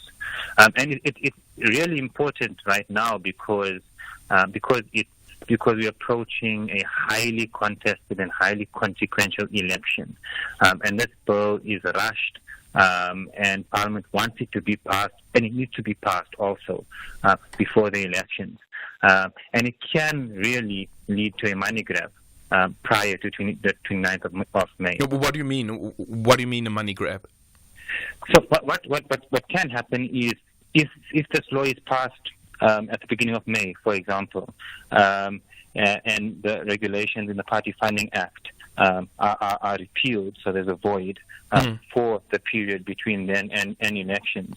And it's really important right now because we're approaching a highly contested and highly consequential election, and this bill is rushed. And Parliament wants it to be passed, and it needs to be passed also before the elections. And it can really lead to a money grab prior to the 29th of May. What do you mean? What do you mean a money grab? So what can happen is if this law is passed at the beginning of May, for example, and the regulations in the Party Funding Act are repealed, so there's a void for the period between then and elections.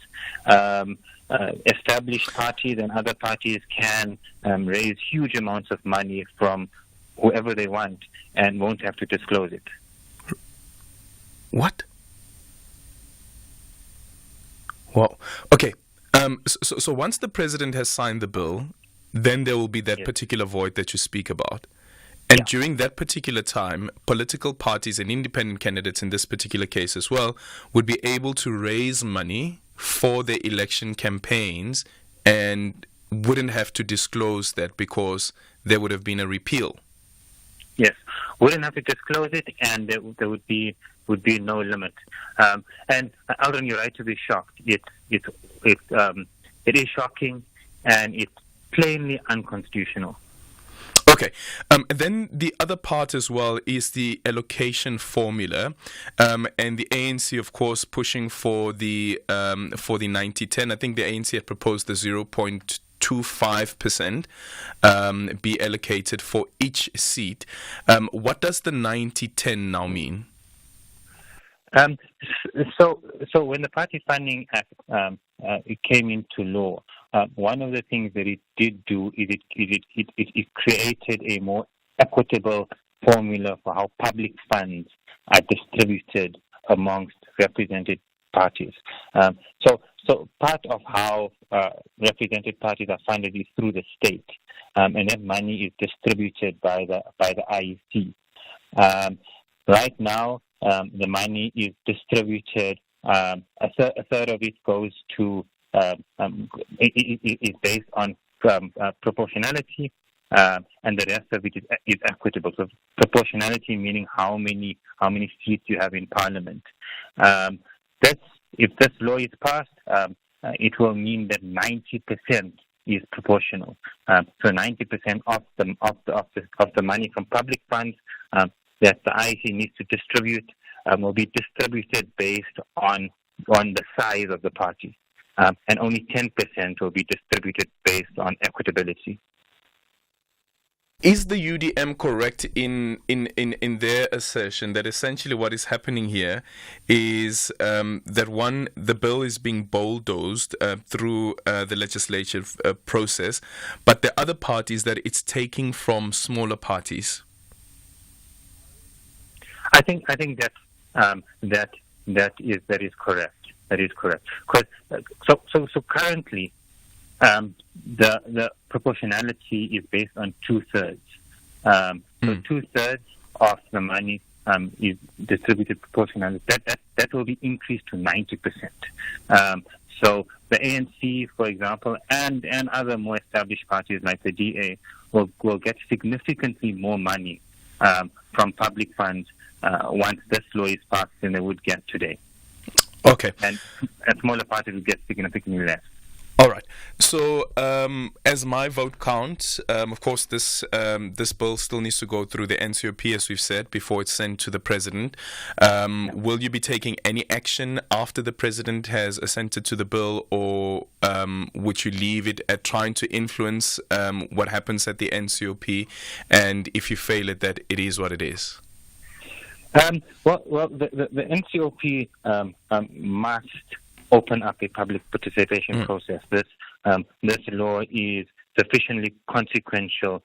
Established parties and other parties can raise huge amounts of money from whoever they want and won't have to disclose it. What? Well, okay. So once the president has signed the bill, then there will be that particular void that you speak about. And during that particular time, political parties and independent candidates in this particular case as well would be able to raise money for their election campaigns and wouldn't have to disclose that because there would have been a repeal. Yes, wouldn't have to disclose it, and there would be no limit. And Aldrin, you're right to be shocked. It is shocking, and it's plainly unconstitutional. Okay. Then the other part as well is the allocation formula, and the ANC, of course, pushing for the 90-10. I think the ANC had proposed the 0.25% be allocated for each seat. What does the 90-10 now mean? So when the Party Funding Act it came into law, one of the things that it did do is it created a more equitable formula for how public funds are distributed amongst represented parties. So part of how represented parties are funded is through the state, and that money is distributed by the IEC. Right now, the money is distributed. A third of it goes to is based on proportionality, and the rest of it is equitable. So proportionality meaning how many seats you have in Parliament. If this law is passed, it will mean that 90% is proportional. So 90% of the money from public funds that the IEC needs to distribute will be distributed based on the size of the party, and only 10% will be distributed based on equitability. Is the UDM correct in their assertion that essentially what is happening here is that the bill is being bulldozed through the legislative process, but the other parties that it's taking from smaller parties? I think that is correct. That is correct. So currently, the proportionality is based on 2/3. So 2/3 of the money is distributed proportionally. That will be increased to 90%. So the ANC, for example, and other more established parties like the DA will get significantly more money from public funds once this law is passed than they would get today. Okay. And smaller parties will get significantly less. All right. So, as my vote counts, of course, this bill still needs to go through the NCOP, as we've said, before it's sent to the president. Will you be taking any action after the president has assented to the bill, or would you leave it at trying to influence what happens at the NCOP? And if you fail at that, it is what it is. Well, the NCOP must open up a public participation process. This law is sufficiently consequential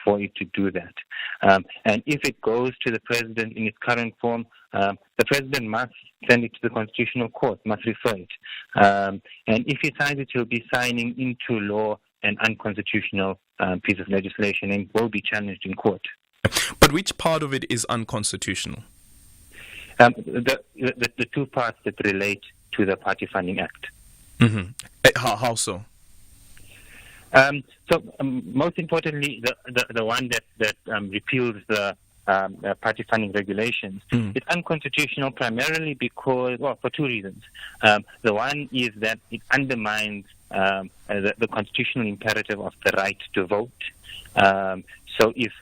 for it to do that. And if it goes to the president in its current form, the president must send it to the Constitutional Court, must refer it. And if he signs it, he'll be signing into law an unconstitutional piece of legislation and will be challenged in court. But which part of it is unconstitutional? The two parts that relate to the Party Funding Act. Mm-hmm. How so? Most importantly, the one that repeals the party funding regulations. It's unconstitutional primarily because, for two reasons. The one is that it undermines the constitutional imperative of the right to vote. So if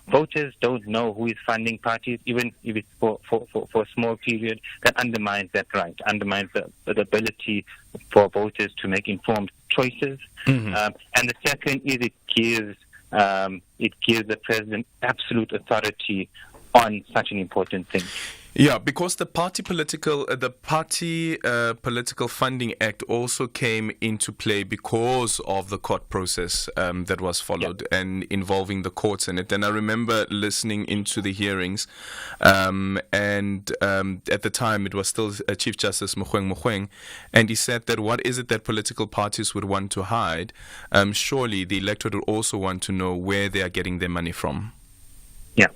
voters don't know who is funding parties, even if it's for a small period, that undermines that right, undermines the ability for voters to make informed choices. And the second is it gives the president absolute authority on such an important thing. Yeah, because the Party Political Funding Act also came into play because of the court process that was followed and involving the courts in it. And I remember listening into the hearings, and at the time it was still Chief Justice Mogoeng, and he said that what is it that political parties would want to hide? Surely the electorate would also want to know where they are getting their money from. Yeah.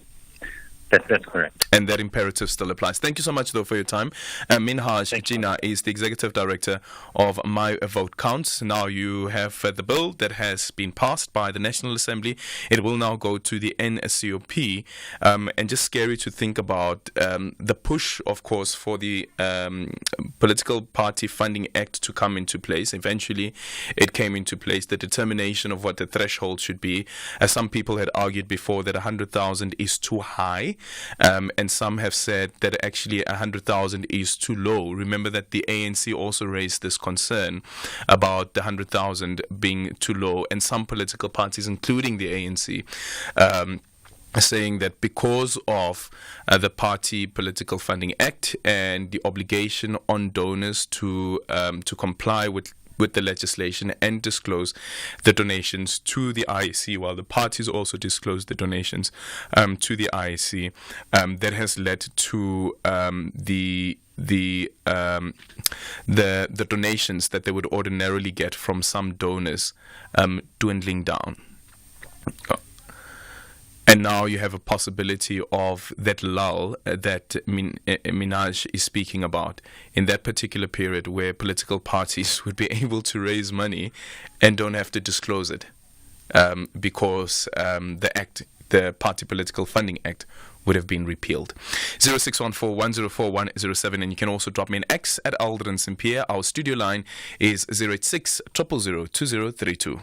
That's correct. And that imperative still applies. Thank you so much, though, for your time. Minhaj Jina is the Executive Director of My Vote Counts. Now you have the bill that has been passed by the National Assembly. It will now go to the NCOP. And just scary to think about the push, of course, for the Political Party Funding Act to come into place. Eventually, it came into place. The determination of what the threshold should be. As some people had argued before that 100,000 is too high. And some have said that actually 100,000 is too low. Remember that the ANC also raised this concern about the 100,000 being too low, and some political parties, including the ANC, saying that because of the Party Political Funding Act and the obligation on donors to comply with the legislation and disclose the donations to the IEC, while the parties also disclose the donations to the IEC, that has led to the donations that they would ordinarily get from some donors dwindling down. And now you have a possibility of that lull that Minhaj is speaking about in that particular period where political parties would be able to raise money and don't have to disclose it because the Party Political Funding Act would have been repealed. 0614-104107, and you can also drop me an X at Aldrin Sampear. Our studio line is 086 000 2032.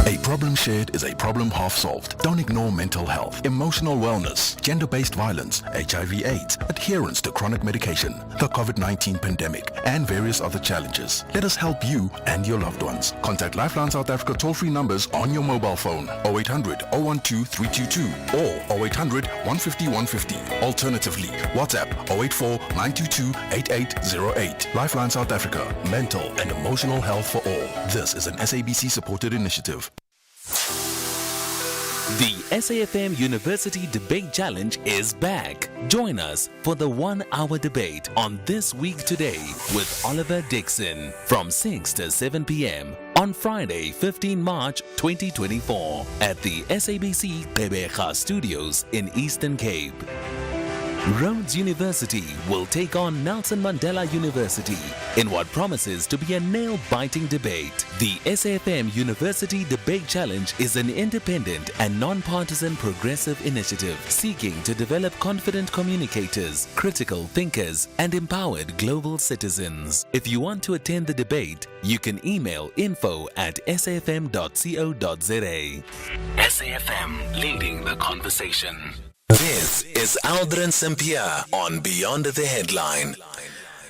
A problem shared is a problem half solved. Don't ignore mental health, emotional wellness, gender-based violence, HIV/AIDS, adherence to chronic medication, the COVID-19 pandemic, and various other challenges. Let us help you and your loved ones. Contact Lifeline South Africa toll-free numbers on your mobile phone, 0800 012 322 or 0800 150 150. Alternatively, WhatsApp 084 922 8808. Lifeline South Africa, mental and emotional health for all. This is an SABC-supported initiative. The SAFM University Debate Challenge is back. Join us for the 1-hour debate on This Week Today with Oliver Dixon from 6 to 7 p.m. on Friday, 15 March 2024 at the SABC Gqeberha Studios in Eastern Cape. Rhodes University will take on Nelson Mandela University in what promises to be a nail-biting debate. The SAFM University Debate Challenge is an independent and non-partisan progressive initiative seeking to develop confident communicators, critical thinkers, and empowered global citizens. If you want to attend the debate, you can email info@safm.co.za. SAFM, leading the conversation. This is Aldrin Sampear on Beyond the Headline.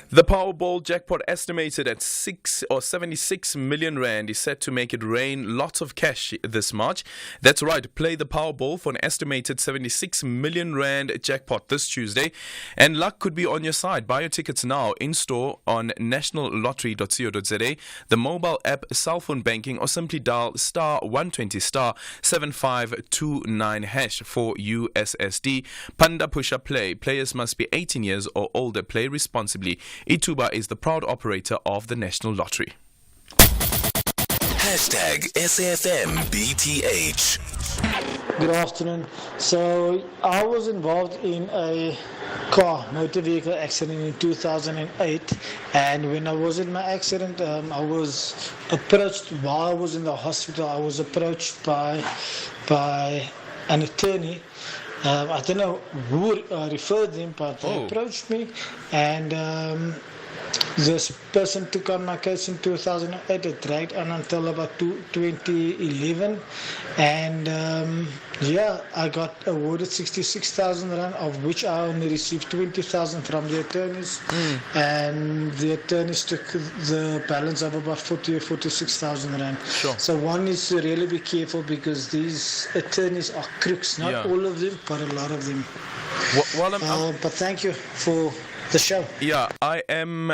The Powerball jackpot estimated at 76 million rand is set to make it rain lots of cash this March. That's right, play the Powerball for an estimated 76 million rand jackpot this Tuesday, and luck could be on your side. Buy your tickets now in store on nationallottery.co.za, the mobile app, cell phone banking, or simply dial *120 *7529# for USSD. Panda Pusha Play. Players must be 18 years or older. Play responsibly. Ituba is the proud operator of the National Lottery. #SAFMBTH. Good afternoon. So I was involved in a motor vehicle accident in 2008, and when I was in my accident, I was approached while I was in the hospital. I was approached by an attorney. I don't know who referred them, but they approached me, and this person took on my case in 2008. It dragged on until about 2011, and I got awarded 66,000 rand, of which I only received 20,000 from the attorneys, and the attorneys took the balance of about 40 or 46,000 rand. Sure. So one needs to really be careful, because these attorneys are crooks. Not all of them, but a lot of them. But thank you for the show. Yeah, I'm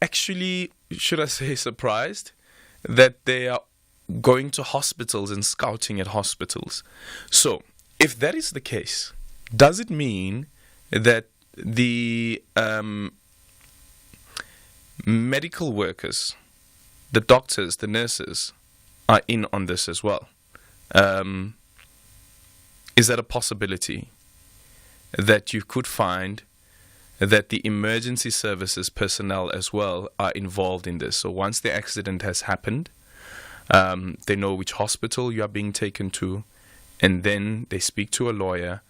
actually, should I say, surprised that they are going to hospitals and scouting at hospitals. So, if that is the case, does it mean that the medical workers, the doctors, the nurses, are in on this as well? Is that a possibility that you could find that the emergency services personnel as well are involved in this? So once the accident has happened, they know which hospital you are being taken to, and then they speak to a lawyer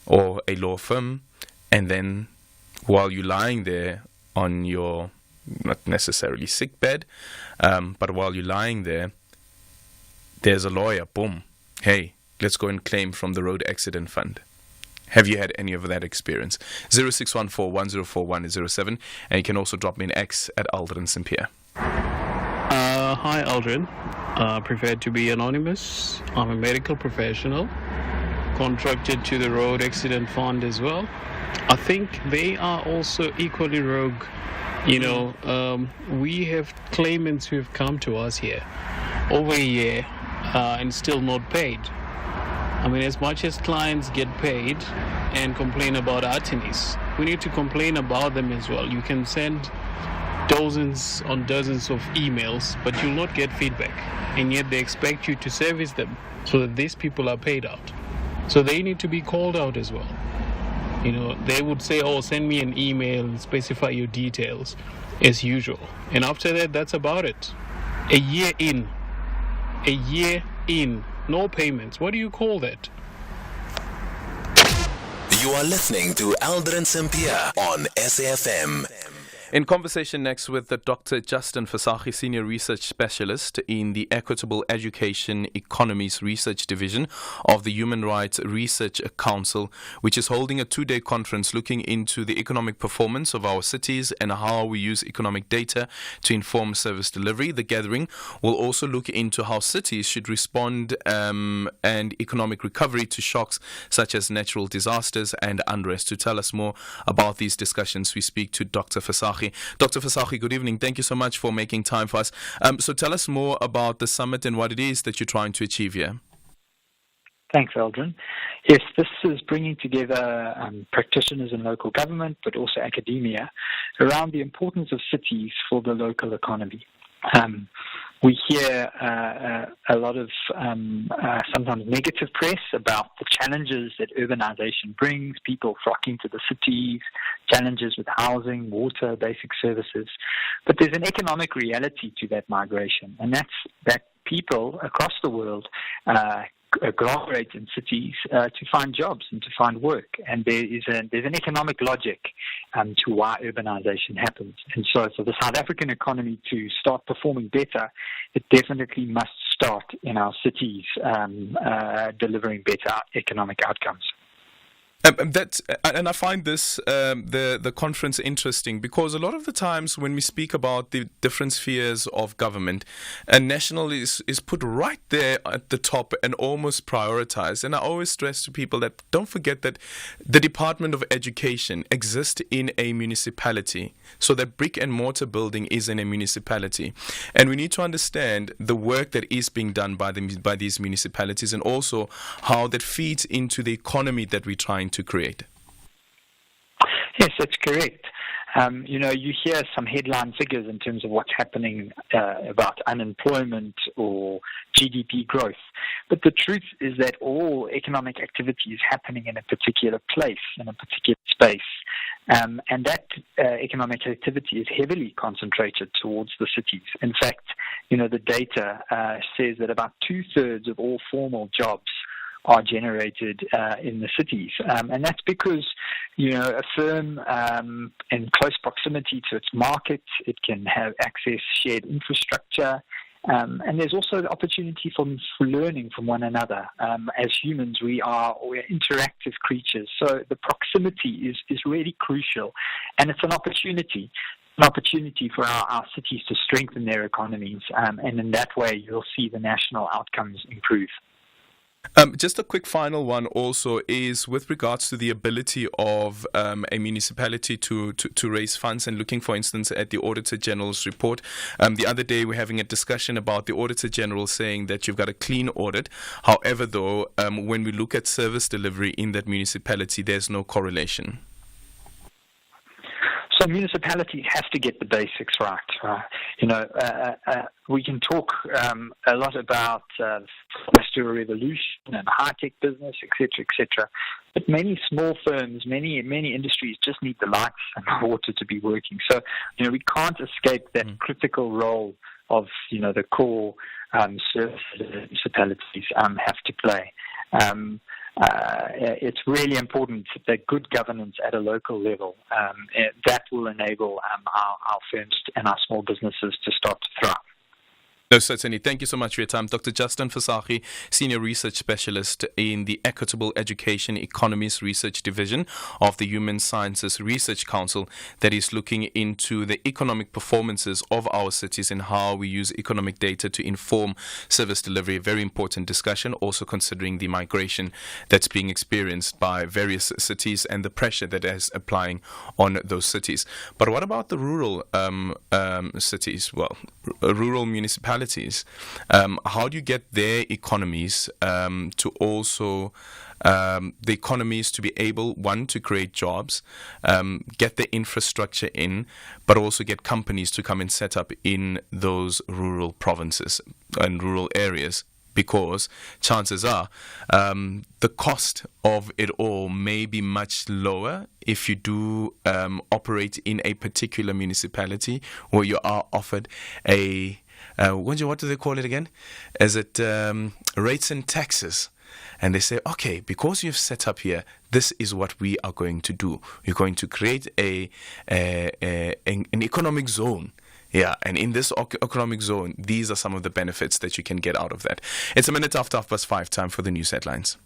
or a law firm, and then while you're lying there on your, not necessarily sick bed, but while you're lying there, there's a lawyer, boom, hey, let's go and claim from the road accident fund. Have you had any of that experience? 0614-1041-07, and you can also drop me an X at Aldrin Sampear. Hi, Aldrin. Prefer to be anonymous. I'm a medical professional, contracted to the Road Accident Fund as well. I think they are also equally rogue. You know, we have claimants who have come to us here over a year and still not paid. I mean, as much as clients get paid and complain about attorneys, we need to complain about them as well. You can send dozens on dozens of emails, but you'll not get feedback. And yet they expect you to service them so that these people are paid out. So they need to be called out as well. You know, they would say, oh, send me an email and specify your details as usual. And after that, that's about it. A year in, no payments. What do you call that? You are listening to Aldrin Sampear on SAFM. In conversation next with Dr. Justin Fasaki, Senior Research Specialist in the Equitable Education Economies Research Division of the Human Rights Research Council, which is holding a 2-day conference looking into the economic performance of our cities and how we use economic data to inform service delivery. The gathering will also look into how cities should respond and economic recovery to shocks such as natural disasters and unrest. To tell us more about these discussions, we speak to Dr. Fasaki. Dr. Fasaki, good evening. Thank you so much for making time for us. So tell us more about the summit and what it is that you're trying to achieve here. Thanks, Aldrin. Yes, this is bringing together practitioners in local government, but also academia, around the importance of cities for the local economy. We hear a lot of sometimes negative press about the challenges that urbanization brings, people flocking to the cities, challenges with housing, water, basic services. But there's an economic reality to that migration, and that's that people across the world agglomerate in cities to find jobs and to find work, and there's an economic logic to why urbanization happens. And so for the South African economy to start performing better, it definitely must start in our cities delivering better economic outcomes. And I find this the conference interesting because a lot of the times when we speak about the different spheres of government, national is put right there at the top and almost prioritized. And I always stress to people that don't forget that the Department of Education exists in a municipality. So that brick and mortar building is in a municipality. And we need to understand the work that is being done by these municipalities and also how that feeds into the economy that we're trying to create. Yes, that's correct. You hear some headline figures in terms of what's happening about unemployment or GDP growth. But the truth is that all economic activity is happening in a particular place, in a particular space. And that economic activity is heavily concentrated towards the cities. In fact, the data says that about 2/3 of all formal jobs are generated in the cities. And that's because, a firm in close proximity to its market, it can have access shared infrastructure, and there's also the opportunity for learning from one another. As humans, we're interactive creatures, so the proximity is really crucial, and it's an opportunity for our cities to strengthen their economies, and in that way you'll see the national outcomes improve. Just a quick final one also is with regards to the ability of a municipality to raise funds and looking, for instance, at the Auditor General's report. The other day we're having a discussion about the Auditor General saying that you've got a clean audit. However, though, when we look at service delivery in that municipality, there's no correlation. So municipalities have to get the basics right. We can talk a lot about the Industrial Revolution and high-tech business, etc., but many small firms, many industries just need the lights and the water to be working. So, we can't escape that critical role of, the core services municipalities have to play. It's really important that good governance at a local level, that will enable our firms and our small businesses to start to thrive. No, certainly. Thank you so much for your time. Dr. Justin Fasaki, Senior Research Specialist in the Equitable Education Economies Research Division of the Human Sciences Research Council, that is looking into the economic performances of our cities and how we use economic data to inform service delivery. A very important discussion, also considering the migration that's being experienced by various cities and the pressure that is applying on those cities. But what about the rural cities? Well, rural municipalities. How do you get their economies to also the economies to be able, one, to create jobs, get the infrastructure in, but also get companies to come and set up in those rural provinces and rural areas? Because chances are the cost of it all may be much lower if you do operate in a particular municipality where you are offered a what do they call it again? Is it rates and taxes And they say, okay, because you've set up here, this is what we are going to do. We're going to create an economic zone. Yeah, and in this economic zone, these are some of the benefits that you can get out of that. It's a minute after 5:30, time for the news headlines.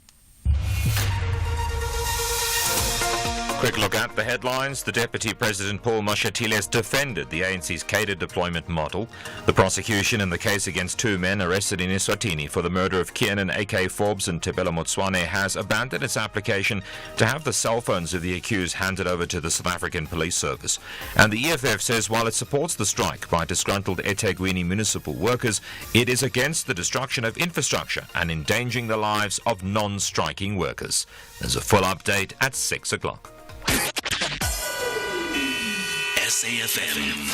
Quick look at the headlines. The Deputy President Paul Mashatile has defended the ANC's cadre deployment model. The prosecution in the case against two men arrested in Eswatini for the murder of Kiernan A.K. Forbes and Tebelo Motswane has abandoned its application to have the cell phones of the accused handed over to the South African Police Service. And the EFF says while it supports the strike by disgruntled eThekwini municipal workers, it is against the destruction of infrastructure and endangering the lives of non-striking workers. There's a full update at 6 o'clock. SAFM,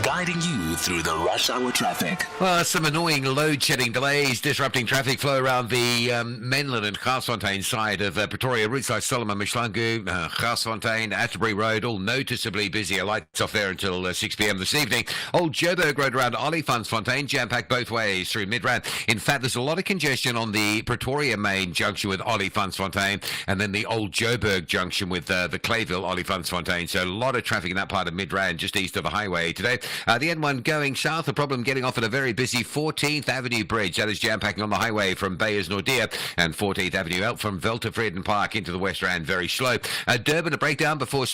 guiding you through the rush hour traffic. Well, some annoying load-shedding delays disrupting traffic flow around the Menlyn and Garsfontein side of Pretoria. Routes like Solomon, Mishlangu, Garsfontein, Atterbury Road, all noticeably busier. Lights off there until 6 p.m. this evening. Old Joburg Road around Olifantsfontein, jam-packed both ways through Midrand. In fact, there's a lot of congestion on the Pretoria main junction with Olifantsfontein, and then the Old Joburg junction with the Clayville, Olifantsfontein. So a lot of traffic in that part of Midrand, just east of the highway today. The N1 going south, a problem getting off at a very busy 14th Avenue bridge. That is jam-packing on the highway from Bayers Nordia and 14th Avenue out from Veltervreden Park into the West Rand, very slow. Durban, a breakdown before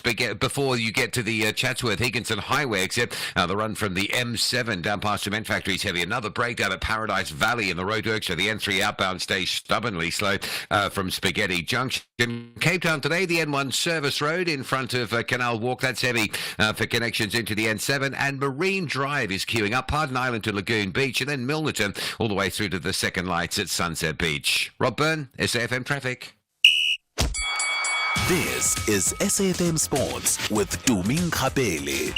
you get to the Chatsworth Higginson Highway exit. The run from the M7 down past Cement Factories heavy. Another breakdown at Paradise Valley in the roadworks, so the N3 outbound stays stubbornly slow from Spaghetti Junction. Cape Town today, the N1 Service Road in front of Canal Walk. That's heavy for connections into the N7, and Marine Drive is queuing up, Pardon Island to Lagoon Beach, and then Milnerton all the way through to the second lights at Sunset Beach. Rob Byrne, SAFM Traffic. This is SAFM Sports with Tuming Kapele.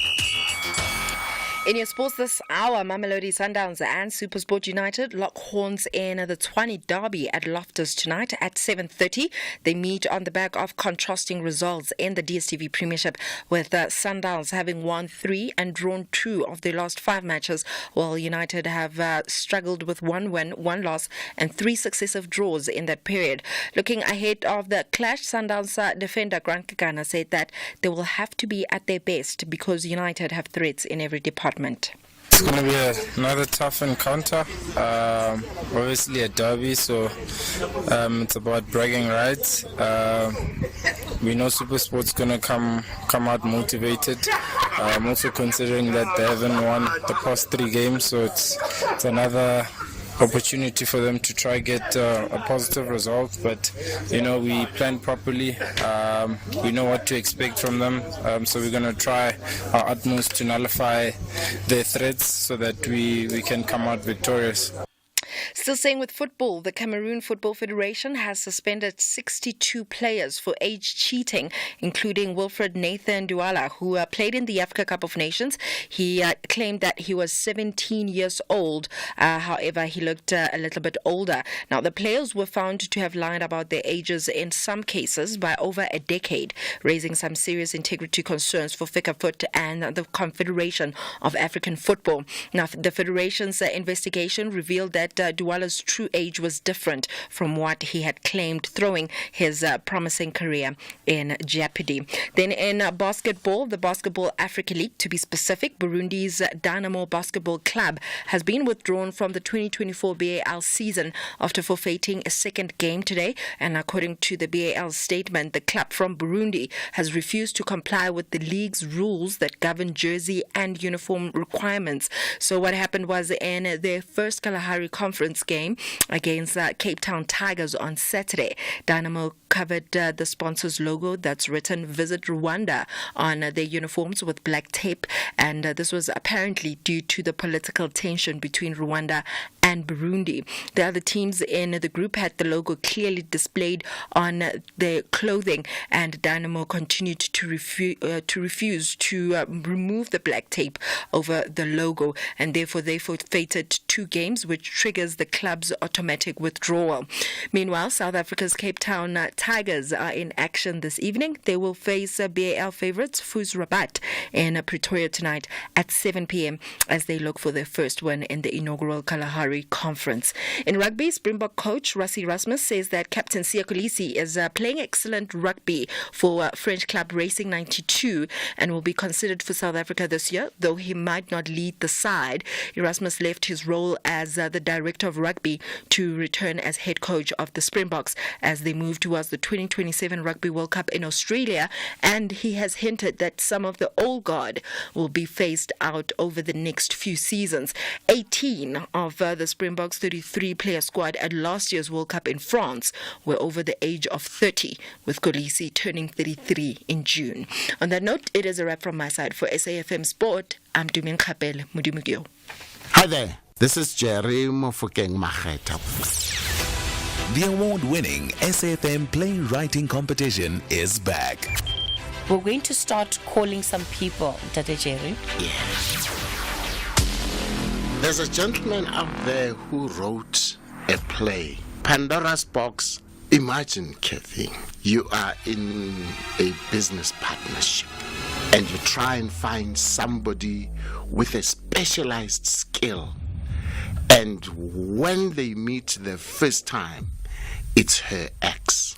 In your sports this hour, Mamelodi Sundowns and SuperSport United lock horns in the Tshwane Derby at Loftus tonight at 7:30. They meet on the back of contrasting results in the DStv Premiership, with Sundowns having won 3 and drawn 2 of their last 5 matches, while United have struggled with 1 win, 1 loss and 3 successive draws in that period. Looking ahead of the clash, Sundowns defender Grant Kekana said that they will have to be at their best because United have threats in every department. It's going to be another tough encounter. Obviously a derby, so it's about bragging rights. We know SuperSport's going to come out motivated. Also considering that they haven't won the past 3 games, so it's another opportunity for them to try get a positive result, but we plan properly. We know what to expect from them, so we're going to try our utmost to nullify their threats so that we can come out victorious. Still staying with football, the Cameroon Football Federation has suspended 62 players for age cheating, including Wilfred Nathan Douala, who played in the Africa Cup of Nations. He claimed that he was 17 years old. However, he looked a little bit older. Now, the players were found to have lied about their ages in some cases by over a decade, raising some serious integrity concerns for Fecafoot and the Confederation of African Football. Now, the Federation's investigation revealed that Douala's true age was different from what he had claimed, throwing his promising career in jeopardy. Then in basketball, the Basketball Africa League, to be specific, Burundi's Dynamo Basketball Club has been withdrawn from the 2024 BAL season after forfeiting a second game today. And according to the BAL statement, the club from Burundi has refused to comply with the league's rules that govern jersey and uniform requirements. So what happened was in their first Kalahari Conference game against Cape Town Tigers on Saturday, Dynamo covered the sponsor's logo that's written "Visit Rwanda" on their uniforms with black tape, and this was apparently due to the political tension between Rwanda and Burundi. The other teams in the group had the logo clearly displayed on their clothing, and Dynamo continued to refuse to remove the black tape over the logo, and therefore they forfeited 2 2 games, which triggers the club's automatic withdrawal. Meanwhile, South Africa's Cape Town Tigers are in action this evening. They will face BAL favourites Fuz Rabat in Pretoria tonight at 7 p.m. as they look for their first win in the inaugural Kalahari Conference. In rugby, Springbok coach Rassie Erasmus says that Captain Ekurhuleni is playing excellent rugby for French club Racing 92 and will be considered for South Africa this year, though he might not lead the side. Erasmus left his role as the director of rugby to return as head coach of the Springboks as they move towards the 2027 Rugby World Cup in Australia, and he has hinted that some of the old guard will be phased out over the next few seasons. 18 of the Springboks' 33-player squad at last year's World Cup in France were over the age of 30, with Kolisi turning 33 in June. On that note, it is a wrap from my side. For SAFM Sport, I'm Dumin Kapel Mudimugyo. Hi there, this is Jerry Mofokeng Maheta. The award-winning SAFM playwriting competition is back. We're going to start calling some people, Dada Jerry. Yes. There's a gentleman out there who wrote a play, Pandora's Box. Imagine, Kathy, you are in a business partnership and you try and find somebody with a specialized skill. And when they meet the first time, it's her ex.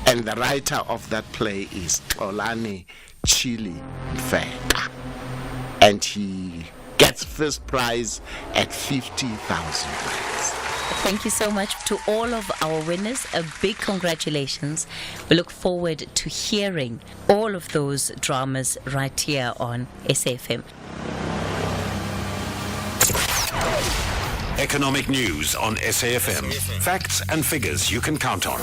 And the writer of that play is Olani Chili Mfeka. And he gets first prize at 50,000 rands. Thank you so much to all of our winners. A big congratulations. We look forward to hearing all of those dramas right here on SAFM. Economic news on SAFM. Facts and figures you can count on.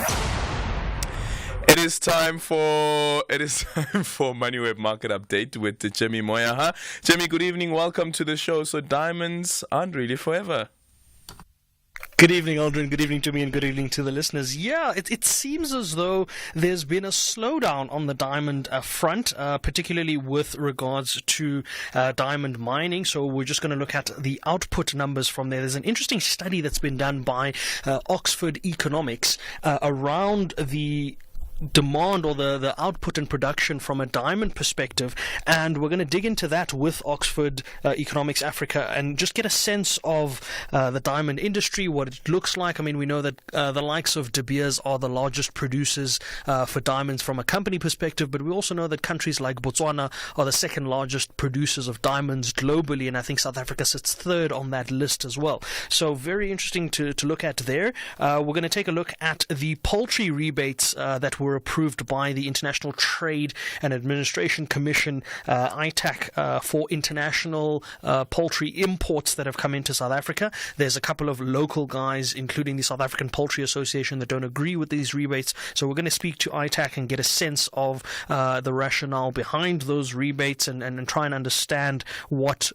It is time for MoneyWeb Market Update with Jemmy Moyaha. Jemmy, good evening. Welcome to the show. So diamonds aren't really forever. Good evening, Aldrin. Good evening to me and good evening to the listeners. Yeah, it seems as though there's been a slowdown on the diamond front, particularly with regards to diamond mining. So we're just going to look at the output numbers from there. There's an interesting study that's been done by Oxford Economics around the demand or the output and production from a diamond perspective, and we're going to dig into that with Oxford Economics Africa and just get a sense of the diamond industry, what it looks like. I mean, we know that the likes of De Beers are the largest producers for diamonds from a company perspective, but we also know that countries like Botswana are the second largest producers of diamonds globally, and I think South Africa sits third on that list as well. So very interesting to look at there. We're going to take a look at the poultry rebates that were approved by the International Trade and Administration Commission, ITAC, for international poultry imports that have come into South Africa. There's a couple of local guys, including the South African Poultry Association, that don't agree with these rebates. So we're going to speak to ITAC and get a sense of the rationale behind those rebates and try and understand what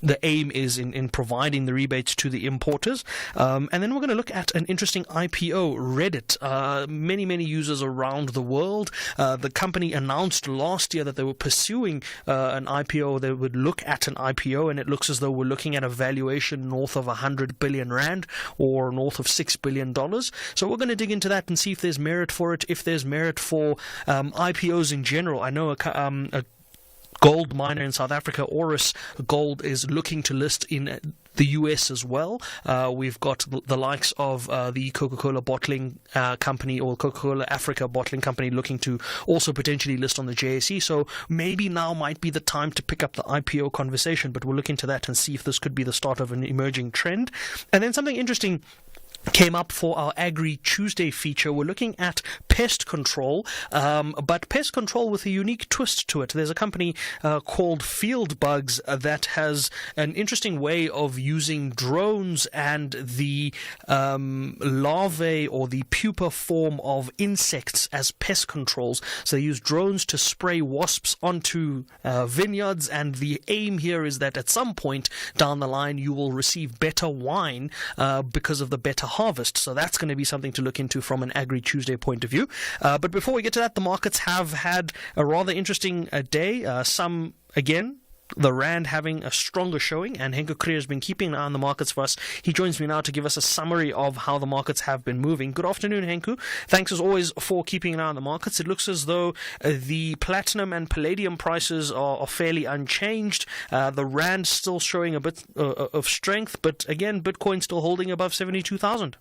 the aim is in providing the rebates to the importers. And then we're going to look at an interesting IPO, Reddit. Many users around the world. The company announced last year that they were pursuing an IPO. They would look at an IPO, and it looks as though we're looking at a valuation north of 100 billion rand or north of $6 billion. So we're going to dig into that and see if there's merit for it, if there's merit for IPOs in general. I know a gold miner in South Africa, Oris Gold, is looking to list in the US as well. We've got the likes of the Coca-Cola bottling company, or Coca-Cola Africa bottling company, looking to also potentially list on the JSE. So maybe now might be the time to pick up the IPO conversation, but we'll look into that and see if this could be the start of an emerging trend. And then something interesting came up for our Agri Tuesday feature. We're looking at pest control, but pest control with a unique twist to it. There's a company called Field Bugs that has an interesting way of using drones and the larvae or the pupa form of insects as pest controls. So they use drones to spray wasps onto vineyards, and the aim here is that at some point down the line you will receive better wine because of the better harvest. So that's going to be something to look into from an Agri Tuesday point of view. But before we get to that, the markets have had a rather interesting day. Some, again, the rand having a stronger showing, and Henko Krier has been keeping an eye on the markets for us. He joins me now to give us a summary of how the markets have been moving. Good afternoon, Henko. Thanks as always for keeping an eye on the markets. It looks as though the platinum and palladium prices are fairly unchanged. The rand still showing a bit of strength, but again, Bitcoin still holding above 72,000.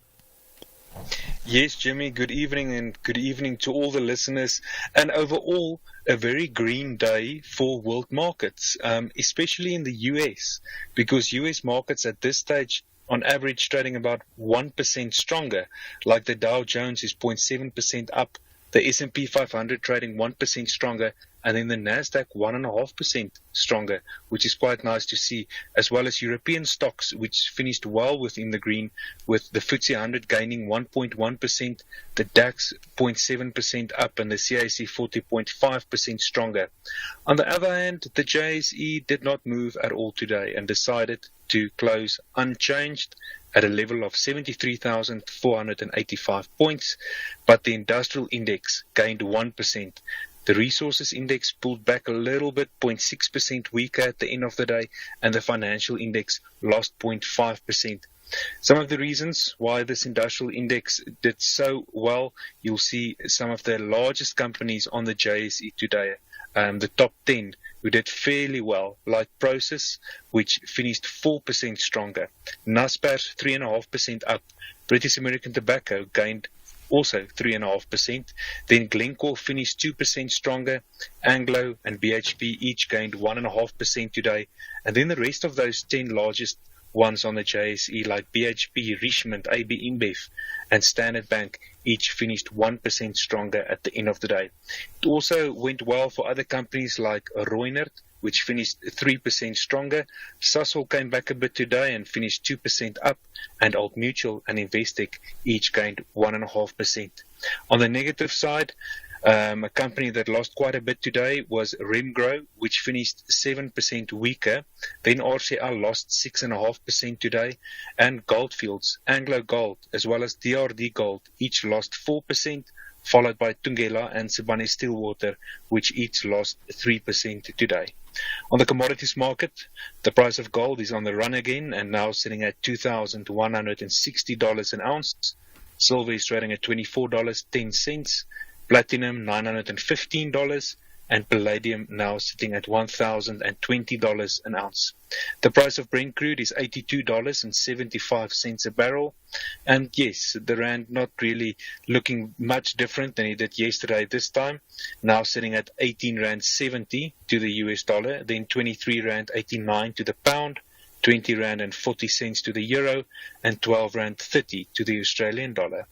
Yes, Jimmy, good evening, and good evening to all the listeners. And overall, a very green day for world markets, especially in the US, because US markets at this stage, on average, trading about 1% stronger, like the Dow Jones is 0.7% up, the S&P 500 trading 1% stronger, and then the Nasdaq 1.5% stronger, which is quite nice to see, as well as European stocks, which finished well within the green, with the FTSE 100 gaining 1.1%, the DAX 0.7% up, and the CAC 40.5% stronger. On the other hand, the JSE did not move at all today and decided to close unchanged at a level of 73,485 points, but the industrial index gained 1%. The resources index pulled back a little bit, 0.6% weaker at the end of the day, and the financial index lost 0.5%. Some of the reasons why this industrial index did so well, you'll see some of the largest companies on the JSE today, the top 10, who did fairly well, like Prosus, which finished 4% stronger, Naspers 3.5% up, British American Tobacco gained also 3.5%. Then Glencore finished 2% stronger. Anglo and BHP each gained 1.5% today. And then the rest of those 10 largest ones on the JSE, like BHP, Richmond, AB InBev, and Standard Bank, each finished 1% stronger at the end of the day. It also went well for other companies like Reunert, which finished 3% stronger. Sasol came back a bit today and finished 2% up, and Old Mutual and Investec each gained 1.5%. On the negative side, a company that lost quite a bit today was Remgro, which finished 7% weaker. Then RCL lost 6.5% today, and Goldfields, Anglo Gold, as well as DRD Gold, each lost 4%, followed by Tungela and Sibanye Stillwater, which each lost 3% today. On the commodities market, the price of gold is on the run again and now sitting at $2,160 an ounce. Silver is trading at $24.10. Platinum $915, and palladium now sitting at $1,020 an ounce. The price of Brent crude is $82.75 a barrel. And yes, the rand not really looking much different than it did yesterday this time. Now sitting at 18 rand 70 to the US dollar, then 23 rand 89 to the pound, 20 rand and 40 cents to the euro, and 12 rand 30 to the Australian dollar.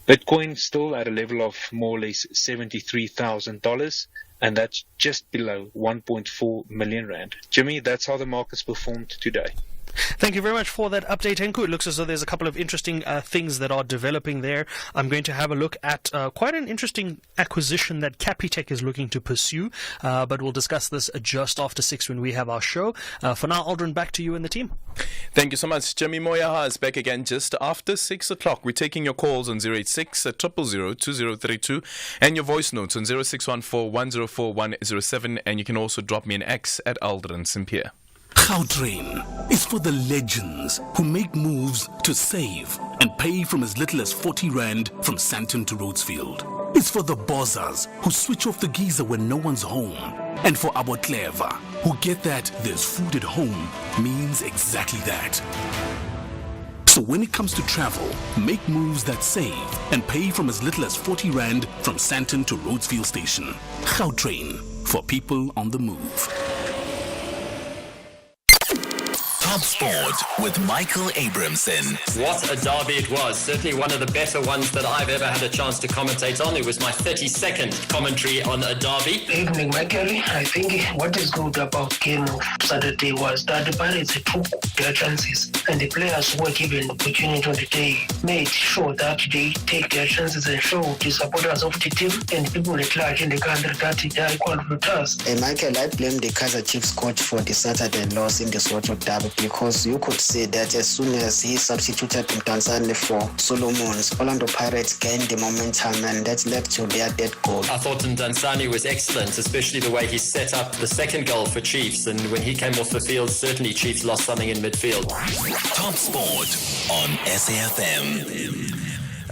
Bitcoin still at a level of more or less $73,000, and that's just below 1.4 million rand. Jimmy, that's how the markets performed today. Thank you very much for that update, Henko. It looks as though there's a couple of interesting things that are developing there. I'm going to have a look at quite an interesting acquisition that Capitec is looking to pursue, but we'll discuss this just after 6 when we have our show. For now, Aldrin, back to you and the team. Thank you so much. Jimmy Moyaha is back again just after 6 o'clock. We're taking your calls on 086 000 2032 and your voice notes on 0614 104 107, and you can also drop me an X at Aldrin Sampear. Gautrain is for the legends who make moves to save and pay from as little as 40 Rand from Sandton to Rhodesfield. It's for the bossers who switch off the geyser when no one's home. And for our clever who get that there's food at home means exactly that. So when it comes to travel, make moves that save and pay from as little as 40 Rand from Sandton to Rhodesfield Station. Gautrain, for people on the move. Top Sport with Michael Abramson. What a derby it was. Certainly one of the better ones that I've ever had a chance to commentate on. It was my 32nd commentary on a derby. Evening, Michael. I think what is good about game of Saturday was that the Pirates took their chances and the players who were given the opportunity on the day made sure that they take their chances and show the supporters of the team and people at large in the country that they are equal with us. Michael, I blame the Kaizer Chiefs coach for the Saturday loss in the Soweto derby. because you could see that as soon as he substituted Mtansane for Solomons, Orlando Pirates gained the momentum, and that led to their dead goal. I thought Ndansani was excellent, especially the way he set up the second goal for Chiefs, and when he came off the field, certainly Chiefs lost something in midfield. Top Sport on SAFM.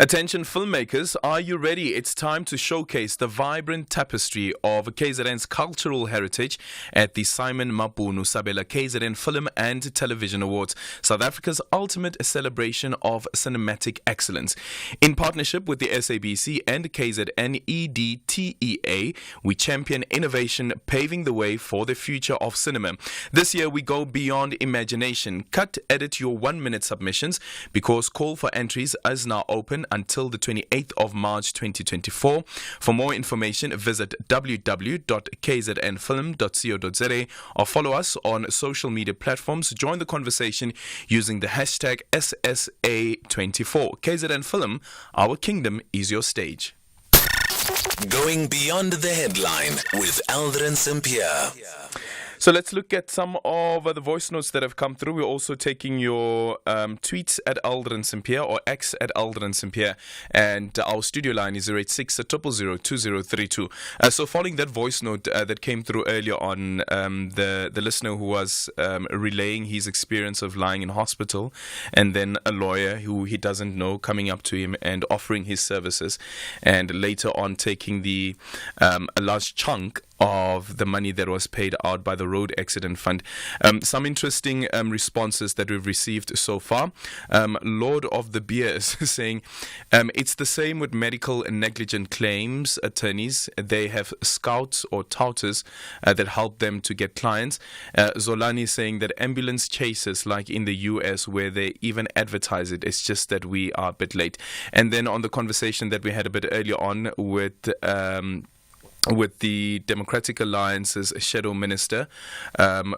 Attention filmmakers, are you ready? It's time to showcase the vibrant tapestry of KZN's cultural heritage at the Simon Mabunu Sabela KZN Film and Television Awards, South Africa's ultimate celebration of cinematic excellence. In partnership with the SABC and KZN EDTEA, we champion innovation, paving the way for the future of cinema. This year we go beyond imagination. Edit your 1-minute submissions, because call for entries is now open until the 28th of March 2024. For more information, visit www.kznfilm.co.za or follow us on social media platforms. Join the conversation using the hashtag SSA24. KZN Film, our kingdom is your stage. Going beyond the headline with Aldrin Sampear. So let's look at some of the voice notes that have come through. We're also taking your tweets at Aldrin Sampear or X at Aldrin Sampear. And our studio line is 086 000 2032. So following that voice note that came through earlier on, the listener who was relaying his experience of lying in hospital, and then a lawyer who he doesn't know coming up to him and offering his services, and later on taking a large chunk of the money that was paid out by the Road Accident Fund. Some interesting responses that we've received so far. Lord of the Beer is saying, it's the same with medical and negligent claims attorneys. They have scouts or touters that help them to get clients. Zolani is saying that ambulance chases, like in the US, where they even advertise it, it's just that we are a bit late. And then on the conversation that we had a bit earlier on with the Democratic Alliance's Shadow Minister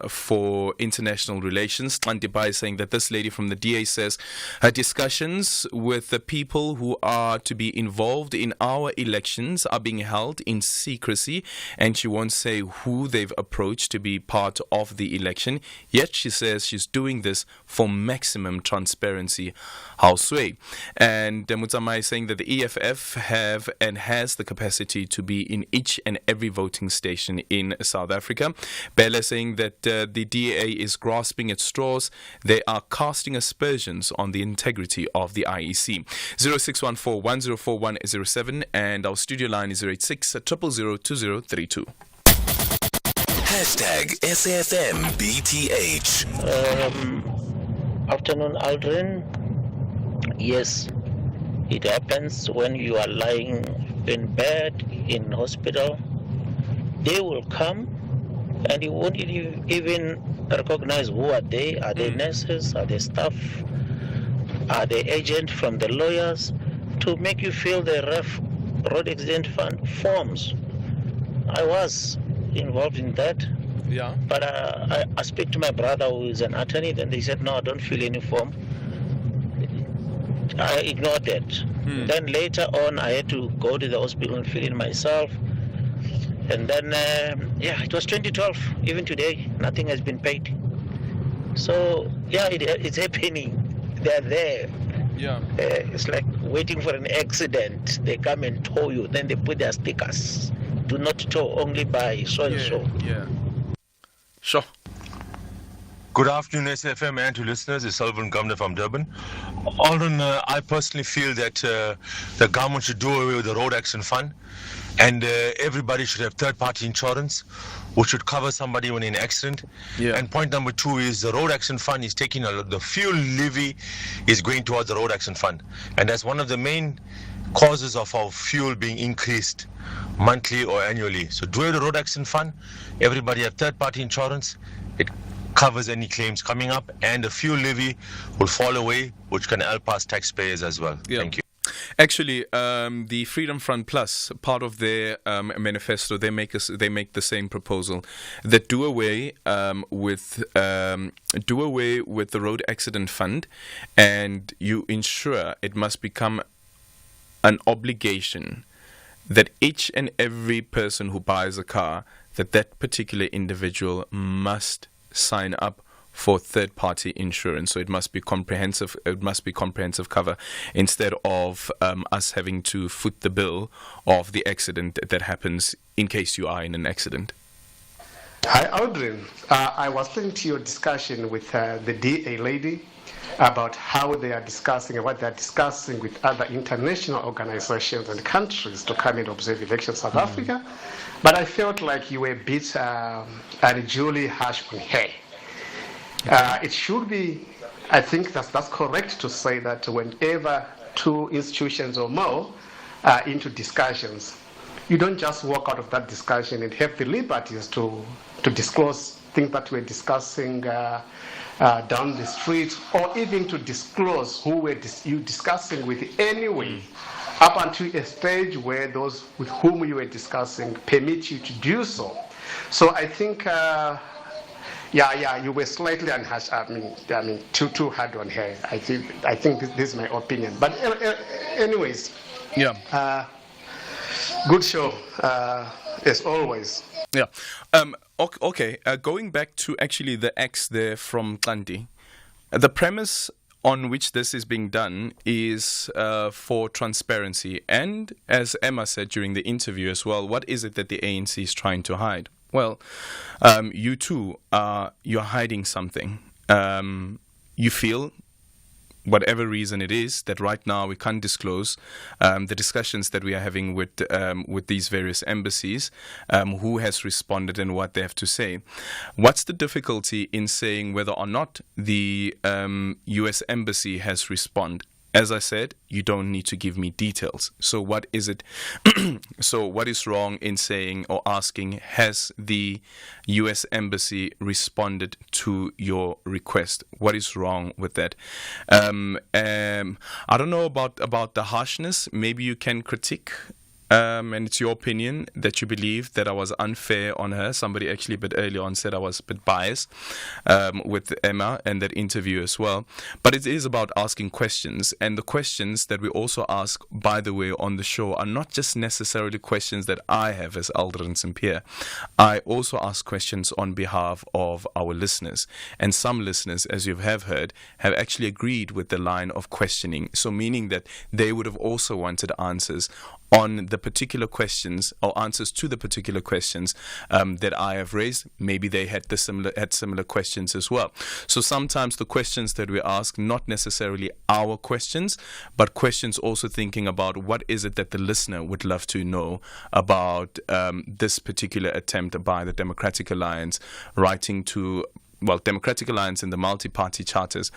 for International Relations, Tlantibai, is saying that this lady from the DA says her discussions with the people who are to be involved in our elections are being held in secrecy, and she won't say who they've approached to be part of the election. Yet she says she's doing this for maximum transparency. How sway? And Mutsama is saying that the EFF have and has the capacity to be in each and every voting station in South Africa. Bella saying that the DA is grasping at straws. They are casting aspersions on the integrity of the IEC. 0614 104107 and our studio line is 086 000 2032. Hashtag SAFMBTH. Afternoon, Aldrin. Yes, it happens when you are lying in bed, in hospital. They will come and you won't even recognize who are they. Are they nurses? Are they staff? Are they agents from the lawyers? To make you fill the Road Accident Fund forms. I was involved in that. Yeah. But I speak to my brother who is an attorney, then they said, no, don't fill any form. I ignored that. Then later on, I had to go to the hospital and fill in myself. And then, it was 2012. Even today, nothing has been paid. So, it's happening. They're there. Yeah. It's like waiting for an accident. They come and tow you. Then they put their stickers. Do not tow, only by so and so. Yeah. Sure. Good afternoon, SFM and to listeners. It's Alvin Governor from Durban. Aldrin, I personally feel that the government should do away with the Road Accident Fund, and everybody should have third-party insurance, which should cover somebody when in an accident. Yeah. And point number 2 is the Road Accident Fund is taking the fuel levy is going towards the Road Accident Fund, and that's one of the main causes of our fuel being increased monthly or annually. So do away with the Road Accident Fund. Everybody have third-party insurance. It covers any claims coming up, and the fuel levy will fall away, which can help us taxpayers as well. Yeah. Thank you. Actually, the Freedom Front Plus, part of their manifesto, they make the same proposal that do away with the Road Accident Fund, and you ensure it must become an obligation that each and every person who buys a car, that particular individual must sign up for third-party insurance. So it must be comprehensive. It must be comprehensive cover instead of us having to foot the bill of the accident that happens in case you are in an accident. Hi, Aldrin. I was listening to your discussion with the DA lady about how they are discussing and what they are discussing with other international organizations and countries to come and observe elections in South Africa. But I felt like you were a bit unduly harsh on her. It should be, I think that's correct to say that whenever two institutions or more are into discussions, you don't just walk out of that discussion and have the liberties to disclose things that we're discussing down the street, or even to disclose who you discussing with anyway, up until a stage where those with whom you were discussing permit you to do so. So I think, you were slightly unharsh. Too hard on her. I think this is my opinion. But anyways, good show as always. Yeah. Okay. Going back to actually the X there from Kanti, the premise on which this is being done is for transparency. And as Emma said during the interview as well, what is it that the ANC is trying to hide? Well, you too, you're hiding something. You feel, whatever reason it is, that right now we can't disclose the discussions that we are having with these various embassies, who has responded and what they have to say. What's the difficulty in saying whether or not the U.S. embassy has responded? As I said, you don't need to give me details. So what is it? So what is wrong in saying or asking, has the U.S. embassy responded to your request? What is wrong with that? I don't know about the harshness. Maybe you can critique. And it's your opinion that you believe that I was unfair on her. Somebody actually a bit early on said I was a bit biased with Emma and that interview as well. But it is about asking questions. And the questions that we also ask, by the way, on the show are not just necessarily questions that I have as Aldrin Sampear. I also ask questions on behalf of our listeners. And some listeners, as you have heard, have actually agreed with the line of questioning. So meaning that they would have also wanted answers on the particular questions or answers to the particular questions that I have raised. Maybe they had similar questions as well. So sometimes the questions that we ask, not necessarily our questions, but questions also thinking about what is it that the listener would love to know about this particular attempt by the Democratic Alliance, Democratic Alliance and the multi-party charters,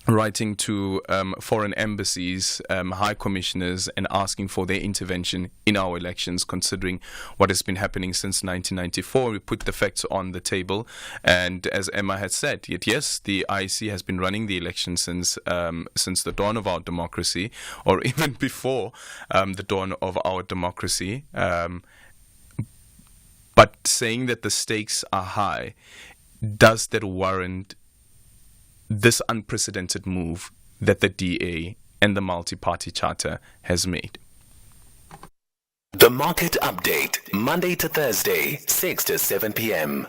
writing to foreign embassies, high commissioners, and asking for their intervention in our elections, considering what has been happening since 1994. We put the facts on the table, and as Emma had said, yes, the IEC has been running the election since the dawn of our democracy, or even before the dawn of our democracy. But saying that the stakes are high, does that warrant this unprecedented move that the DA and the multi-party charter has made? The Market Update, Monday to Thursday, 6 to 7 p.m.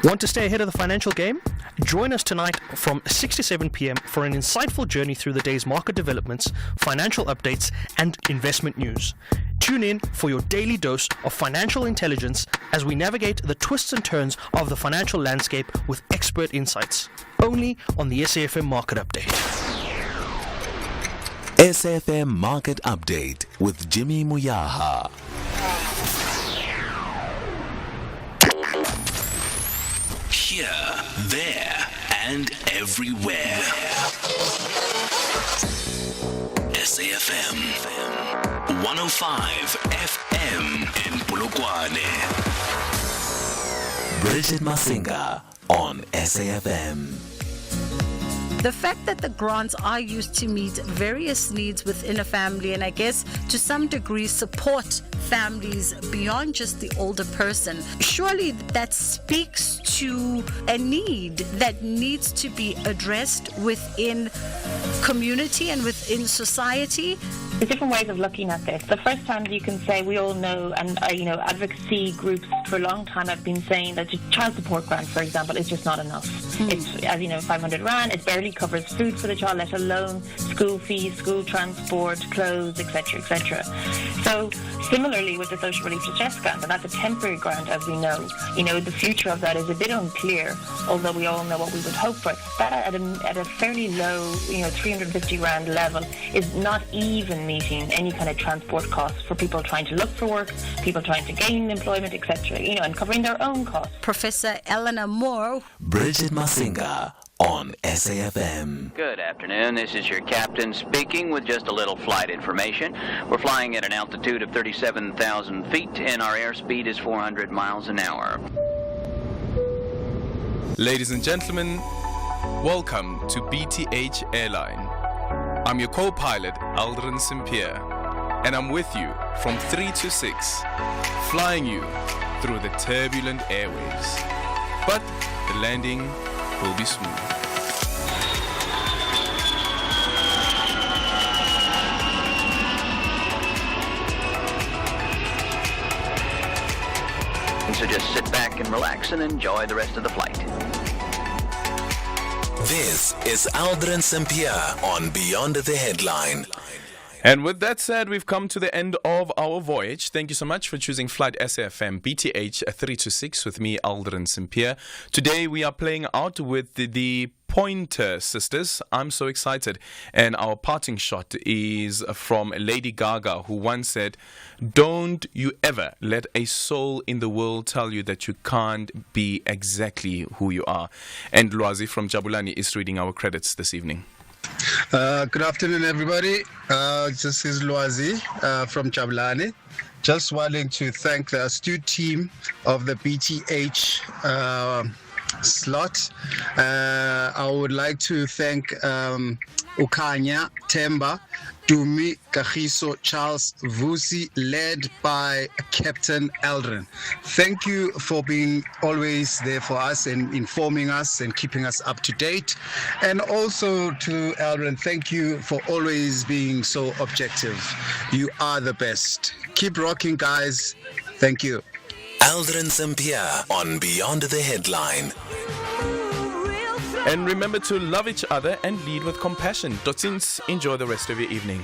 Want to stay ahead of the financial game? Join us tonight from 6 to 7 p.m. for an insightful journey through the day's market developments, financial updates, and investment news. Tune in for your daily dose of financial intelligence as we navigate the twists and turns of the financial landscape with expert insights. Only on the SAFM Market Update. SAFM Market Update with Jimmy Muyaha. Here, there, and everywhere. SAFM 105 FM in Polokwane. Bridget Masinga on SAFM. The fact that the grants are used to meet various needs within a family, and I guess to some degree support families beyond just the older person, surely that speaks to a need that needs to be addressed within community and within society. There's different ways of looking at this. The first time you can say we all know, and advocacy groups for a long time I've been saying that the child support grant, for example, is just not enough. It's, as you know, 500 rand. It barely covers food for the child, let alone school fees, school transport, clothes, etc., etc. So similarly with the social relief distress grant, and that's a temporary grant, as we know. You know, the future of that is a bit unclear, although we all know what we would hope for. That at a fairly low, 350 rand level is not even meeting any kind of transport costs for people trying to look for work, people trying to gain employment, etc., and covering their own costs. Professor Eleanor Moore. Bridget Masinga on SAFM. Good afternoon. This is your captain speaking with just a little flight information. We're flying at an altitude of 37,000 feet and our airspeed is 400 miles an hour. Ladies and gentlemen, welcome to BTH Airline. I'm your co-pilot, Aldrin Sampear, and I'm with you from 3 to 6, flying you through the turbulent airwaves. But the landing will be smooth. So just sit back and relax and enjoy the rest of the flight. This is Aldrin Sampear on Beyond the Headline. And with that said, we've come to the end of our voyage. Thank you so much for choosing Flight SAFM BTH 3 to 6 with me, Aldrin Sampear. Today we are playing out with the Pointer Sisters. I'm so excited. And our parting shot is from Lady Gaga, who once said, "Don't you ever let a soul in the world tell you that you can't be exactly who you are." And Lwazi from Jabulani is reading our credits this evening. Good afternoon, everybody. This is Lwazi from Jabulani. Just wanting to thank the astute team of the BTH slot. I would like to thank Ukanya, Temba, Dumi, Kagiso, Charles, Vusi, led by Captain Aldrin. Thank you for being always there for us and informing us and keeping us up to date. And also to Aldrin, thank you for always being so objective. You are the best. Keep rocking, guys. Thank you. Aldrin Sampear on Beyond the Headline. And remember to love each other and lead with compassion. Dotsins, enjoy the rest of your evening.